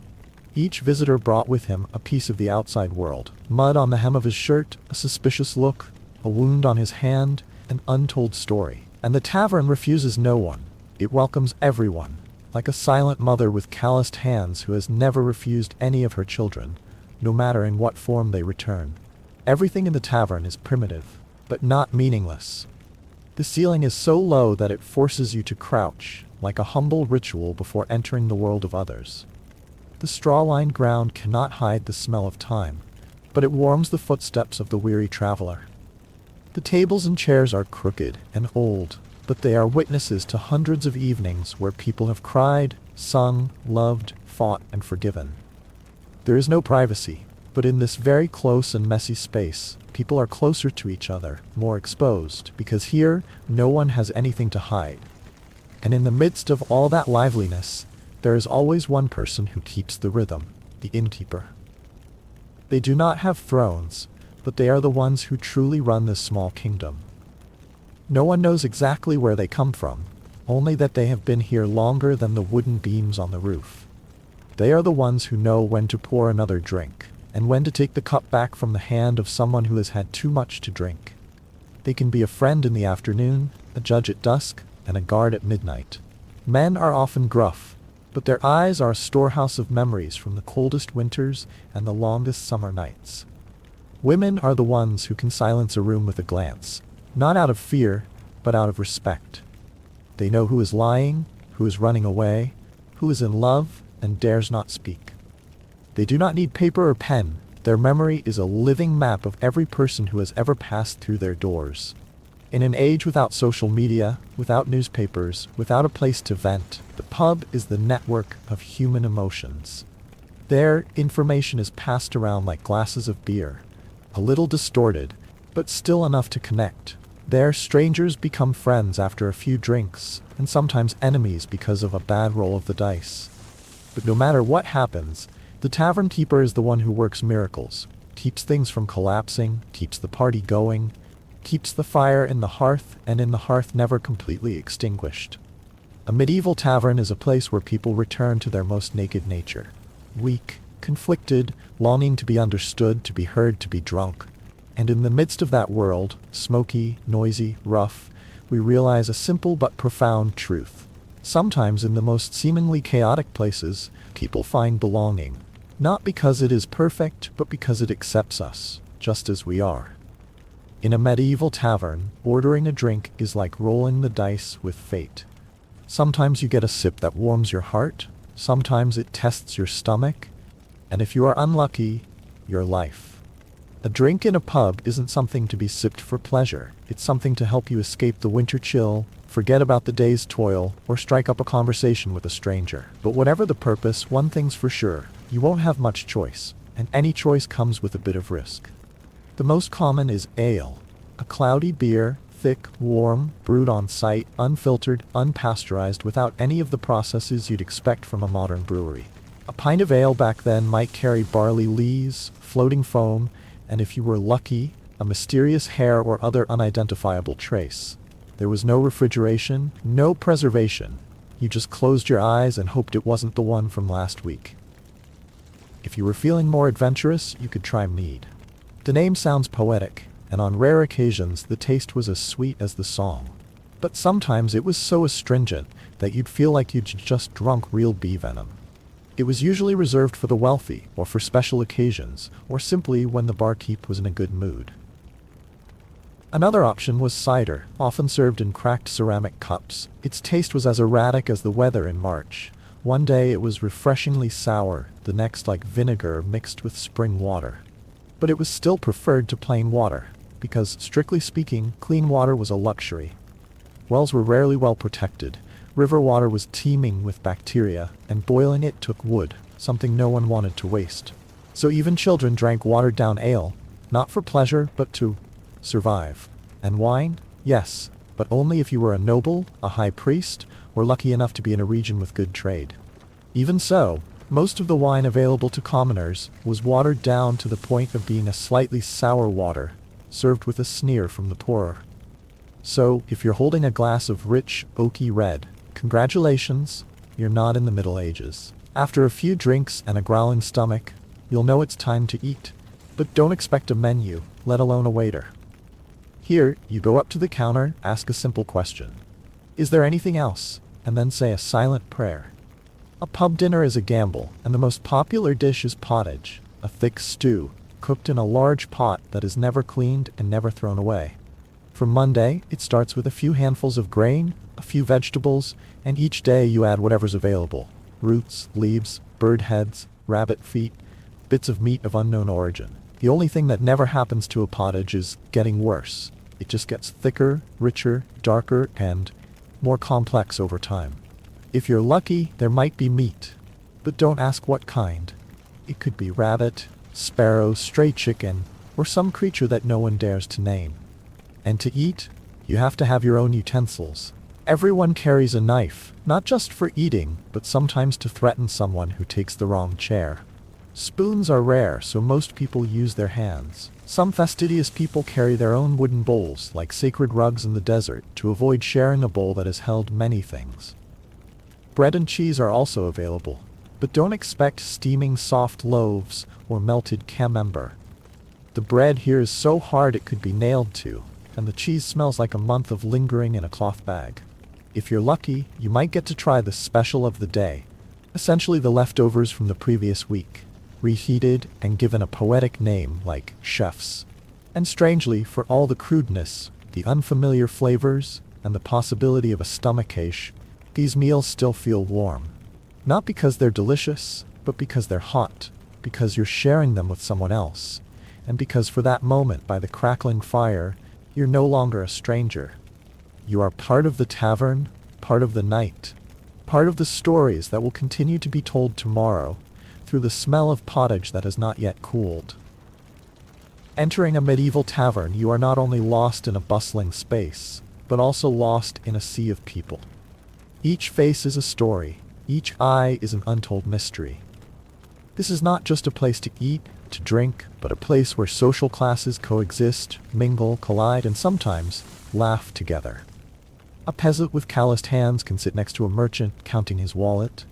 Each visitor brought with him a piece of the outside world. Mud on the hem of his shirt, a suspicious look, a wound on his hand, an untold story. And the tavern refuses no one. It welcomes everyone, like a silent mother with calloused hands who has never refused any of her children, no matter in what form they return. Everything in the tavern is primitive, but not meaningless. The ceiling is so low that it forces you to crouch, like a humble ritual before entering the world of others. The straw-lined ground cannot hide the smell of time, but it warms the footsteps of the weary traveler. The tables and chairs are crooked and old, but they are witnesses to hundreds of evenings where people have cried, sung, loved, fought, and forgiven. There is no privacy, but in this very close and messy space, people are closer to each other, more exposed, because here, no one has anything to hide. And in the midst of all that liveliness, there is always one person who keeps the rhythm, the innkeeper. They do not have thrones, but they are the ones who truly run this small kingdom. No one knows exactly where they come from, only that they have been here longer than the wooden beams on the roof. They are the ones who know when to pour another drink, and when to take the cup back from the hand of someone who has had too much to drink. They can be a friend in the afternoon, a judge at dusk, and a guard at midnight. Men are often gruff, but their eyes are a storehouse of memories from the coldest winters and the longest summer nights. Women are the ones who can silence a room with a glance, not out of fear, but out of respect. They know who is lying, who is running away, who is in love, and dares not speak. They do not need paper or pen. Their memory is a living map of every person who has ever passed through their doors. In an age without social media, without newspapers, without a place to vent, the pub is the network of human emotions. There, information is passed around like glasses of beer. A little distorted, but still enough to connect. There, strangers become friends after a few drinks, and sometimes enemies because of a bad roll of the dice. But no matter what happens, the tavern keeper is the one who works miracles, keeps things from collapsing, keeps the party going, keeps the fire in the hearth and in the hearth never completely extinguished. A medieval tavern is a place where people return to their most naked nature. Weak, conflicted, longing to be understood, to be heard, to be drunk. And in the midst of that world, smoky, noisy, rough, we realize a simple but profound truth. Sometimes in the most seemingly chaotic places, people find belonging. Not because it is perfect, but because it accepts us, just as we are. In a medieval tavern, ordering a drink is like rolling the dice with fate. Sometimes you get a sip that warms your heart, sometimes it tests your stomach, and if you are unlucky, your life. A drink in a pub isn't something to be sipped for pleasure. It's something to help you escape the winter chill, forget about the day's toil, or strike up a conversation with a stranger. But whatever the purpose, one thing's for sure, you won't have much choice, and any choice comes with a bit of risk. The most common is ale, a cloudy beer, thick, warm, brewed on site, unfiltered, unpasteurized, without any of the processes you'd expect from a modern brewery. A pint of ale back then might carry barley lees, floating foam, and if you were lucky, a mysterious hair or other unidentifiable trace. There was no refrigeration, no preservation. You just closed your eyes and hoped it wasn't the one from last week. If you were feeling more adventurous, you could try mead. The name sounds poetic, and on rare occasions the taste was as sweet as the song. But sometimes it was so astringent that you'd feel like you'd just drunk real bee venom. It was usually reserved for the wealthy, or for special occasions, or simply when the barkeep was in a good mood. Another option was cider, often served in cracked ceramic cups. Its taste was as erratic as the weather in March. One day it was refreshingly sour, the next like vinegar mixed with spring water. But it was still preferred to plain water, because, strictly speaking, clean water was a luxury. Wells were rarely well protected. River water was teeming with bacteria, and boiling it took wood, something no one wanted to waste. So even children drank watered-down ale, not for pleasure, but to survive. And wine? Yes, but only if you were a noble, a high priest, or lucky enough to be in a region with good trade. Even so, most of the wine available to commoners was watered down to the point of being a slightly sour water, served with a sneer from the poorer. So, if you're holding a glass of rich, oaky red, congratulations, you're not in the Middle Ages. After a few drinks and a growling stomach, you'll know it's time to eat. But don't expect a menu, let alone a waiter. Here, you go up to the counter, ask a simple question. Is there anything else? And then say a silent prayer. A pub dinner is a gamble, and the most popular dish is pottage, a thick stew, cooked in a large pot that is never cleaned and never thrown away. For Monday, it starts with a few handfuls of grain, a few vegetables, and each day you add whatever's available. Roots, leaves, bird heads, rabbit feet, bits of meat of unknown origin. The only thing that never happens to a pottage is getting worse. It just gets thicker, richer, darker, and more complex over time. If you're lucky, there might be meat. But don't ask what kind. It could be rabbit, sparrow, stray chicken, or some creature that no one dares to name. And to eat, you have to have your own utensils. Everyone carries a knife, not just for eating, but sometimes to threaten someone who takes the wrong chair. Spoons are rare, so most people use their hands. Some fastidious people carry their own wooden bowls, like sacred rugs in the desert, to avoid sharing a bowl that has held many things. Bread and cheese are also available, but don't expect steaming soft loaves or melted camembert. The bread here is so hard it could be nailed to, and the cheese smells like a month of lingering in a cloth bag. If you're lucky, you might get to try the special of the day, essentially the leftovers from the previous week, reheated and given a poetic name like chefs. And strangely, for all the crudeness, the unfamiliar flavors, and the possibility of a stomachache, these meals still feel warm. Not because they're delicious, but because they're hot, because you're sharing them with someone else, and because for that moment by the crackling fire, you're no longer a stranger. You are part of the tavern, part of the night, part of the stories that will continue to be told tomorrow, through the smell of pottage that has not yet cooled. Entering a medieval tavern, you are not only lost in a bustling space, but also lost in a sea of people. Each face is a story, each eye is an untold mystery. This is not just a place to eat, to drink, but a place where social classes coexist, mingle, collide, and sometimes laugh together. A peasant with calloused hands can sit next to a merchant counting his wallet.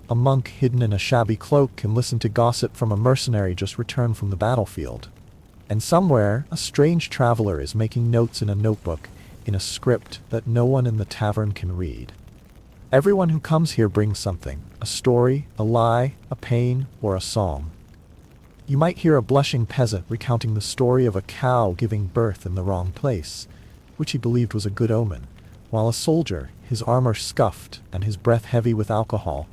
A monk hidden in a shabby cloak can listen to gossip from a mercenary just returned from the battlefield. And somewhere, a strange traveler is making notes in a notebook, in a script that no one in the tavern can read. Everyone who comes here brings something, a story, a lie, a pain, or a song. You might hear a blushing peasant recounting the story of a cow giving birth in the wrong place, which he believed was a good omen, while a soldier, his armor scuffed and his breath heavy with alcohol,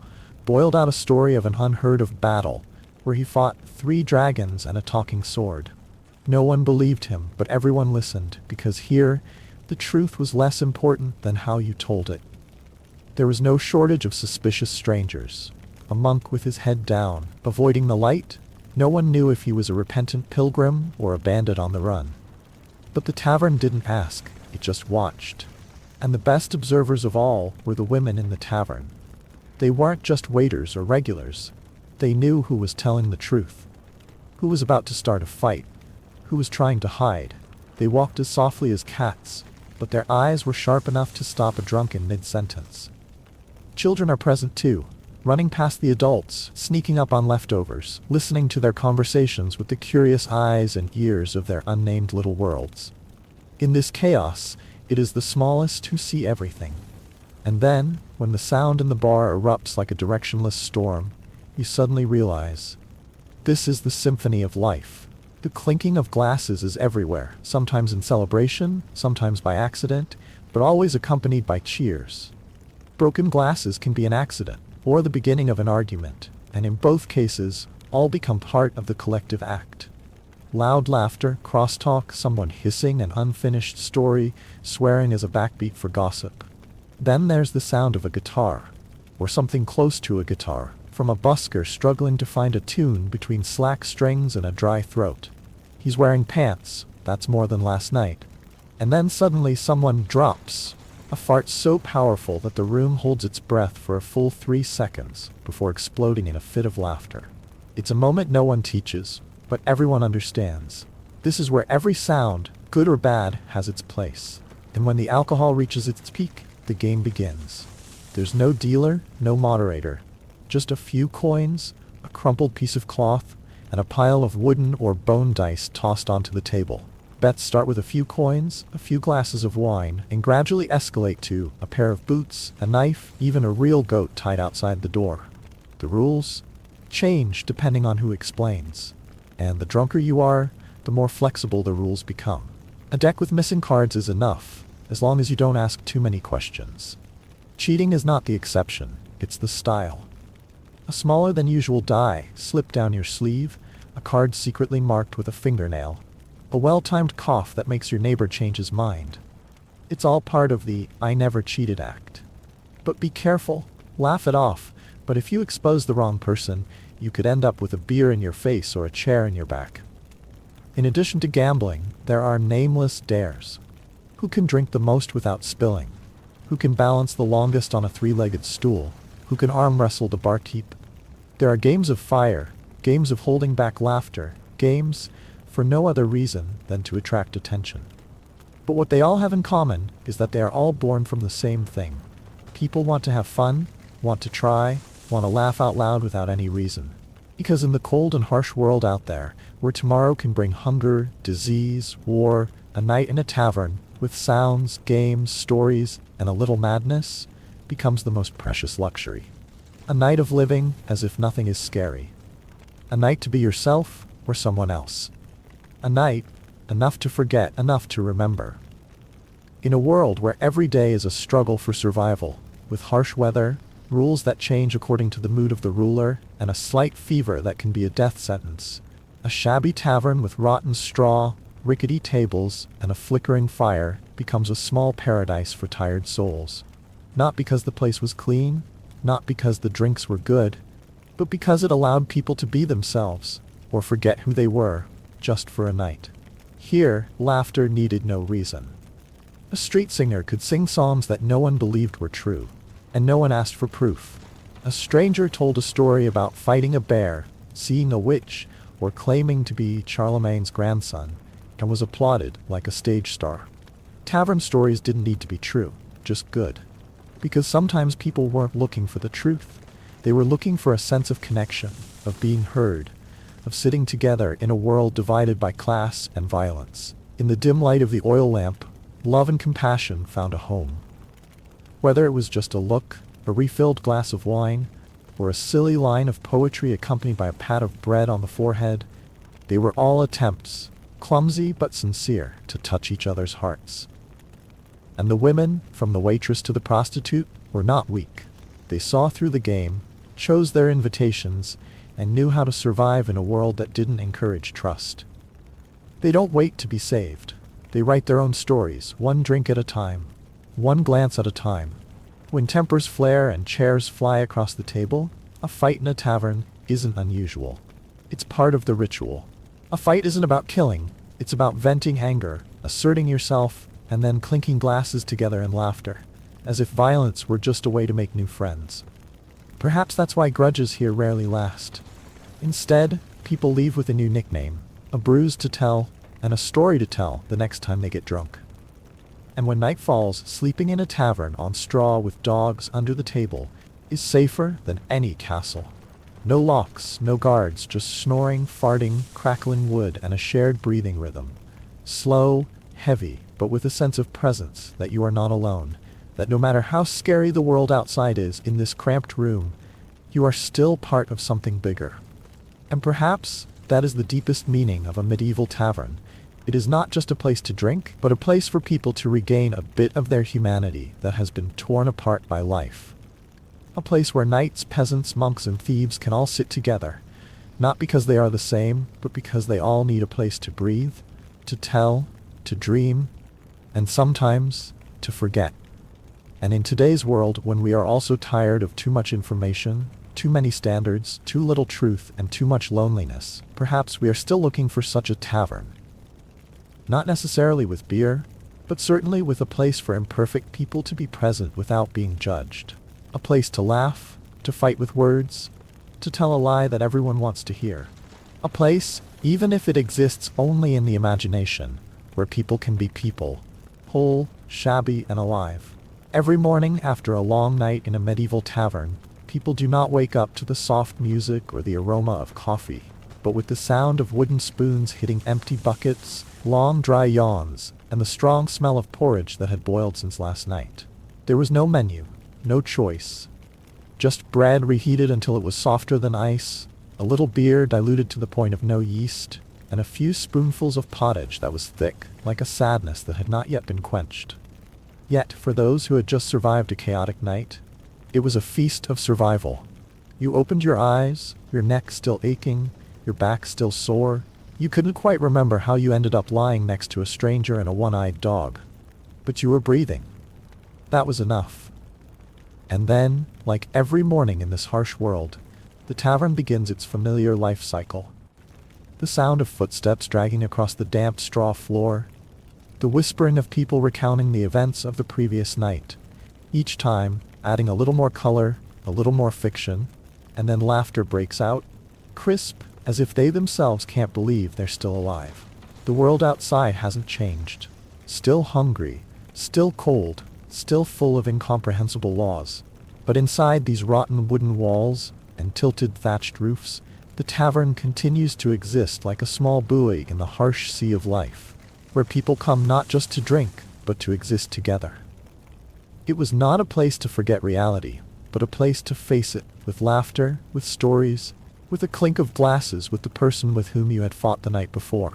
boiled out a story of an unheard-of battle, where he fought 3 dragons and a talking sword. No one believed him, but everyone listened, because here, the truth was less important than how you told it. There was no shortage of suspicious strangers. A monk with his head down, avoiding the light. No one knew if he was a repentant pilgrim or a bandit on the run. But the tavern didn't ask, it just watched. And the best observers of all were the women in the tavern. They weren't just waiters or regulars. They knew who was telling the truth, who was about to start a fight, who was trying to hide. They walked as softly as cats, but their eyes were sharp enough to stop a drunken mid-sentence. Children are present too, running past the adults, sneaking up on leftovers, listening to their conversations with the curious eyes and ears of their unnamed little worlds. In this chaos, it is the smallest who see everything. And then, when the sound in the bar erupts like a directionless storm, you suddenly realize, this is the symphony of life. The clinking of glasses is everywhere, sometimes in celebration, sometimes by accident, but always accompanied by cheers. Broken glasses can be an accident, or the beginning of an argument, and in both cases, all become part of the collective act. Loud laughter, crosstalk, someone hissing an unfinished story, swearing as a backbeat for gossip. Then there's the sound of a guitar, or something close to a guitar, from a busker struggling to find a tune between slack strings and a dry throat. He's wearing pants, that's more than last night. And then suddenly someone drops. A fart so powerful that the room holds its breath for a full 3 seconds before exploding in a fit of laughter. It's a moment no one teaches, but everyone understands. This is where every sound, good or bad, has its place. And when the alcohol reaches its peak, the game begins. There's no dealer, no moderator. Just a few coins, a crumpled piece of cloth, and a pile of wooden or bone dice tossed onto the table. Bets start with a few coins, a few glasses of wine, and gradually escalate to a pair of boots, a knife, even a real goat tied outside the door. The rules change depending on who explains. And the drunker you are, the more flexible the rules become. A deck with missing cards is enough, as long as you don't ask too many questions. Cheating is not the exception, it's the style. A smaller than usual die slipped down your sleeve, a card secretly marked with a fingernail, a well-timed cough that makes your neighbor change his mind. It's all part of the I never cheated act. But be careful, laugh it off, but if you expose the wrong person, you could end up with a beer in your face or a chair in your back. In addition to gambling, there are nameless dares. Who can drink the most without spilling? Who can balance the longest on a 3-legged stool? Who can arm wrestle the barkeep? There are games of fire, games of holding back laughter, games for no other reason than to attract attention. But what they all have in common is that they are all born from the same thing. People want to have fun, want to try, want to laugh out loud without any reason. Because in the cold and harsh world out there, where tomorrow can bring hunger, disease, war, a night in a tavern, with sounds, games, stories, and a little madness, becomes the most precious luxury. A night of living as if nothing is scary. A night to be yourself or someone else. A night, enough to forget, enough to remember. In a world where every day is a struggle for survival, with harsh weather, rules that change according to the mood of the ruler, and a slight fever that can be a death sentence, a shabby tavern with rotten straw, rickety tables, and a flickering fire becomes a small paradise for tired souls. Not because the place was clean, not because the drinks were good, but because it allowed people to be themselves, or forget who they were, just for a night. Here, laughter needed no reason. A street singer could sing songs that no one believed were true, and no one asked for proof. A stranger told a story about fighting a bear, seeing a witch, or claiming to be Charlemagne's grandson, and was applauded like a stage star. Tavern stories didn't need to be true, just good. Because sometimes people weren't looking for the truth. They were looking for a sense of connection, of being heard, of sitting together in a world divided by class and violence. In the dim light of the oil lamp, love and compassion found a home. Whether it was just a look, a refilled glass of wine, or a silly line of poetry accompanied by a pat of bread on the forehead, they were all attempts, clumsy but sincere, to touch each other's hearts. And the women, from the waitress to the prostitute, were not weak. They saw through the game, chose their invitations, and knew how to survive in a world that didn't encourage trust. They don't wait to be saved. They write their own stories, one drink at a time, one glance at a time. When tempers flare and chairs fly across the table, a fight in a tavern isn't unusual. It's part of the ritual. A fight isn't about killing, it's about venting anger, asserting yourself, and then clinking glasses together in laughter, as if violence were just a way to make new friends. Perhaps that's why grudges here rarely last. Instead, people leave with a new nickname, a bruise to tell, and a story to tell the next time they get drunk. And when night falls, sleeping in a tavern on straw with dogs under the table is safer than any castle. No locks, no guards, just snoring, farting, crackling wood, and a shared breathing rhythm. Slow, heavy, but with a sense of presence that you are not alone, that no matter how scary the world outside is in this cramped room, you are still part of something bigger. And perhaps that is the deepest meaning of a medieval tavern. It is not just a place to drink, but a place for people to regain a bit of their humanity that has been torn apart by life. A place where knights, peasants, monks, and thieves can all sit together, Not because they are the same, but because they all need a place to breathe, to tell, to dream, and sometimes to forget. And in today's world, when we are also tired of too much information, too many standards, too little truth, and too much loneliness, perhaps we are still looking for such a tavern. Not necessarily with beer, but certainly with a place for imperfect people to be present without being judged. A place to laugh, to fight with words, to tell a lie that everyone wants to hear. A place, even if it exists only in the imagination, where people can be people, whole, shabby, and alive. Every morning after a long night in a medieval tavern, people do not wake up to the soft music or the aroma of coffee, but with the sound of wooden spoons hitting empty buckets, long dry yawns, and the strong smell of porridge that had boiled since last night. There was no menu, no choice. Just bread reheated until it was softer than ice, a little beer diluted to the point of no yeast, and a few spoonfuls of pottage that was thick, like a sadness that had not yet been quenched. Yet, for those who had just survived a chaotic night, it was a feast of survival. You opened your eyes, your neck still aching, your back still sore. You couldn't quite remember how you ended up lying next to a stranger and a one-eyed dog. But you were breathing. That was enough. And then, like every morning in this harsh world, the tavern begins its familiar life cycle. The sound of footsteps dragging across the damp straw floor, the whispering of people recounting the events of the previous night, each time adding a little more color, a little more fiction, and then laughter breaks out, crisp, as if they themselves can't believe they're still alive. The world outside hasn't changed. Still hungry, still cold, still full of incomprehensible laws. But inside these rotten wooden walls and tilted thatched roofs, the tavern continues to exist like a small buoy in the harsh sea of life, where people come not just to drink, but to exist together. It was not a place to forget reality, but a place to face it, with laughter, with stories, with a clink of glasses with the person with whom you had fought the night before.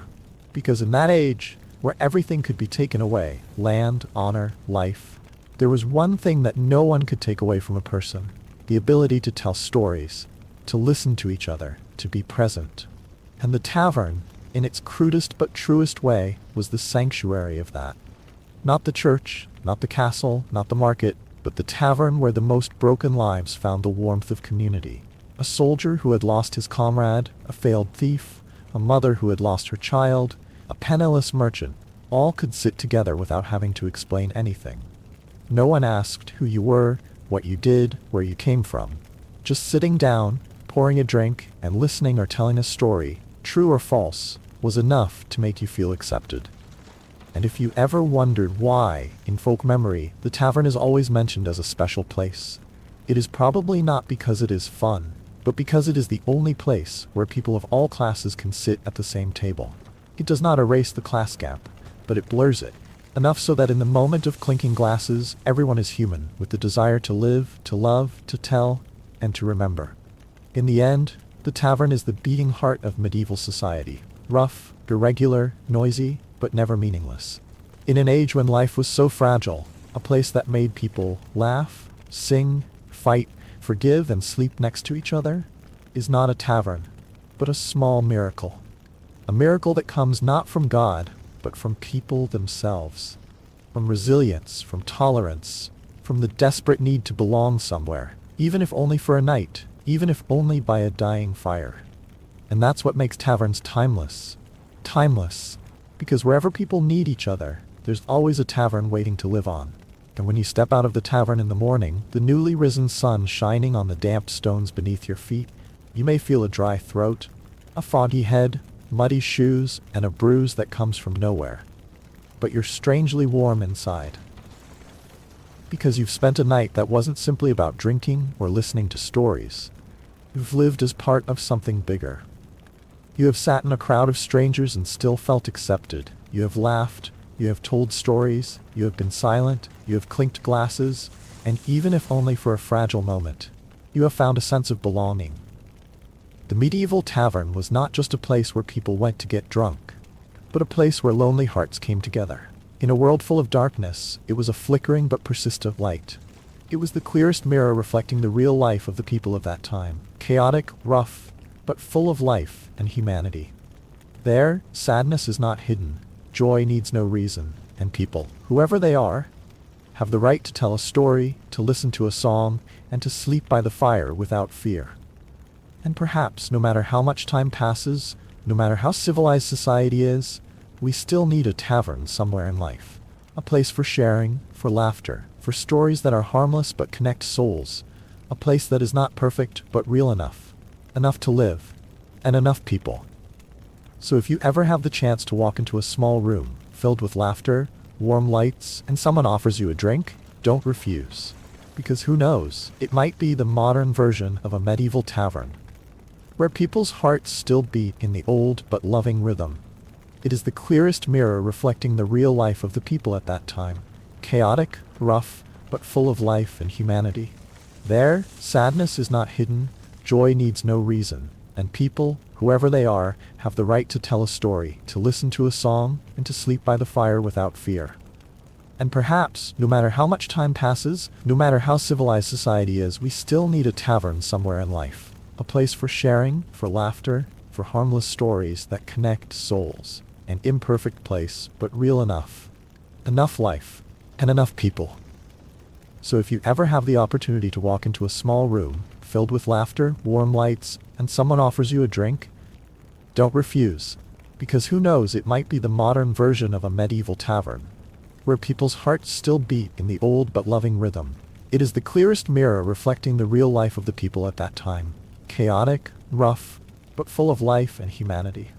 Because in that age, where everything could be taken away, land, honor, life, there was one thing that no one could take away from a person: the ability to tell stories, to listen to each other, to be present. And the tavern, in its crudest but truest way, was the sanctuary of that. Not the church, not the castle, not the market, but the tavern where the most broken lives found the warmth of community. A soldier who had lost his comrade, a failed thief, a mother who had lost her child, a penniless merchant, all could sit together without having to explain anything. No one asked who you were, what you did, where you came from. Just sitting down, pouring a drink, and listening or telling a story, true or false, was enough to make you feel accepted. And if you ever wondered why, in folk memory, the tavern is always mentioned as a special place, it is probably not because it is fun, but because it is the only place where people of all classes can sit at the same table. It does not erase the class gap, but it blurs it, enough so that in the moment of clinking glasses, everyone is human, with the desire to live, to love, to tell, and to remember. In the end, the tavern is the beating heart of medieval society, rough, irregular, noisy, but never meaningless. In an age when life was so fragile, a place that made people laugh, sing, fight, forgive, and sleep next to each other is not a tavern, but a small miracle. A miracle that comes not from God, but from people themselves. From resilience, from tolerance, from the desperate need to belong somewhere, even if only for a night, even if only by a dying fire. And that's what makes taverns timeless. Timeless, because wherever people need each other, there's always a tavern waiting to live on. And when you step out of the tavern in the morning, the newly risen sun shining on the damp stones beneath your feet, you may feel a dry throat, a foggy head, muddy shoes, and a bruise that comes from nowhere. But you're strangely warm inside. Because you've spent a night that wasn't simply about drinking or listening to stories. You've lived as part of something bigger. You have sat in a crowd of strangers and still felt accepted. You have laughed. You have told stories. You have been silent. You have clinked glasses. And even if only for a fragile moment, you have found a sense of belonging. The medieval tavern was not just a place where people went to get drunk, but a place where lonely hearts came together. In a world full of darkness, it was a flickering but persistent light. It was the clearest mirror reflecting the real life of the people of that time. Chaotic, rough, but full of life and humanity. There, sadness is not hidden, joy needs no reason, and people, whoever they are, have the right to tell a story, to listen to a song, and to sleep by the fire without fear. And perhaps, no matter how much time passes, no matter how civilized society is, we still need a tavern somewhere in life. A place for sharing, for laughter, for stories that are harmless but connect souls. A place that is not perfect but real enough. Enough to live. And enough people. So if you ever have the chance to walk into a small room filled with laughter, warm lights, and someone offers you a drink, don't refuse. Because who knows, it might be the modern version of a medieval tavern, where people's hearts still beat in the old but loving rhythm. It is the clearest mirror reflecting the real life of the people at that time. Chaotic, rough, but full of life and humanity. There, sadness is not hidden, joy needs no reason, and people, whoever they are, have the right to tell a story, to listen to a song, and to sleep by the fire without fear. And perhaps, no matter how much time passes, no matter how civilized society is, we still need a tavern somewhere in life. A place for sharing, for laughter, for harmless stories that connect souls. An imperfect place, but real enough. Enough life, and enough people. So if you ever have the opportunity to walk into a small room, filled with laughter, warm lights, and someone offers you a drink, don't refuse. Because who knows, it might be the modern version of a medieval tavern, where people's hearts still beat in the old but loving rhythm. It is the clearest mirror reflecting the real life of the people at that time. Chaotic, rough, but full of life and humanity.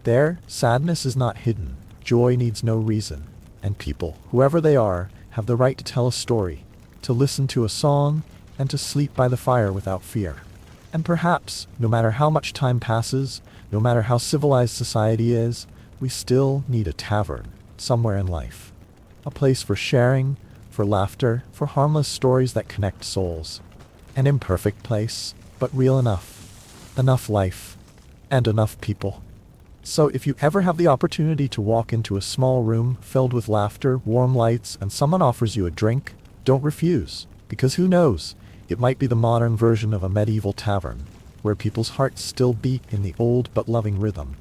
There, sadness is not hidden, joy needs no reason, and people, whoever they are, have the right to tell a story, to listen to a song, and to sleep by the fire without fear. And perhaps, no matter how much time passes, no matter how civilized society is, we still need a tavern somewhere in life. A place for sharing, for laughter, for harmless stories that connect souls. An imperfect place, but real enough. Enough life. And enough people. So if you ever have the opportunity to walk into a small room filled with laughter, warm lights, and someone offers you a drink, don't refuse. Because who knows, it might be the modern version of a medieval tavern, where people's hearts still beat in the old but loving rhythm.